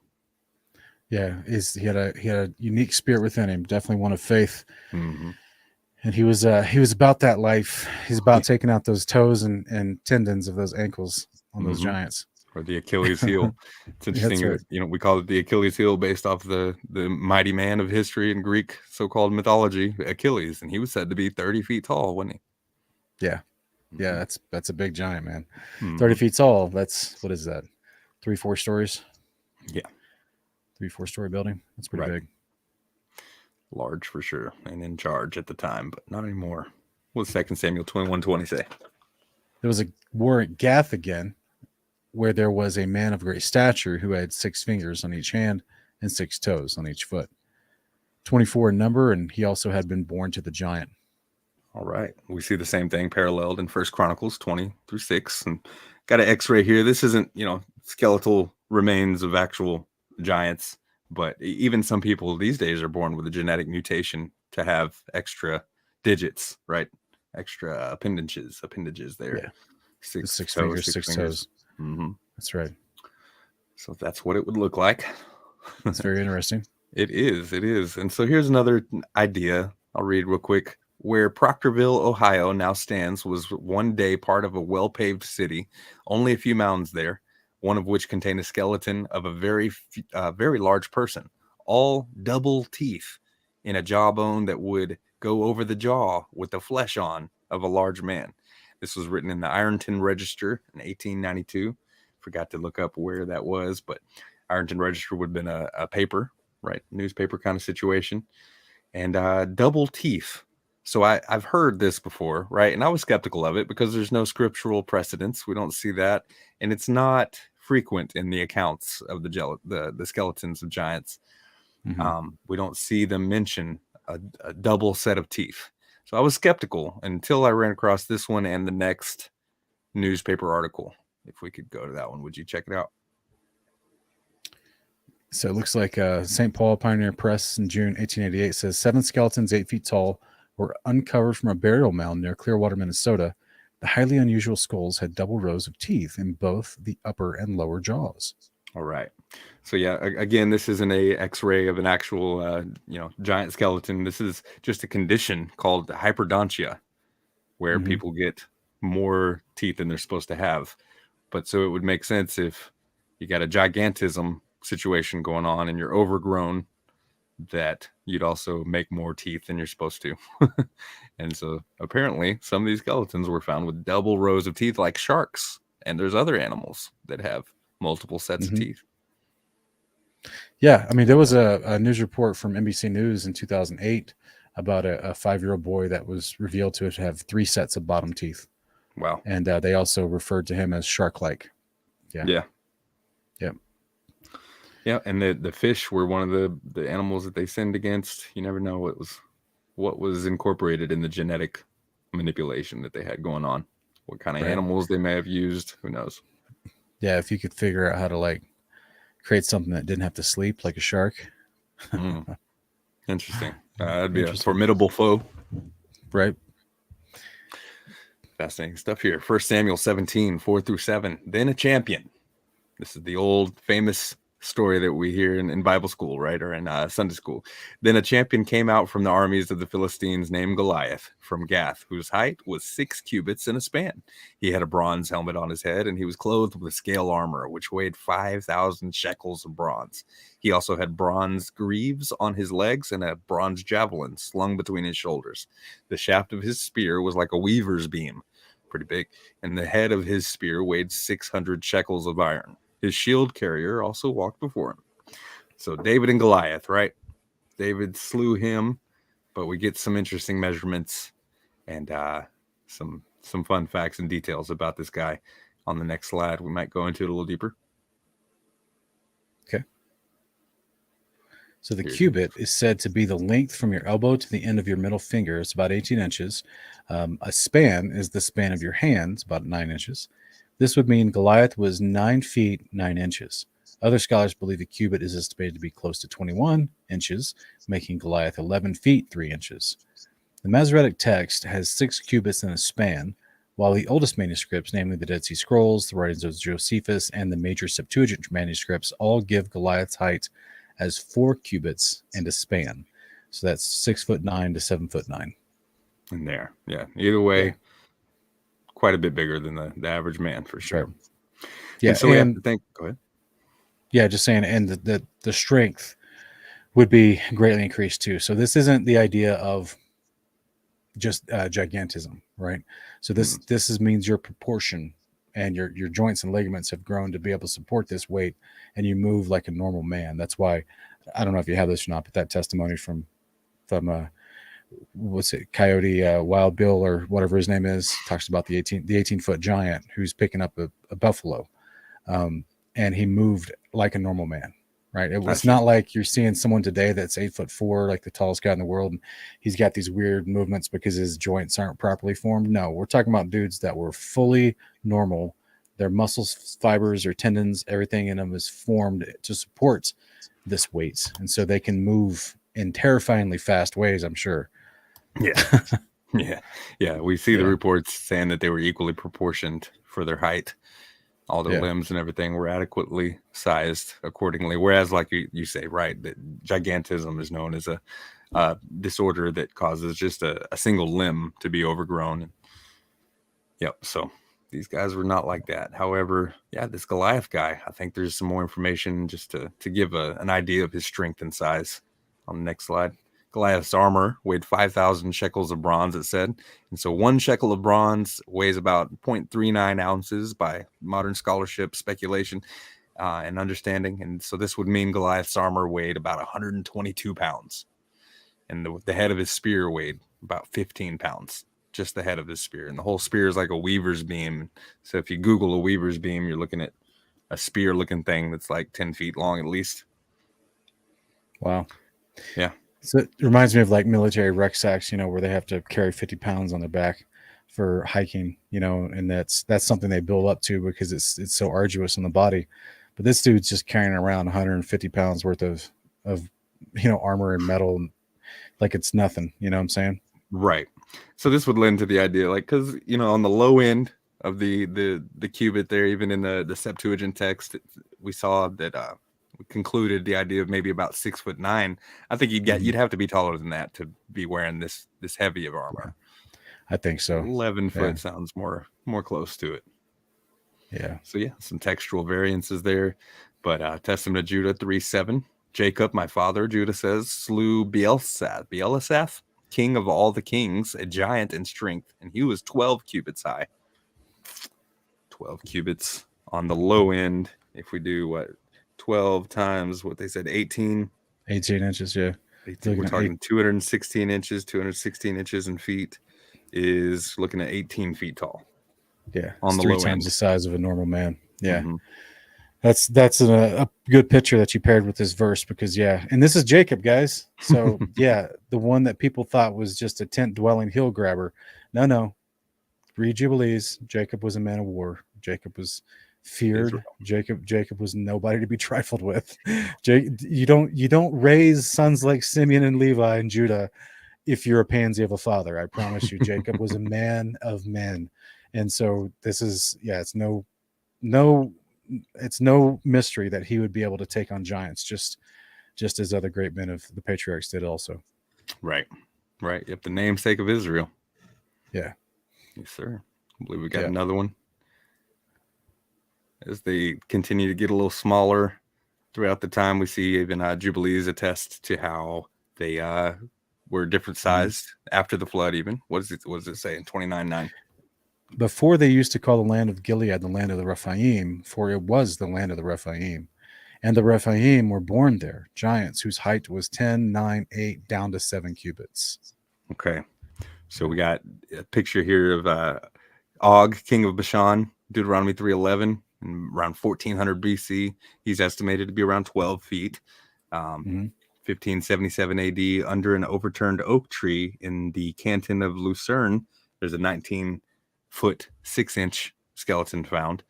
Yeah, he had a unique spirit within him, definitely one of faith. Mm-hmm. And he was about that life. He's about taking out those toes and tendons of those ankles on those giants. Or the Achilles heel. It's interesting. Right. We call it the Achilles heel based off the mighty man of history in Greek so-called mythology, Achilles. And he was said to be 30 feet tall, wasn't he? Yeah. Yeah, that's a big giant, man. 30 feet tall. That's, what is that? 3-4 stories? Yeah. 3-4 story building. That's pretty big. Large for sure, and in charge at the time, but not anymore. What does 2 Samuel 21:20 say? There was a war at Gath again, where there was a man of great stature who had 6 fingers on each hand and 6 toes on each foot, 24 in number, and he also had been born to the giant. All right, we see the same thing paralleled in 1 Chronicles 20-6, and got an X-ray here. This isn't skeletal remains of actual giants. But even some people these days are born with a genetic mutation to have extra digits, right? Extra appendages there. Yeah. 6 fingers, 6 toes. Mm-hmm. That's right. So that's what it would look like. That's very interesting. It is. And so here's another idea. I'll read real quick. Where Proctorville, Ohio now stands was one day part of a well-paved city, only a few mountains there, one of which contained a skeleton of a very large person, all double teeth in a jawbone that would go over the jaw with the flesh on of a large man. This was written in the Ironton Register in 1892. Forgot to look up where that was, but Ironton Register would have been a paper, right? Newspaper kind of situation. And double teeth. So I've heard this before, right? And I was skeptical of it because there's no scriptural precedence. We don't see that. And it's not frequent in the accounts of the skeletons of giants. Mm-hmm. We don't see them mention a double set of teeth. So I was skeptical until I ran across this one and the next newspaper article. If we could go to that one, would you check it out? So it looks like St. Paul Pioneer Press in June 1888 says 7 skeletons 8 feet tall were uncovered from a burial mound near Clearwater, Minnesota. The highly unusual skulls had double rows of teeth in both the upper and lower jaws. All right. So yeah, again, this isn't a X-ray of an actual, giant skeleton. This is just a condition called hyperdontia, where people get more teeth than they're supposed to have. But so it would make sense if you got a gigantism situation going on and you're overgrown, that you'd also make more teeth than you're supposed to. And so apparently some of these skeletons were found with double rows of teeth like sharks. And there's other animals that have multiple sets of teeth. Yeah. I mean, there was a news report from NBC News in 2008 about a 5-year-old boy that was revealed to have 3 sets of bottom teeth. Wow. And they also referred to him as shark-like. Yeah. Yeah, and the fish were one of the animals that they sinned against. You never know what was incorporated in the genetic manipulation that they had going on. What kind of animals they may have used, who knows? Yeah, if you could figure out how to create something that didn't have to sleep like a shark. Interesting. That'd be a formidable foe. Right. Fascinating stuff here. 1 Samuel 17, 4-7. Then a champion. This is the old famous story that we hear in Bible school, right? Or in Sunday school. Then a champion came out from the armies of the Philistines named Goliath from Gath, whose height was 6 cubits and a span. He had a bronze helmet on his head, and he was clothed with scale armor, which weighed 5,000 shekels of bronze. He also had bronze greaves on his legs and a bronze javelin slung between his shoulders. The shaft of his spear was like a weaver's beam, pretty big, and the head of his spear weighed 600 shekels of iron. His shield carrier also walked before him. So David and Goliath, right? David slew him, but we get some interesting measurements and some fun facts and details about this guy on the next slide. We might go into it a little deeper. Okay. So the cubit is said to be the length from your elbow to the end of your middle finger. It's about 18 inches. A span is the span of your hands, about 9 inches. This would mean Goliath was 9 feet 9 inches. Other scholars believe the cubit is estimated to be close to 21 inches, making Goliath 11 feet 3 inches. The Masoretic text has 6 cubits in a span, while the oldest manuscripts, namely the Dead Sea Scrolls, the writings of Josephus, and the major Septuagint manuscripts, all give Goliath's height as 4 cubits and a span. So that's 6'9" to 7'9". In there. Yeah. Either way, quite a bit bigger than the average man for sure. Right. Yeah. And so we have to think, go ahead. Yeah, just saying, and the strength would be greatly increased too. So this isn't the idea of just gigantism, right? So this means your proportion and your joints and ligaments have grown to be able to support this weight, and you move like a normal man. That's why, I don't know if you have this or not, but that testimony from what's it, Coyote Wild Bill or whatever his name is, talks about the 18-foot giant who's picking up a buffalo. And he moved like a normal man, right? It was not like you're seeing someone today that's 8'4", like the tallest guy in the world, and he's got these weird movements because his joints aren't properly formed. No, we're talking about dudes that were fully normal. Their muscles, fibers, or tendons, everything in them is formed to support this weight, and so they can move in terrifyingly fast ways, I'm sure. Yeah. Yeah. We see the reports saying that they were equally proportioned for their height. All their limbs and everything were adequately sized accordingly. Whereas, like you say, right, that gigantism is known as a disorder that causes just a single limb to be overgrown. Yep. So these guys were not like that. However, this Goliath guy, I think there's some more information just to give an idea of his strength and size on the next slide. Goliath's armor weighed 5,000 shekels of bronze, it said. And so 1 shekel of bronze weighs about 0.39 ounces by modern scholarship, speculation, and understanding. And so this would mean Goliath's armor weighed about 122 pounds. And the head of his spear weighed about 15 pounds, just the head of his spear. And the whole spear is like a weaver's beam. So if you Google a weaver's beam, you're looking at a spear-looking thing that's like 10 feet long at least. Wow. Yeah. So it reminds me of like military rucksacks, where they have to carry 50 pounds on their back for hiking, and that's something they build up to because it's so arduous on the body. But this dude's just carrying around 150 pounds worth of armor and metal, like it's nothing. You know what I'm saying? Right. So this would lend to the idea, like, because on the low end of the cubit there, even in the Septuagint text, we saw that we concluded the idea of maybe about 6'9". I think you'd have to be taller than that to be wearing this heavy of armor. I think so. 11 foot sounds more close to it. Yeah. So some textual variances there, but Testament of Judah 3:7. Jacob, my father, Judah says, slew Beelisath, king of all the kings, a giant in strength, and he was 12 cubits high. 12 cubits on the low end. If we do 12 times what they said, 18 inches. Yeah. 18, we're talking 216 inches in feet is looking at 18 feet tall. Yeah. On the 3 low times end. the size of a normal man. Yeah. Mm-hmm. That's a good picture that you paired with this verse because, and this is Jacob, guys. So, the one that people thought was just a tent-dwelling hill grabber. No. Read Jubilees. Jacob was a man of war. Jacob was feared. Jacob was nobody to be trifled with. You don't raise sons like Simeon and Levi and Judah if you're a pansy of a father. I promise you, Jacob was a man of men. And so this is, it's no mystery that he would be able to take on giants just as other great men of the patriarchs did also. Right. Yep. The namesake of Israel. Yeah. Yes, sir. I believe we got another one. As they continue to get a little smaller throughout the time, we see even Jubilees attest to how they were different sized after the flood. Even what does it say in 29:9? Before they used to call the land of Gilead the land of the Rephaim, for it was the land of the Rephaim. And the Rephaim were born there, giants whose height was 10, 9, 8, down to 7 cubits. Okay. So we got a picture here of Og, king of Bashan, Deuteronomy 3:11, around 1400 BC. He's estimated to be around 12 feet. 1577 AD, under an overturned oak tree in the canton of Lucerne, there's a 19-foot, 6-inch skeleton found.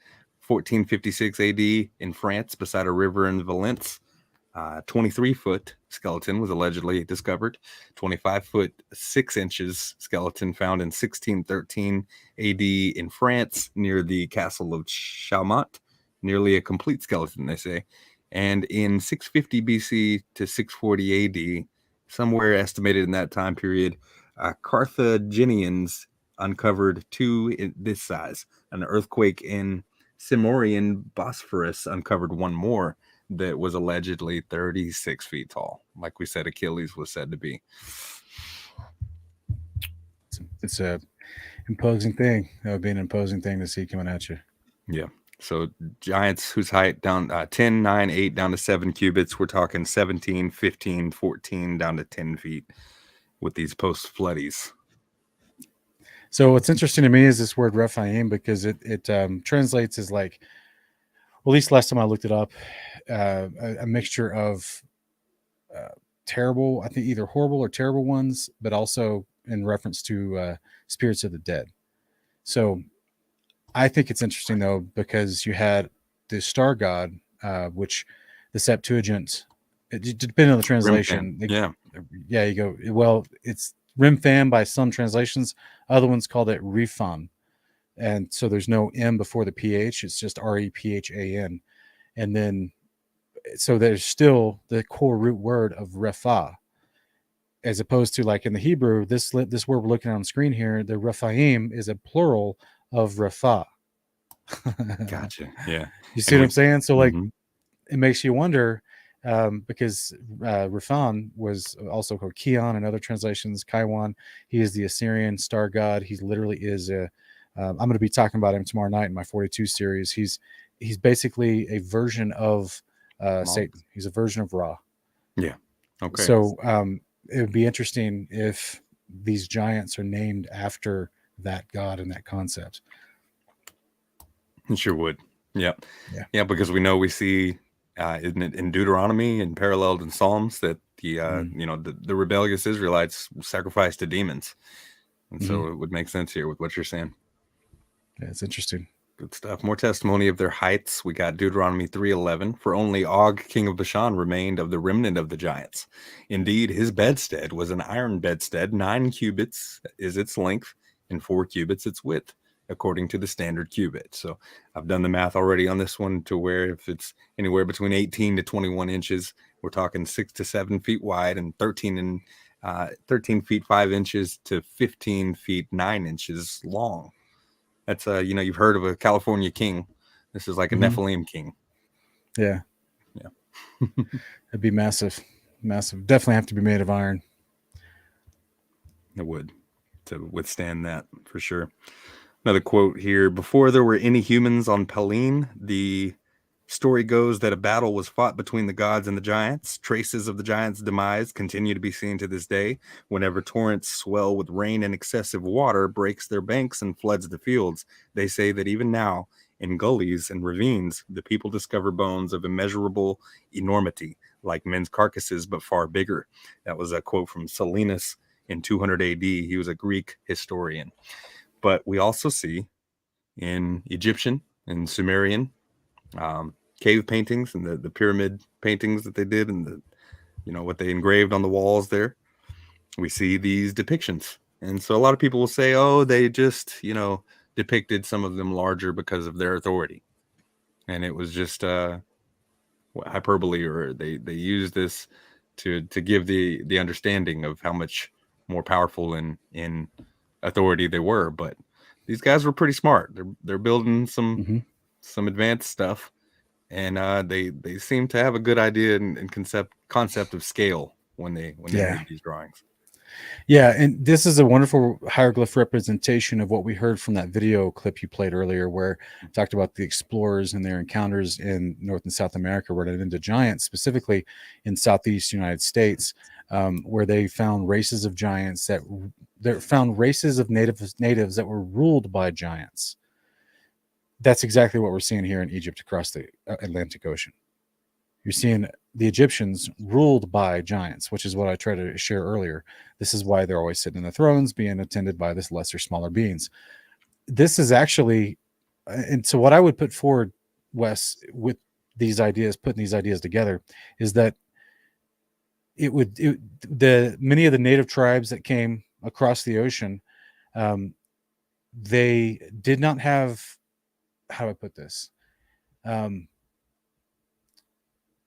1456 AD in France, beside a river in Valence, 23-foot skeleton was allegedly discovered. 25-foot, 6 inches skeleton found in 1613 AD in France, near the castle of Chaumont. Nearly a complete skeleton, they say. And in 650 BC to 640 AD, somewhere estimated in that time period, Carthaginians uncovered 2 this size. An earthquake in Cimmerian Bosphorus uncovered 1 more that was allegedly 36 feet tall. Like we said, Achilles was said to be. It's a imposing thing. That would be an imposing thing to see coming at you. Yeah. So giants whose height down 10, 9, 8 down to 7 cubits. We're talking 17, 15, 14 down to 10 feet with these post-floodies. So what's interesting to me is this word Rephaim, because it translates as like, well, at least last time I looked it up, a mixture of terrible, I think either horrible or terrible ones, but also in reference to spirits of the dead. So I think it's interesting, though, because you had the star god, which the Septuagint, depending on the translation. You go, well, it's Rimpham by some translations. Other ones called it Rephan. And so there's no M before the PH. It's just Rephan. And then, so there's still the core root word of Repha, as opposed to like in the Hebrew, this word we're looking at on the screen here, the Rephaim is a plural of Repha. Gotcha. Yeah. You see what I'm saying? So like, it makes you wonder, because Rephan was also called Kion in other translations, Kaiwan. He is the Assyrian star god. He literally is I'm going to be talking about him tomorrow night in my 42 series. He's basically a version of Satan. He's a version of Ra. Yeah. Okay. So it would be interesting if these giants are named after that god and that concept. It sure would. Yeah. Because we see in Deuteronomy and paralleled in Psalms that the rebellious Israelites sacrificed to demons, and so it would make sense here with what you're saying. Yeah, it's interesting. Good stuff. More testimony of their heights. We got Deuteronomy 3:11. For only Og, king of Bashan, remained of the remnant of the giants. Indeed, his bedstead was an iron bedstead. 9 cubits is its length, and 4 cubits its width, according to the standard cubit. So I've done the math already on this one to where if it's anywhere between 18 to 21 inches, we're talking 6 to 7 feet wide, and 13 feet 5 inches to 15 feet 9 inches long. That's you've heard of a California king. This is like a Nephilim king. Yeah. It'd be massive. Definitely have to be made of iron. It would, to withstand that for sure. Another quote here. Before there were any humans on Pellene, the story goes that a battle was fought between the gods and the giants. Traces of the giants' demise continue to be seen to this day. Whenever torrents swell with rain and excessive water breaks their banks and floods the fields, they say that even now, in gullies and ravines, the people discover bones of immeasurable enormity, like men's carcasses, but far bigger. That was a quote from Silenus in 200 AD. He was a Greek historian. But we also see in Egyptian and Sumerian cave paintings and the pyramid paintings that they did, and what they engraved on the walls there, we see these depictions. And so a lot of people will say, oh, they just depicted some of them larger because of their authority, and it was just hyperbole, or they used this to give the understanding of how much more powerful in authority they were. But these guys were pretty smart. They're building some advanced stuff, and they seem to have a good idea and concept of scale when they made these drawings. Yeah, and this is a wonderful hieroglyph representation of what we heard from that video clip you played earlier, where it talked about the explorers and their encounters in North and South America, running into giants, specifically in Southeast United States, where they found races of giants that found races of natives that were ruled by giants. That's exactly what we're seeing here in Egypt across the Atlantic Ocean. You're seeing the Egyptians ruled by giants, which is what I tried to share earlier. This is why they're always sitting in the thrones, being attended by this lesser, smaller beings. This is actually, and so what I would put forward, Wes, with these ideas, putting these ideas together, is that many of the native tribes that came across the ocean, they did not have, how do I put this?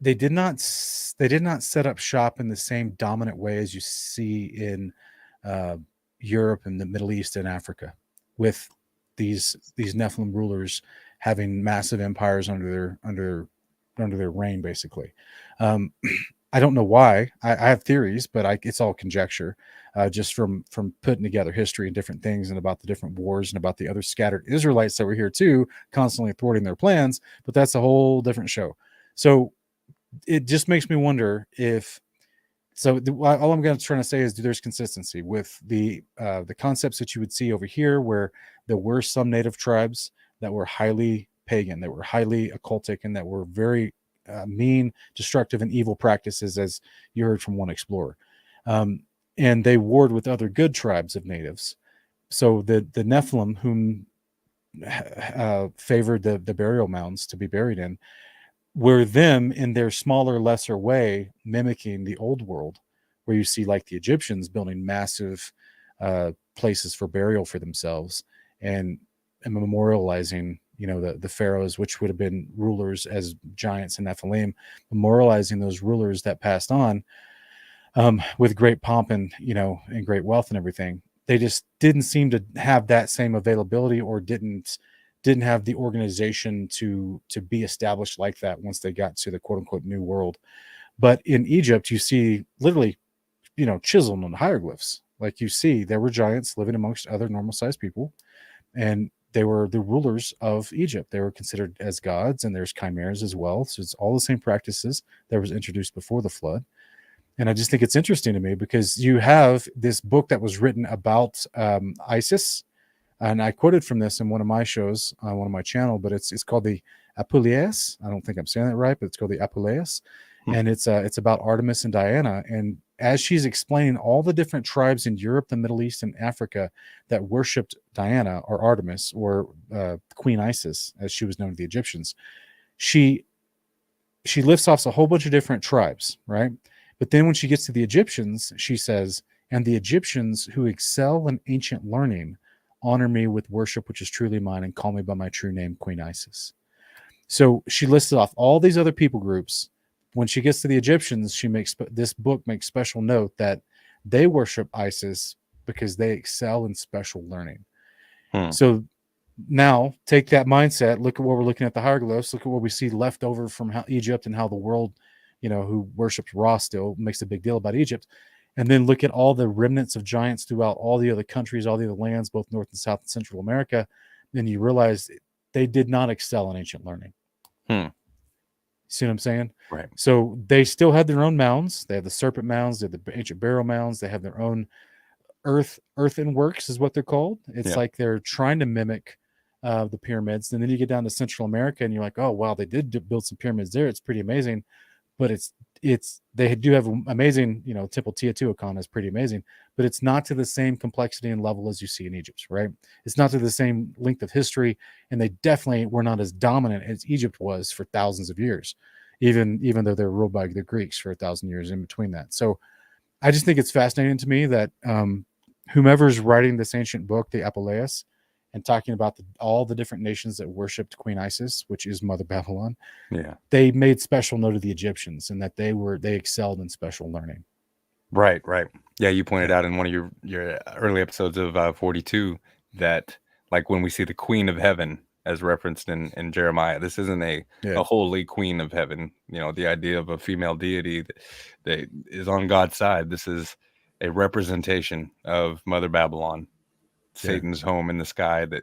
They did not set up shop in the same dominant way as you see in Europe and the Middle East and Africa, with these Nephilim rulers having massive empires under their reign, basically. I don't know why. I have theories, but it's all conjecture, just from putting together history and different things, and about the different wars and about the other scattered Israelites that were here too, constantly thwarting their plans. But that's a whole different show. So it just makes me wonder if. So all I'm going to try to say is there's consistency with the concepts that you would see over here, where there were some native tribes that were highly pagan, that were highly occultic, and that were very mean, destructive, and evil practices, as you heard from one explorer. And they warred with other good tribes of natives. So the Nephilim, whom favored the burial mounds to be buried in, were them in their smaller, lesser way mimicking the old world, where you see like the Egyptians building massive places for burial for themselves and memorializing, the pharaohs, which would have been rulers as giants and Nephilim, memorializing those rulers that passed on with great pomp and and great wealth and everything. They just didn't seem to have that same availability, or didn't have the organization to be established like that once they got to the quote unquote new world. But in Egypt, you see literally, chiseled on hieroglyphs. Like, you see there were giants living amongst other normal sized people, and they were the rulers of Egypt. They were considered as gods, and there's chimeras as well. So it's all the same practices that was introduced before the flood. And I just think it's interesting to me, because you have this book that was written about Isis. And I quoted from this in one of my shows on one of my channel, but it's called the Apuleius. I don't think I'm saying that right, but it's called the Apuleius. And it's about Artemis and Diana. And as she's explaining all the different tribes in Europe, the Middle East, and Africa that worshipped Diana or Artemis, or Queen Isis, as she was known to the Egyptians, she lists off a whole bunch of different tribes, right? But then when she gets to the Egyptians, she says, "And the Egyptians who excel in ancient learning honor me with worship which is truly mine, and call me by my true name, Queen Isis." So she lists off all these other people groups. When she gets to the Egyptians, this book makes special note that they worship Isis because they excel in special learning. So now take that mindset, look at what we're looking at, the hieroglyphs, look at what we see left over from Egypt, and how the world, who worships Ra still makes a big deal about Egypt. And then look at all the remnants of giants throughout all the other countries, all the other lands, both North and South and Central America. Then you realize they did not excel in ancient learning. See what I'm saying? Right. So they still had their own mounds. They have the serpent mounds. They have the ancient burial mounds. They have their own earthen works, is what they're called. It's like they're trying to mimic the pyramids. And then you get down to Central America, and you're like, oh, wow, they did build some pyramids there. It's pretty amazing. But they do have amazing, Temple Teotihuacan is pretty amazing, but it's not to the same complexity and level as you see in Egypt, right? It's not to the same length of history, and they definitely were not as dominant as Egypt was for thousands of years, even though they were ruled by the Greeks for 1,000 years in between that. So I just think it's fascinating to me that whomever's writing this ancient book, the Apuleius, and talking about all the different nations that worshipped Queen Isis, which is Mother Babylon, they made special note of the Egyptians, and that they excelled in special learning. Right. Yeah, you pointed out in one of your early episodes of 42 that, like, when we see the Queen of Heaven as referenced in Jeremiah, this isn't a holy Queen of Heaven. The idea of a female deity that is on God's side. This is a representation of Mother Babylon, Satan's home in the sky. That,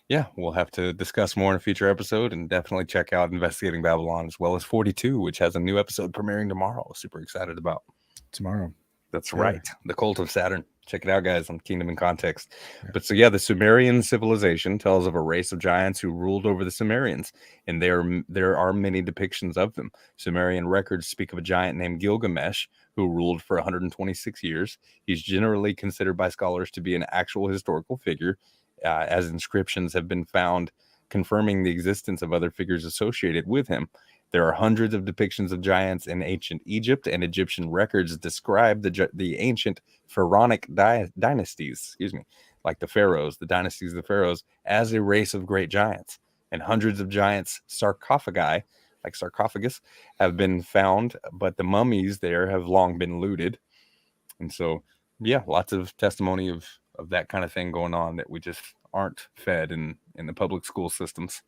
yeah, we'll have to discuss more in a future episode, and definitely check out Investigating Babylon, as well as 42, which has a new episode premiering tomorrow. Super excited about tomorrow. That's right. The Cult of Saturn. Check it out, guys, on Kingdom in Context. But so, yeah, the Sumerian civilization tells of a race of giants who ruled over the Sumerians, and there are many depictions of them. Sumerian records speak of a giant named Gilgamesh who ruled for 126 years. He's generally considered by scholars to be an actual historical figure, as inscriptions have been found confirming the existence of other figures associated with him. There are hundreds of depictions of giants in ancient Egypt, and Egyptian records describe the ancient pharaonic dynasties, like the pharaohs, the dynasties of the pharaohs, as a race of great giants. And hundreds of giants' sarcophagi, like sarcophagus, have been found, but the mummies there have long been looted. And so, yeah, lots of testimony of that kind of thing going on that we just aren't fed in the public school systems.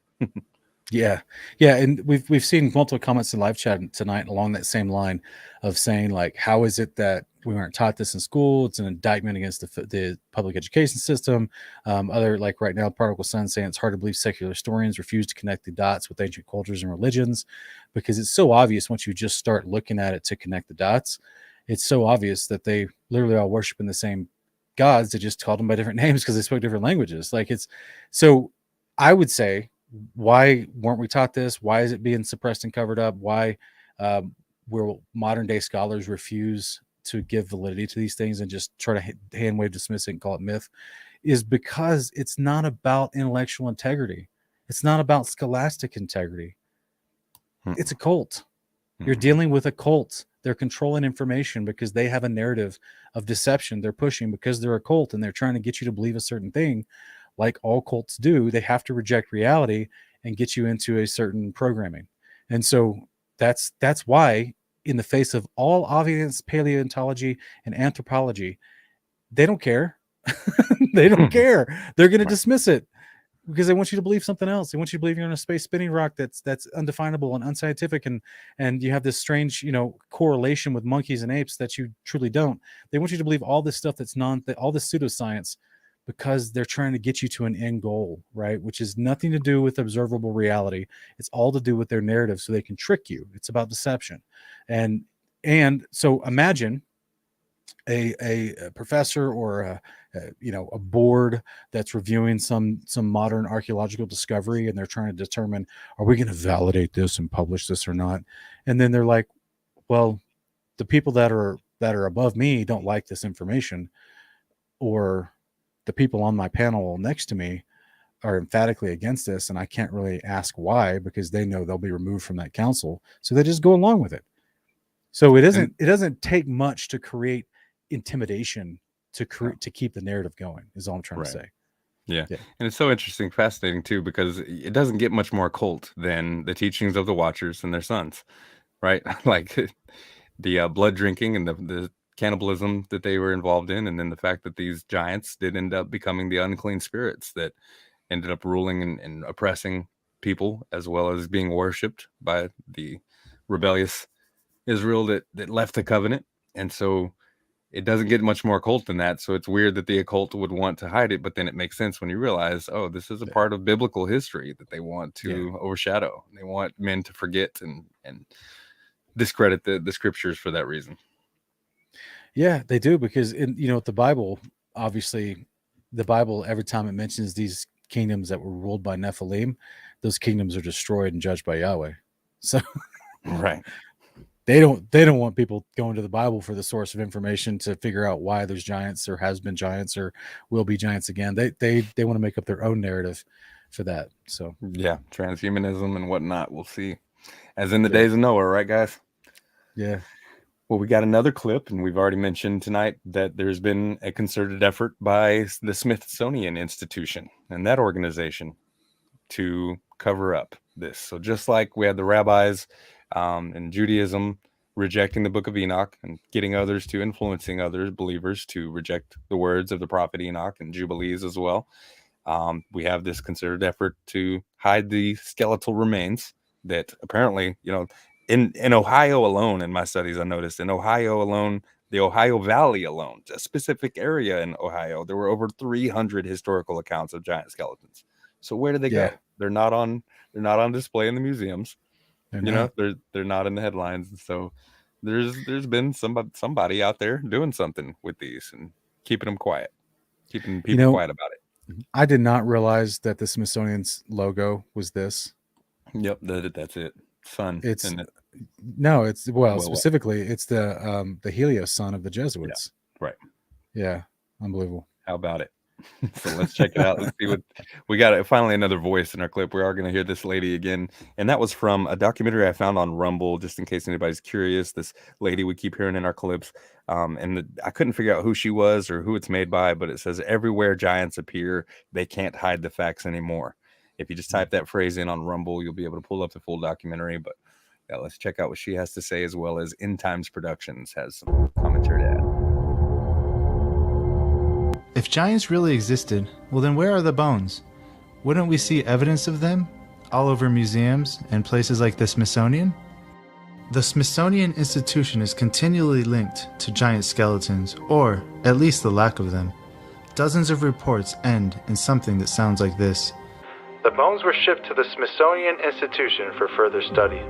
Yeah, and we've seen multiple comments in live chat tonight along that same line of saying, like, how is it that we weren't taught this in school? It's an indictment against the public education system. Other, like right now, Particle Sun saying it's hard to believe secular historians refuse to connect the dots with ancient cultures and religions, because it's so obvious once you just start looking at it to connect the dots. It's so obvious that they literally all worship in the same gods. They just called them by different names because they spoke different languages. Like, it's so. I would say, why weren't we taught this? Why is it being suppressed and covered up? Why will modern day scholars refuse to give validity to these things and just try to hand wave dismiss it and call it myth? Is because it's not about intellectual integrity. It's not about scholastic integrity. It's a cult. You're dealing with a cult. They're controlling information because they have a narrative of deception they're pushing because they're a cult, and they're trying to get you to believe a certain thing. Like all cults do, they have to reject reality and get you into a certain programming. And so that's why, in the face of all obvious paleontology and anthropology, they don't care. They don't care. They're going to dismiss it because they want you to believe something else. They want you to believe you're on a space spinning rock that's undefinable and unscientific, and you have this strange, correlation with monkeys and apes that you truly don't. They want you to believe all this stuff that's all this pseudoscience, because they're trying to get you to an end goal, right? Which is nothing to do with observable reality. It's all to do with their narrative, so they can trick you. It's about deception. And so imagine a professor or a board that's reviewing some modern archaeological discovery, and they're trying to determine, are we going to validate this and publish this or not? And then they're like, well, the people that are above me don't like this information, or the people on my panel next to me are emphatically against this, and I can't really ask why because they know they'll be removed from that council. So they just go along with it. So it doesn't take much to create intimidation to keep the narrative going, is all I'm trying to say. Yeah. And it's so interesting, fascinating too, because it doesn't get much more occult than the teachings of the Watchers and their sons, right? Like the blood drinking and the cannibalism that they were involved in, and then the fact that these giants did end up becoming the unclean spirits that ended up ruling and oppressing people, as well as being worshipped by the rebellious Israel that left the covenant. And so it doesn't get much more occult than that. So it's weird that the occult would want to hide it, but then it makes sense when you realize, oh, this is a part of biblical history that they want to overshadow. They want men to forget and discredit the scriptures for that reason. Yeah, they do, because the Bible, obviously, the Bible, every time it mentions these kingdoms that were ruled by Nephilim, those kingdoms are destroyed and judged by Yahweh. So right. They don't want people going to the Bible for the source of information to figure out why there's giants or has been giants or will be giants again. They want to make up their own narrative for that. So yeah, transhumanism and whatnot. We'll see. As in the days of Noah, right, guys? Yeah. Well, we got another clip, and we've already mentioned tonight that there's been a concerted effort by the Smithsonian Institution and that organization to cover up this. So just like we had the rabbis in Judaism rejecting the book of Enoch and getting others to influencing other believers to reject the words of the prophet Enoch and Jubilees as well, we have this concerted effort to hide the skeletal remains that apparently, in Ohio alone, in my studies, I noticed in Ohio alone, The Ohio Valley alone, a specific area in Ohio, there were over 300 historical accounts of giant skeletons. So where did they go? They're not on display in the museums. They're not in the headlines. So there's been somebody out there doing something with these and keeping them quiet, keeping people quiet about it. I did not realize that the Smithsonian's logo was this. Yep, that's it. Sun. Specifically, it's the Helios sun of the Jesuits. Yeah, right. Yeah, unbelievable. How about it? So let's check it out. Let's see what we got. Finally, another voice in our clip. We are going to hear this lady again, and that was from a documentary I found on Rumble. Just in case anybody's curious, this lady we keep hearing in our clips, I couldn't figure out who she was or who it's made by, but it says everywhere giants appear, they can't hide the facts anymore. If you just type that phrase in on Rumble, you'll be able to pull up the full documentary. But yeah, let's check out what she has to say, as well as End Times Productions has some commentary to add. If giants really existed, well then where are the bones? Wouldn't we see evidence of them all over museums and places like the Smithsonian? The Smithsonian Institution is continually linked to giant skeletons, or at least the lack of them. Dozens of reports end in something that sounds like this. The bones were shipped to the Smithsonian Institution for further study.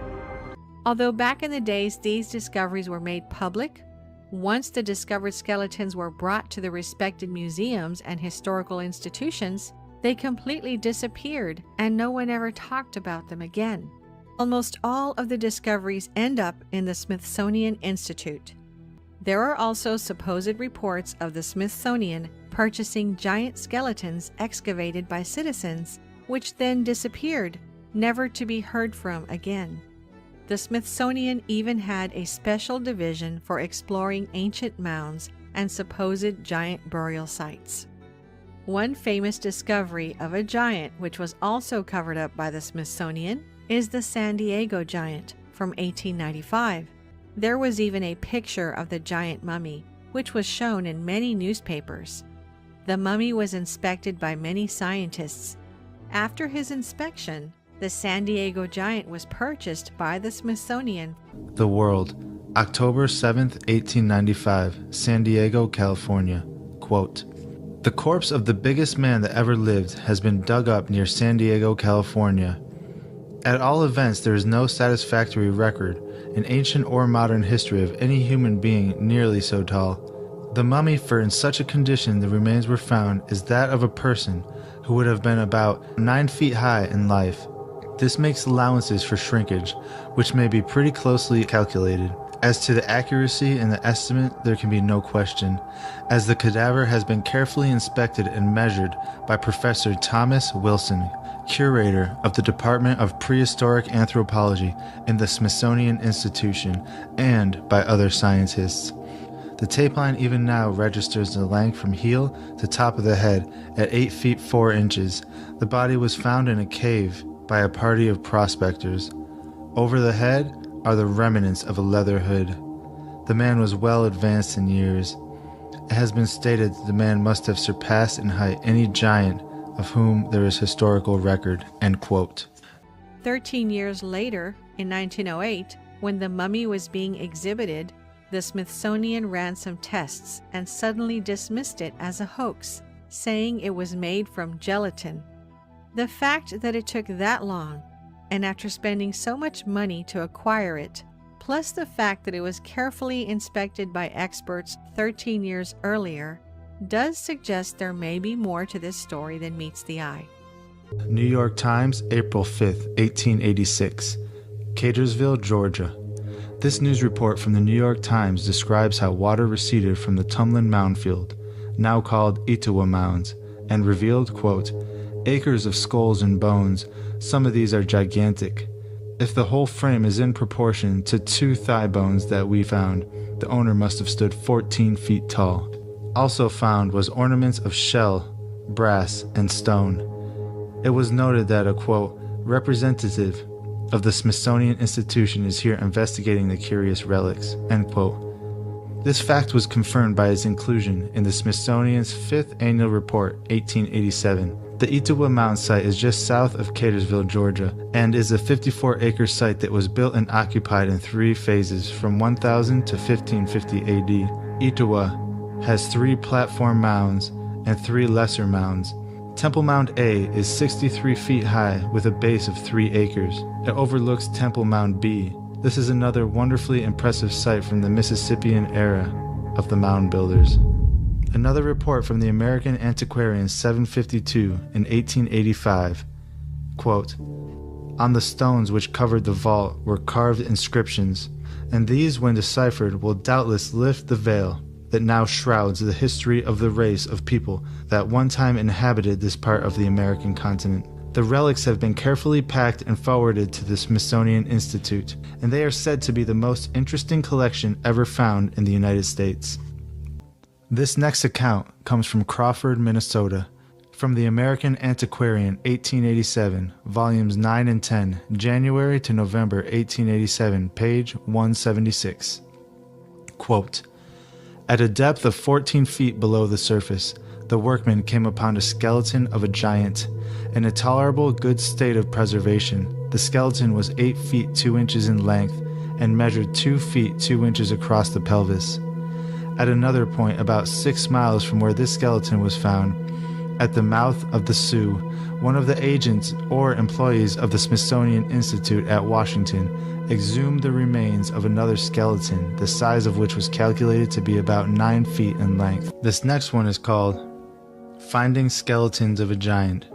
Although back in the days these discoveries were made public, once the discovered skeletons were brought to the respected museums and historical institutions, they completely disappeared and no one ever talked about them again. Almost all of the discoveries end up in the Smithsonian Institute. There are also supposed reports of the Smithsonian purchasing giant skeletons excavated by citizens, which then disappeared, never to be heard from again. The Smithsonian even had a special division for exploring ancient mounds and supposed giant burial sites. One famous discovery of a giant, which was also covered up by the Smithsonian, is the San Diego giant from 1895. There was even a picture of the giant mummy, which was shown in many newspapers. The mummy was inspected by many scientists. After his inspection, the San Diego giant was purchased by the Smithsonian. The World, October 7th, 1895, San Diego, California. Quote, "The corpse of the biggest man that ever lived has been dug up near San Diego, California. At all events, there is no satisfactory record in ancient or modern history of any human being nearly so tall. The mummy for in such a condition the remains were found is that of a person who would have been about 9 feet high in life. This makes allowances for shrinkage, which may be pretty closely calculated. As to the accuracy in the estimate, there can be no question, as the cadaver has been carefully inspected and measured by Professor Thomas Wilson, curator of the Department of Prehistoric Anthropology in the Smithsonian Institution, and by other scientists. The tape line even now registers the length from heel to top of the head at 8 feet 4 inches. The body was found in a cave by a party of prospectors. Over the head are the remnants of a leather hood. The man was well advanced in years. It has been stated that the man must have surpassed in height any giant of whom there is historical record." End quote. 13 years later, in 1908, when the mummy was being exhibited, the Smithsonian ran some tests and suddenly dismissed it as a hoax, saying it was made from gelatin. The fact that it took that long, and after spending so much money to acquire it, plus the fact that it was carefully inspected by experts 13 years earlier, does suggest there may be more to this story than meets the eye. New York Times, April 5th, 1886. Catersville, Georgia. This news report from the New York Times describes how water receded from the Tumlin Mound Field, now called Etowah Mounds, and revealed, quote, "acres of skulls and bones. Some of these are gigantic. If the whole frame is in proportion to 2 thigh bones that we found, the owner must have stood 14 feet tall. Also found was ornaments of shell, brass, and stone. It was noted that a, quote, representative of the Smithsonian Institution is here investigating the curious relics," end quote. This fact was confirmed by its inclusion in the Smithsonian's 5th Annual Report, 1887. The Etowah Mound site is just south of Catersville, Georgia, and is a 54-acre site that was built and occupied in 3 phases from 1000 to 1550 AD. Itawa has 3 platform mounds and 3 lesser mounds. Temple Mound A is 63 feet high with a base of 3 acres. It overlooks Temple Mound B. This is another wonderfully impressive site from the Mississippian era of the mound builders. Another report from the American Antiquarian 752 in 1885, quote, "On the stones which covered the vault were carved inscriptions, and these when deciphered will doubtless lift the veil that now shrouds the history of the race of people that one time inhabited this part of the American continent. The relics have been carefully packed and forwarded to the Smithsonian Institute, and they are said to be the most interesting collection ever found in the United States." This next account comes from Crawford, Minnesota, from the American Antiquarian 1887, volumes 9 and 10, January to November 1887, page 176. Quote, "At a depth of 14 feet below the surface, the workmen came upon a skeleton of a giant, in a tolerable good state of preservation. The skeleton was 8 feet 2 inches in length, and measured 2 feet 2 inches across the pelvis. At another point, about 6 miles from where this skeleton was found, at the mouth of the Sioux, one of the agents or employees of the Smithsonian Institute at Washington exhumed the remains of another skeleton, the size of which was calculated to be about 9 feet in length." This next one is called "Finding Skeletons of a Giant,"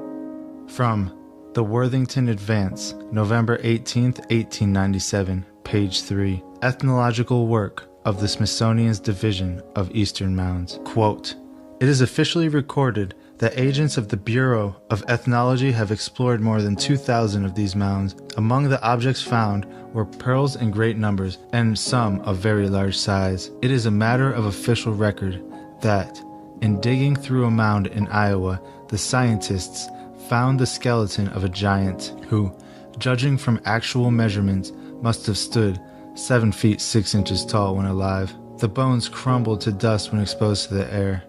from the Worthington Advance, November 18th, 1897, page 3, Ethnological Work of the Smithsonian's Division of Eastern Mounds. Quote, "It is officially recorded that agents of the Bureau of Ethnology have explored more than 2,000 of these mounds. Among the objects found were pearls in great numbers, and some of very large size. It is a matter of official record that, in digging through a mound in Iowa, the scientists found the skeleton of a giant, who, judging from actual measurements, must have stood 7 feet 6 inches tall when alive. The bones crumbled to dust when exposed to the air.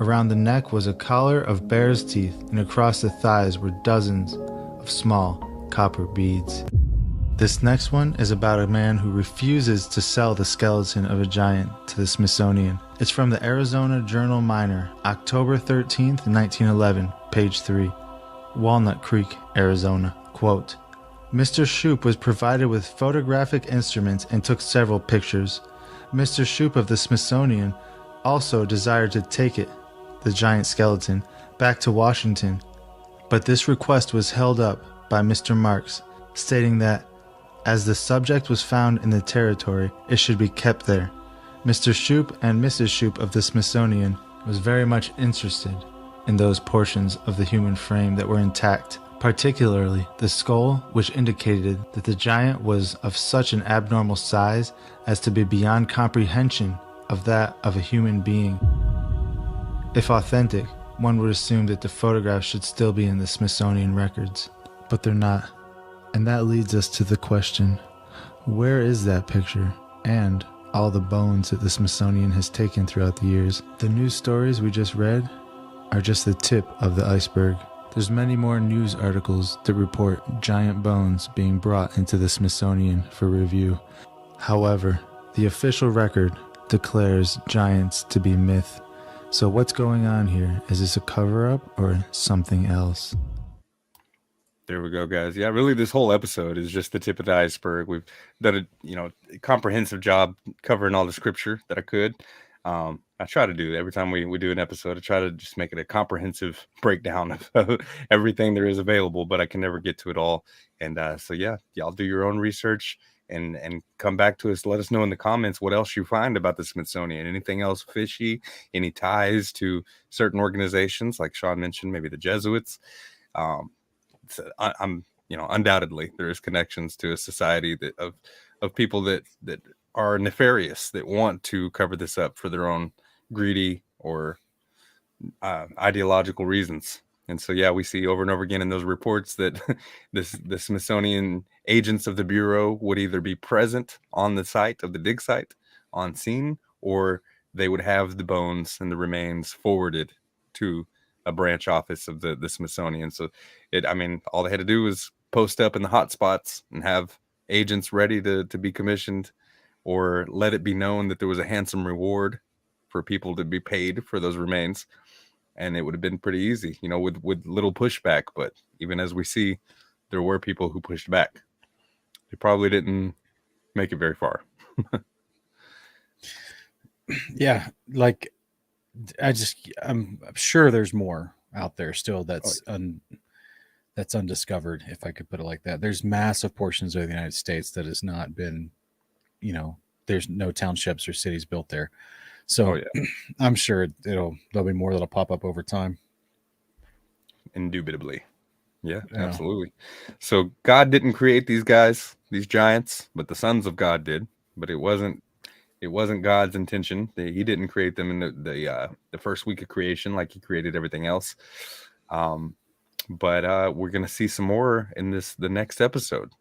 Around the neck was a collar of bear's teeth, and across the thighs were dozens of small copper beads." This next one is about a man who refuses to sell the skeleton of a giant to the Smithsonian. It's from the Arizona Journal-Minor, October 13th, 1911, page 3, Walnut Creek, Arizona. Quote, "Mr. Shoup was provided with photographic instruments and took several pictures. Mr. Shoup of the Smithsonian also desired to take it, the giant skeleton, back to Washington, but this request was held up by Mr. Marks, stating that, as the subject was found in the territory, it should be kept there. Mr. Shoup and Mrs. Shoup of the Smithsonian was very much interested in those portions of the human frame that were intact, particularly the skull, which indicated that the giant was of such an abnormal size as to be beyond comprehension of that of a human being. If authentic, one would assume that the photographs should still be in the Smithsonian records, but they're not. And that leads us to the question, where is that picture and all the bones that the Smithsonian has taken throughout the years? The news stories we just read are just the tip of the iceberg. There's many more news articles that report giant bones being brought into the Smithsonian for review. However, the official record declares giants to be myth. So what's going on here? Is this a cover-up or something else? There we go, guys. Yeah, really, this whole episode is just the tip of the iceberg. We've done a comprehensive job covering all the scripture that I could. I try to do every time we do an episode. I try to just make it a comprehensive breakdown of everything there is available, but I can never get to it all. And so yeah, y'all do your own research and come back to us. Let us know in the comments what else you find about the Smithsonian. Anything else fishy? Any ties to certain organizations, like Sean mentioned, maybe the Jesuits? I'm undoubtedly there is connections to a society of people that are nefarious, that want to cover this up for their own greedy or ideological reasons. And so, yeah, we see over and over again in those reports that the Smithsonian agents of the Bureau would either be present on the site of the dig site on scene, or they would have the bones and the remains forwarded to a branch office of the Smithsonian. So all they had to do was post up in the hot spots and have agents ready to be commissioned, or let it be known that there was a handsome reward for people to be paid for those remains, and it would have been pretty easy, with little pushback. But even as we see, there were people who pushed back. They probably didn't make it very far. Yeah, like I'm sure there's more out there still that's undiscovered, if I could put it like that. There's massive portions of the United States that has not been, there's no townships or cities built there. So I'm sure there'll be more that'll pop up over time. Indubitably. Yeah, absolutely. So God didn't create these guys, these giants, but the sons of God did. But it wasn't God's intention. He didn't create them in the first week of creation like he created everything else. But we're gonna see some more in the next episode.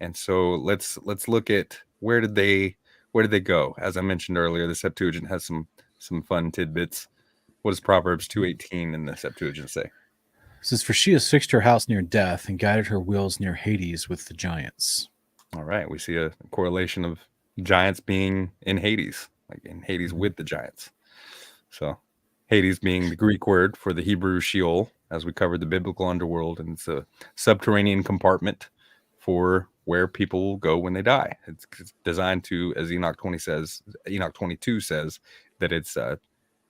And so let's look at where did they go? As I mentioned earlier, the Septuagint has some fun tidbits. What does Proverbs 2:18 in the Septuagint say? It says, "For she has fixed her house near death and guided her wheels near Hades with the giants." All right, we see a correlation of giants being in Hades, like in Hades with the giants. So Hades being the Greek word for the Hebrew Sheol, as we covered the biblical underworld, and it's a subterranean compartment for where people will go when they die. It's designed to, as Enoch 22 says, that it's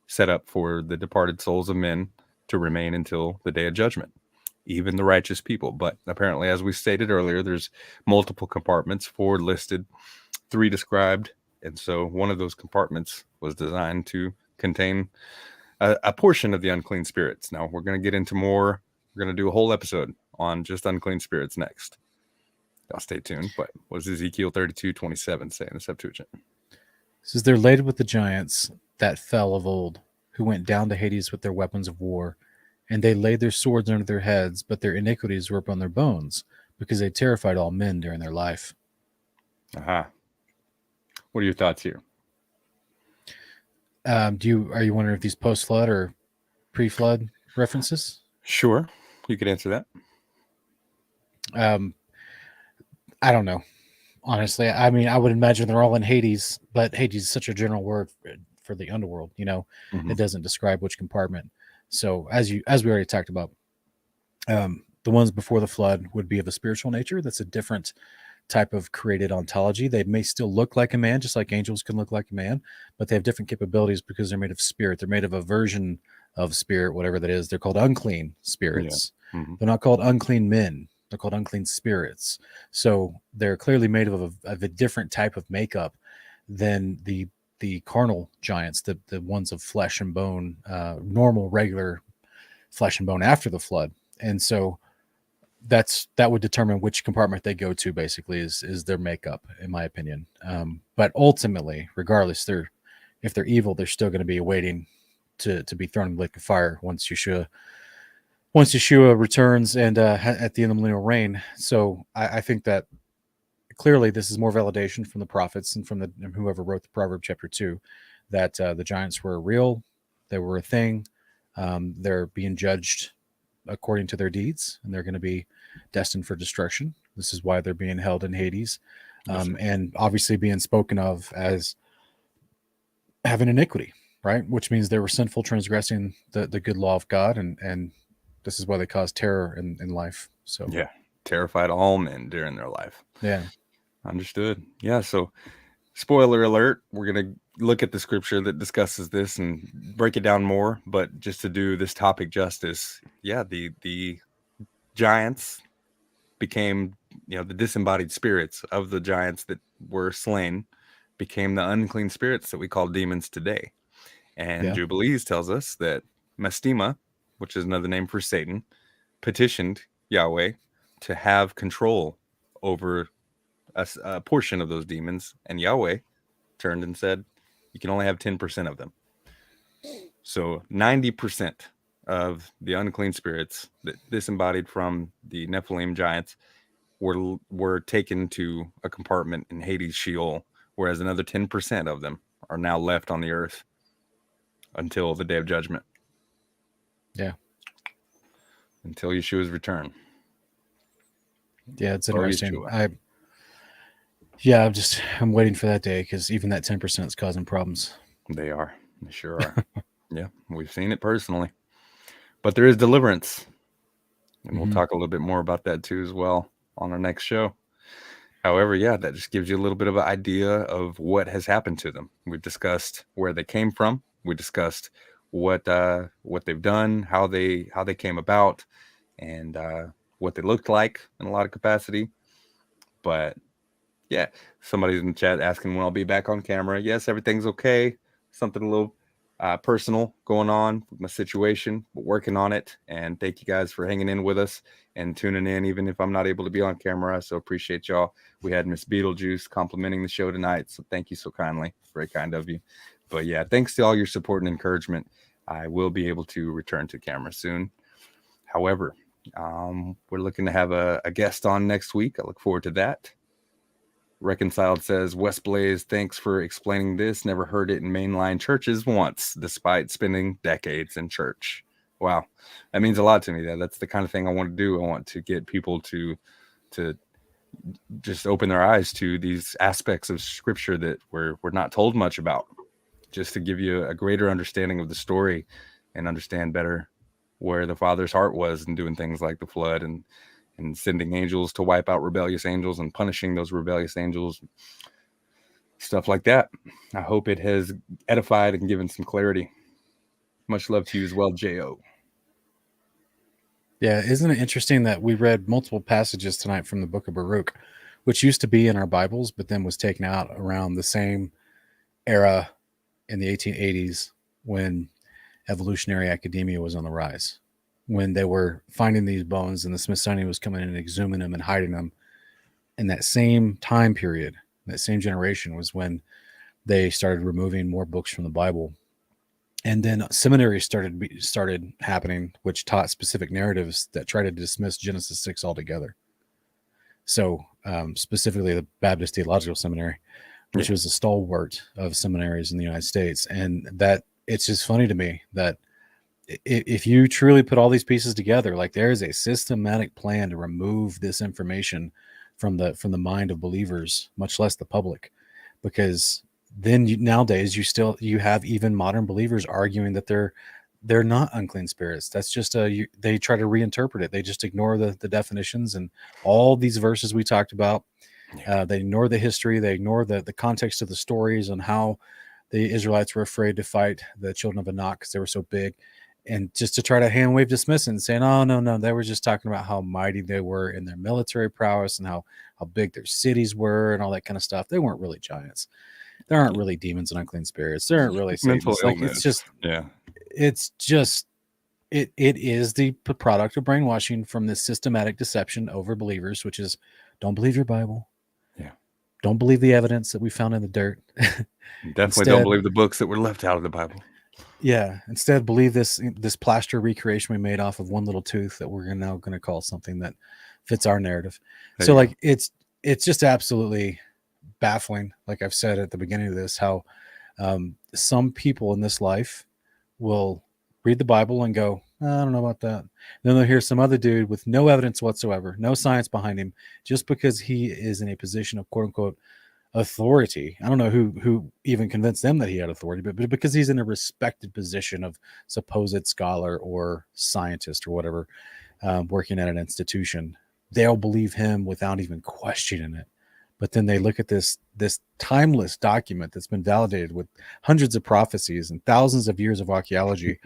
set up for the departed souls of men to remain until the day of judgment, even the righteous people. But apparently, as we stated earlier, there's multiple compartments, 4 listed, 3 described, and so one of those compartments was designed to contain a portion of the unclean spirits. Now we're going to get into more. We're going to do a whole episode on just unclean spirits next. I'll stay tuned. But what does Ezekiel 32:27 say in the Septuagint? It says, "They're laden with the giants that fell of old, who went down to Hades with their weapons of war, and they laid their swords under their heads, but their iniquities were upon their bones, because they terrified all men during their life." Aha. What are your thoughts here? Are you wondering if these post-flood or pre-flood references? Sure, you could answer that. I don't know. Honestly, I mean, I would imagine they're all in Hades, but Hades is such a general word for the underworld. It doesn't describe which compartment. So as we already talked about, the ones before the flood would be of a spiritual nature. That's a different type of created ontology. They may still look like a man, just like angels can look like a man, but they have different capabilities because they're made of spirit. They're made of a version of spirit, whatever that is. They're called unclean spirits. Yeah. They're not called unclean men. They're called unclean spirits. So they're clearly made of a different type of makeup than the carnal giants, the ones of flesh and bone, normal, regular flesh and bone after the flood. And so that would determine which compartment they go to, basically, is their makeup, in my opinion. But ultimately, regardless, if they're evil, they're still going to be awaiting to be thrown in the lake of fire once Yeshua returns and at the end of the millennial reign. So I think that clearly this is more validation from the prophets and from whoever wrote the Proverbs chapter 2 that the giants were real, they were a thing. They're being judged according to their deeds, and they're going to be destined for destruction. This is why they're being held in Hades, and obviously being spoken of as having iniquity, right? Which means they were sinful, transgressing the good law of God, and this is why they caused terror in life. So yeah, terrified all men during their life. Yeah, understood. Yeah, so spoiler alert, we're going to look at the scripture that discusses this and break it down more, but just to do this topic justice, yeah, the giants became, the disembodied spirits of the giants that were slain became the unclean spirits that we call demons today. And Jubilees tells us that Mastema, which is another name for Satan, petitioned Yahweh to have control over a portion of those demons, and Yahweh turned and said, you can only have 10% of them. So 90% of the unclean spirits that disembodied from the Nephilim giants were taken to a compartment in Hades Sheol, whereas another 10% of them are now left on the earth until the day of judgment. Yeah. Until Yeshua's return. Yeah, it's interesting. I'm waiting for that day, because even that 10% is causing problems. They are. They sure are. Yeah, we've seen it personally. But there is deliverance. And we'll talk a little bit more about that too as well on our next show. However, yeah, that just gives you a little bit of an idea of what has happened to them. We've discussed where they came from. We discussed what they've done, how they came about, and what they looked like in a lot of capacity. But yeah, somebody's in the chat asking when I'll be back on camera. Yes, everything's okay. Something a little personal going on with my situation, but working on it. And thank you guys for hanging in with us and tuning in, even if I'm not able to be on camera. So appreciate y'all. We had Miss Beetlejuice complimenting the show tonight. So thank you so kindly. Very kind of you. But yeah, thanks to all your support and encouragement. I will be able to return to camera soon. However, we're looking to have a guest on next week. I look forward to that. Reconciled says, WesBlaze, thanks for explaining this. Never heard it in mainline churches once, despite spending decades in church. Wow. That means a lot to me. That's the kind of thing I want to do. I want to get people to just open their eyes to these aspects of scripture that we're not told much about, just to give you a greater understanding of the story and understand better where the Father's heart was in doing things like the flood and sending angels to wipe out rebellious angels and punishing those rebellious angels, stuff like that. I hope it has edified and given some clarity. Much love to you as well, J.O. Yeah, isn't it interesting that we read multiple passages tonight from the book of Baruch, which used to be in our Bibles, but then was taken out around the same era in the 1880s when evolutionary academia was on the rise, when they were finding these bones and the Smithsonian was coming in and exhuming them and hiding them. In that same time period, that same generation was when they started removing more books from the Bible. And then seminaries started happening, which taught specific narratives that try to dismiss Genesis 6 altogether. So specifically the Baptist Theological Seminary, which was a stalwart of seminaries in the United States. And that it's just funny to me that if you truly put all these pieces together, like there is a systematic plan to remove this information from the mind of believers, much less the public, because then nowadays you have even modern believers arguing that they're not unclean spirits. That's just they try to reinterpret it. They just ignore the definitions and all these verses we talked about. They ignore the history. They ignore the context of the stories and how the Israelites were afraid to fight the children of Enoch because they were so big. And just to try to hand wave dismiss it and saying, oh, no, they were just talking about how mighty they were in their military prowess and how big their cities were and all that kind of stuff. They weren't really giants. There aren't really demons and unclean spirits. There aren't really mental Satanists. Like, it is the product of brainwashing from this systematic deception over believers, which is don't believe your Bible. Yeah. Don't believe the evidence that we found in the dirt. Definitely don't believe the books that were left out of the Bible. Yeah. Instead, believe this plaster recreation we made off of one little tooth that we're now going to call something that fits our narrative. So like it's just absolutely baffling. Like I've said at the beginning of this, how some people in this life will read the Bible and go, I don't know about that. Then they'll hear some other dude with no evidence whatsoever, no science behind him, just because he is in a position of quote unquote authority. I don't know who even convinced them that he had authority, but because he's in a respected position of supposed scholar or scientist or whatever, working at an institution, they'll believe him without even questioning it. But then they look at this timeless document that's been validated with hundreds of prophecies and thousands of years of archaeology.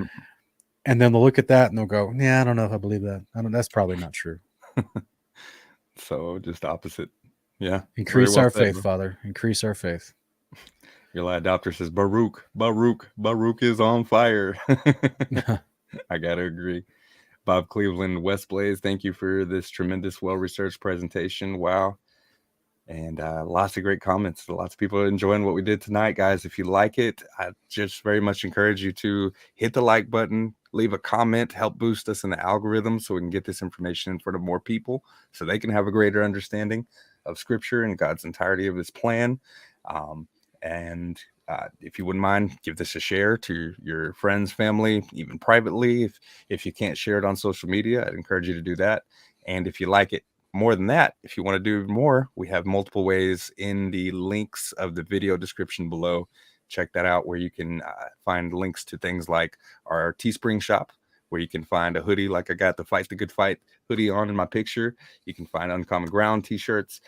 And then they'll look at that and they'll go, yeah, I don't know if I believe that. That's probably not true. So just opposite. Yeah. Increase our faith, Father. Increase our faith. Your lad adopter says, Baruch is on fire. I got to agree. Bob Cleveland, WesBlaze, thank you for this tremendous, well-researched presentation. Wow. And lots of great comments. Lots of people enjoying what we did tonight, guys. If you like it, I just very much encourage you to hit the like button, leave a comment, help boost us in the algorithm so we can get this information in front of more people so they can have a greater understanding of Scripture and God's entirety of His plan. If you wouldn't mind, give this a share to your friends, family, even privately. If you can't share it on social media, I'd encourage you to do that. And if you like it, more than that, if you want to do more, we have multiple ways in the links of the video description below check that out, where you can find links to things like our Teespring shop, where you can find a hoodie like I got the Fight the Good Fight hoodie on in my picture. You can find Uncommon Ground t-shirts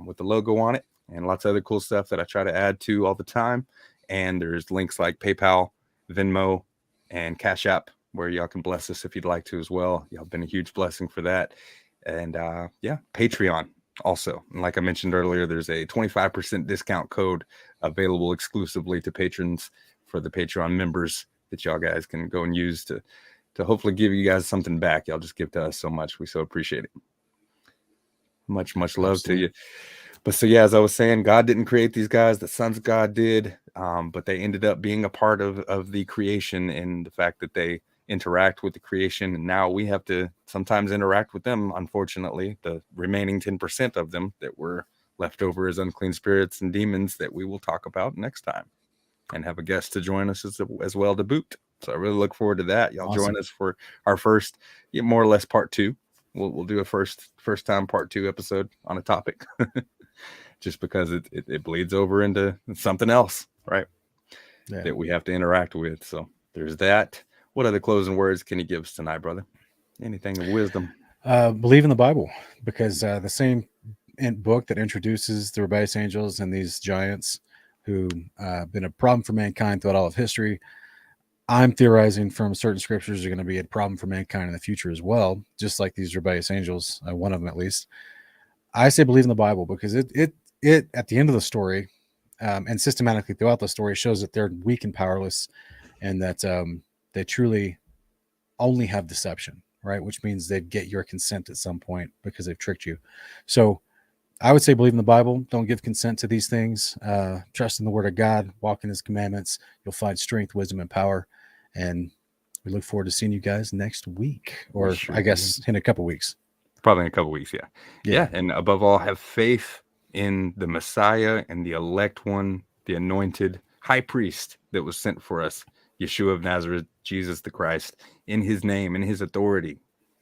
with the logo on it, and lots of other cool stuff that I try to add to all the time. And there's links like PayPal, Venmo, and Cashapp, where y'all can bless us if you'd like to as well. Y'all been a huge blessing for that. And Patreon also. And like I mentioned earlier, there's a 25% discount code available exclusively to patrons for the Patreon members that y'all guys can go and use to hopefully give you guys something back. Y'all just give to us so much. We so appreciate it. Much love to you. But so, yeah, as I was saying, God didn't create these guys. The sons of God did. But they ended up being a part of the creation, and the fact that they interact with the creation. And now we have to sometimes interact with them. Unfortunately, the remaining 10% of them that were left over as unclean spirits and demons that we will talk about next time, and have a guest to join us as well to boot. So I really look forward to that. Y'all Join us for our first, more or less part 2. We'll do a first time part 2 episode on a topic, just because it bleeds over into something else, right? Yeah. That we have to interact with. So there's that. What other closing words can you give us tonight, brother? Anything of wisdom? Believe in the Bible, because the same book that introduces the rebellious angels and these giants who have been a problem for mankind throughout all of history, I'm theorizing from certain scriptures are going to be a problem for mankind in the future as well, just like these rebellious angels, one of them at least. I say believe in the Bible, because it at the end of the story, and systematically throughout the story, shows that they're weak and powerless, and that they truly only have deception, right? Which means they'd get your consent at some point because they've tricked you. So I would say believe in the Bible. Don't give consent to these things. Trust in the word of God. Walk in his commandments. You'll find strength, wisdom, and power. And we look forward to seeing you guys next week, or sure, I guess in a couple weeks. Probably in a couple weeks, yeah. And above all, have faith in the Messiah and the elect one, the anointed high priest that was sent for us, Yeshua of Nazareth, Jesus the Christ. In his name, in his authority,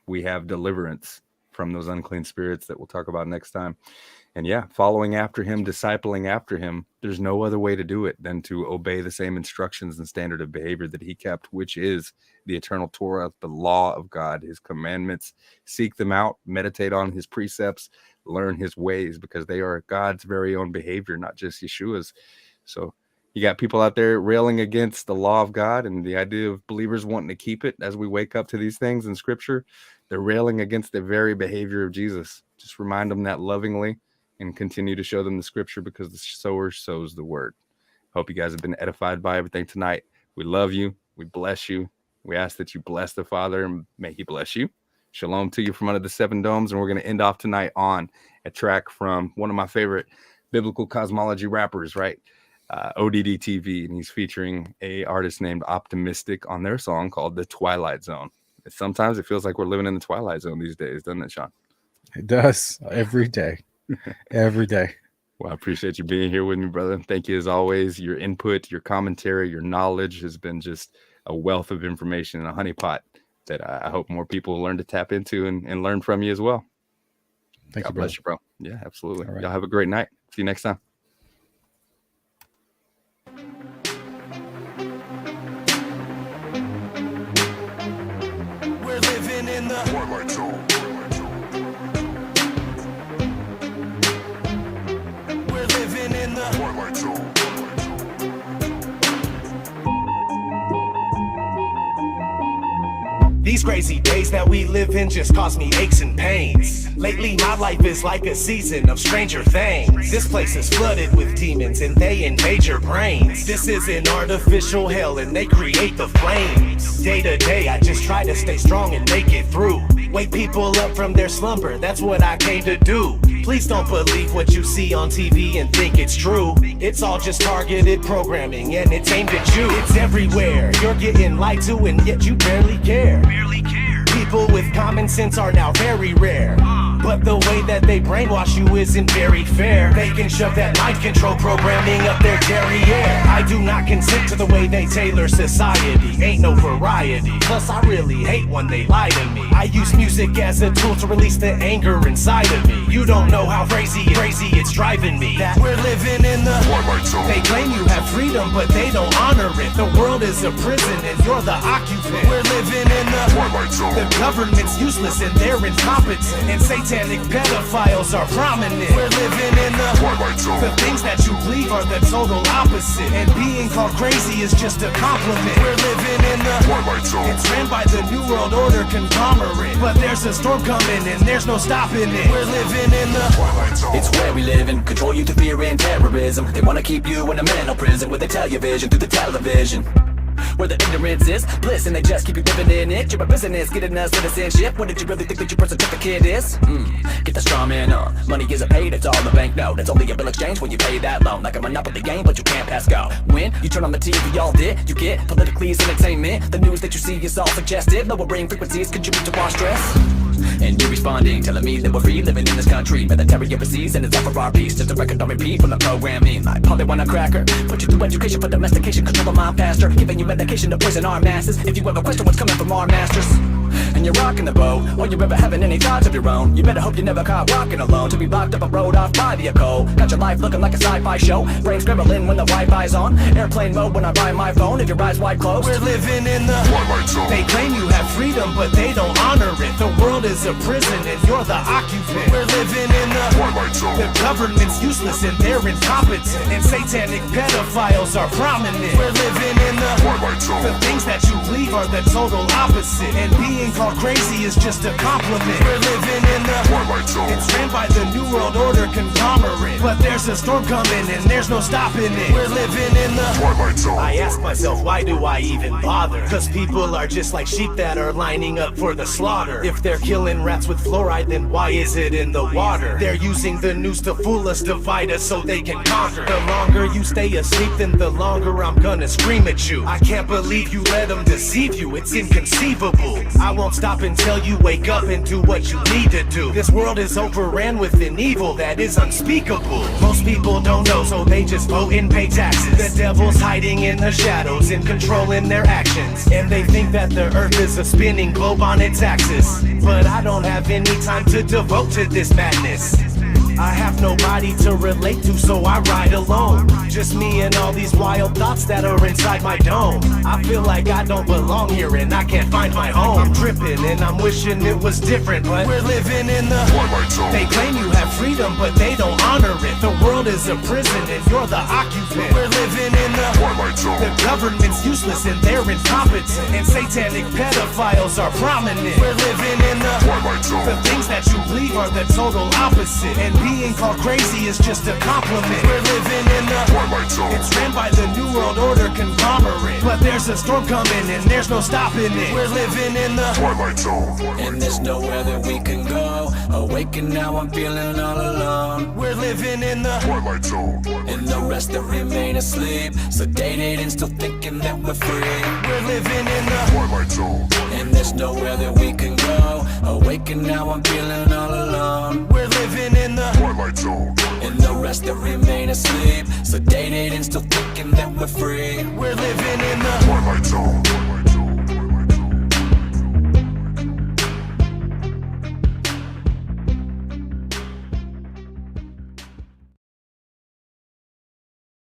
we have deliverance from those unclean spirits that we'll talk about next time. And following after him, discipling after him, there's no other way to do it than to obey the same instructions and standard of behavior that he kept, which is the eternal Torah, the law of God, his commandments. Seek them out, meditate on his precepts, learn his ways, because they are God's very own behavior, not just Yeshua's. So you got people out there railing against the law of God and the idea of believers wanting to keep it as we wake up to these things in scripture. They're railing against the very behavior of Jesus. Just remind them that lovingly, and continue to show them the scripture, because the sower sows the word. Hope you guys have been edified by everything tonight. We love you. We bless you. We ask that you bless the Father, and may he bless you. Shalom to you from under the 7 domes. And we're going to end off tonight on a track from one of my favorite biblical cosmology rappers, right? ODD TV. And he's featuring a artist named Optimistic on their song called The Twilight Zone. Sometimes it feels like we're living in the Twilight Zone these days, doesn't it, Sean? It does. Every day. Every day. Well, I appreciate you being here with me, brother. Thank you as always. Your input, your commentary, your knowledge has been just a wealth of information and a honeypot that I hope more people learn to tap into and learn from you as well. Thank you, God bless you, bro. Yeah, absolutely. Right. Y'all have a great night. See you next time. We're living in the Twilight Zone. We're living in the Twilight Zone. These crazy days that we live in just cause me aches and pains. Lately my life is like a season of Stranger Things. This place is flooded with demons and they invade your brains. This is an artificial hell and they create the flames. Day to day I just try to stay strong and make it through. Wake people up from their slumber, that's what I came to do. Please don't believe what you see on TV and think it's true. It's all just targeted programming and it's aimed at you. It's everywhere, you're getting lied to and yet you barely care. People with common sense are now very rare. But the way that they brainwash you isn't very fair. They can shove that mind control programming up their derriere. I do not consent to the way they tailor society. Ain't no variety. Plus I really hate when they lie to me. I use music as a tool to release the anger inside of me. You don't know how crazy it's driving me. That we're living in the Twilight Zone. They claim you have freedom, but they don't honor it. The world is a prison and you're the occupant. We're living in the Twilight Zone. The government's useless and they're incompetent, and satanic pedophiles are prominent. We're living in the Twilight Zone. The things that you believe are the total opposite, and being called crazy is just a compliment. We're living in the Twilight Zone. It's ran by the New World Order conglomerate, but there's a storm coming and there's no stopping it. We're living in the Twilight Zone. It's where we live in, control you through fear and terrorism. They wanna keep you in a mental prison where they tell your vision through the television. Where the ignorance is bliss and they just keep you living in it. You're a business, getting us citizenship. What did you really think that your birth certificate is? Get the straw man on. Money isn't paid, it's all the banknote. It's only a bill exchange when you pay that loan. Like a monopoly game, but you can't pass go. When you turn on the TV, y'all did. You get politically entertainment. The news that you see is all suggested. Lower brain frequencies contribute to our stress. And you're responding, telling me that we're free living in this country. Military overseas and it's all for our peace. Just a record on repeat from the programming. Like probably want a cracker. Put you through education for domestication, control the mind faster. Giving you medication to poison our masses. If you ever question what's coming from our masters, and you're rocking the boat, or you're ever having any thoughts of your own, you better hope you never caught walking alone to be locked up a road off by the vehicle. Got your life looking like a sci-fi show. Brain scrambling when the Wi-Fi's on. Airplane mode when I buy my phone. If your eyes wide closed, we're living in the Twilight Zone. They claim you have freedom, but they don't honor it. The world is a prison and you're the occupant. We're living in the Twilight Zone. The government's useless and they're incompetent, and satanic pedophiles are prominent. We're living in the Twilight Zone. The things that you believe are the total opposite, and being called crazy is just a compliment. We're living in the Twilight Zone. It's ran by the New World Order conglomerate, but there's a storm coming and there's no stopping it. We're living in the Twilight Zone. I ask myself, why do I even bother? Cause people are just like sheep that are lining up for the slaughter. If they're killing rats with fluoride, then why is it in the water? They're using the news to fool us, divide us so they can conquer. The longer you stay asleep, then the longer I'm gonna scream at you. I can't believe you let them deceive you, it's inconceivable. I won't stop until you wake up and do what you need to do. This world is overran with an evil that is unspeakable. Most people don't know, so they just vote and pay taxes. The devil's hiding in the shadows and controlling their actions, and they think that the earth is a spinning globe on its axis. But I don't have any time to devote to this madness. I have nobody to relate to, so I ride alone. Just me and all these wild thoughts that are inside my dome. I feel like I don't belong here and I can't find my home. I'm tripping and I'm wishing it was different, but we're living in the Twilight Zone. They claim you have freedom, but they don't honor it. The world is a prison and you're the occupant. We're living in the Twilight Zone. The government's useless and they're incompetent, and satanic pedophiles are prominent. We're living in the Twilight Zone. The things that you believe are the total opposite, and being called crazy is just a compliment. We're living in the Twilight Zone. It's ran by the New World Order conglomerate, but there's a storm coming and there's no stopping it. We're living in the Twilight Zone. And there's nowhere that we can go. Awaken now, I'm feeling all alone. We're living in the Twilight Zone. And the rest that remain asleep, sedated and still thinking that we're free. We're living in the Twilight Zone. And there's nowhere that we can go. Awaken now, I'm feeling all alone. We're living in the Twilight Zone. And the rest that remain asleep, sedated and still thinking that we're free. We're living in the Twilight Zone.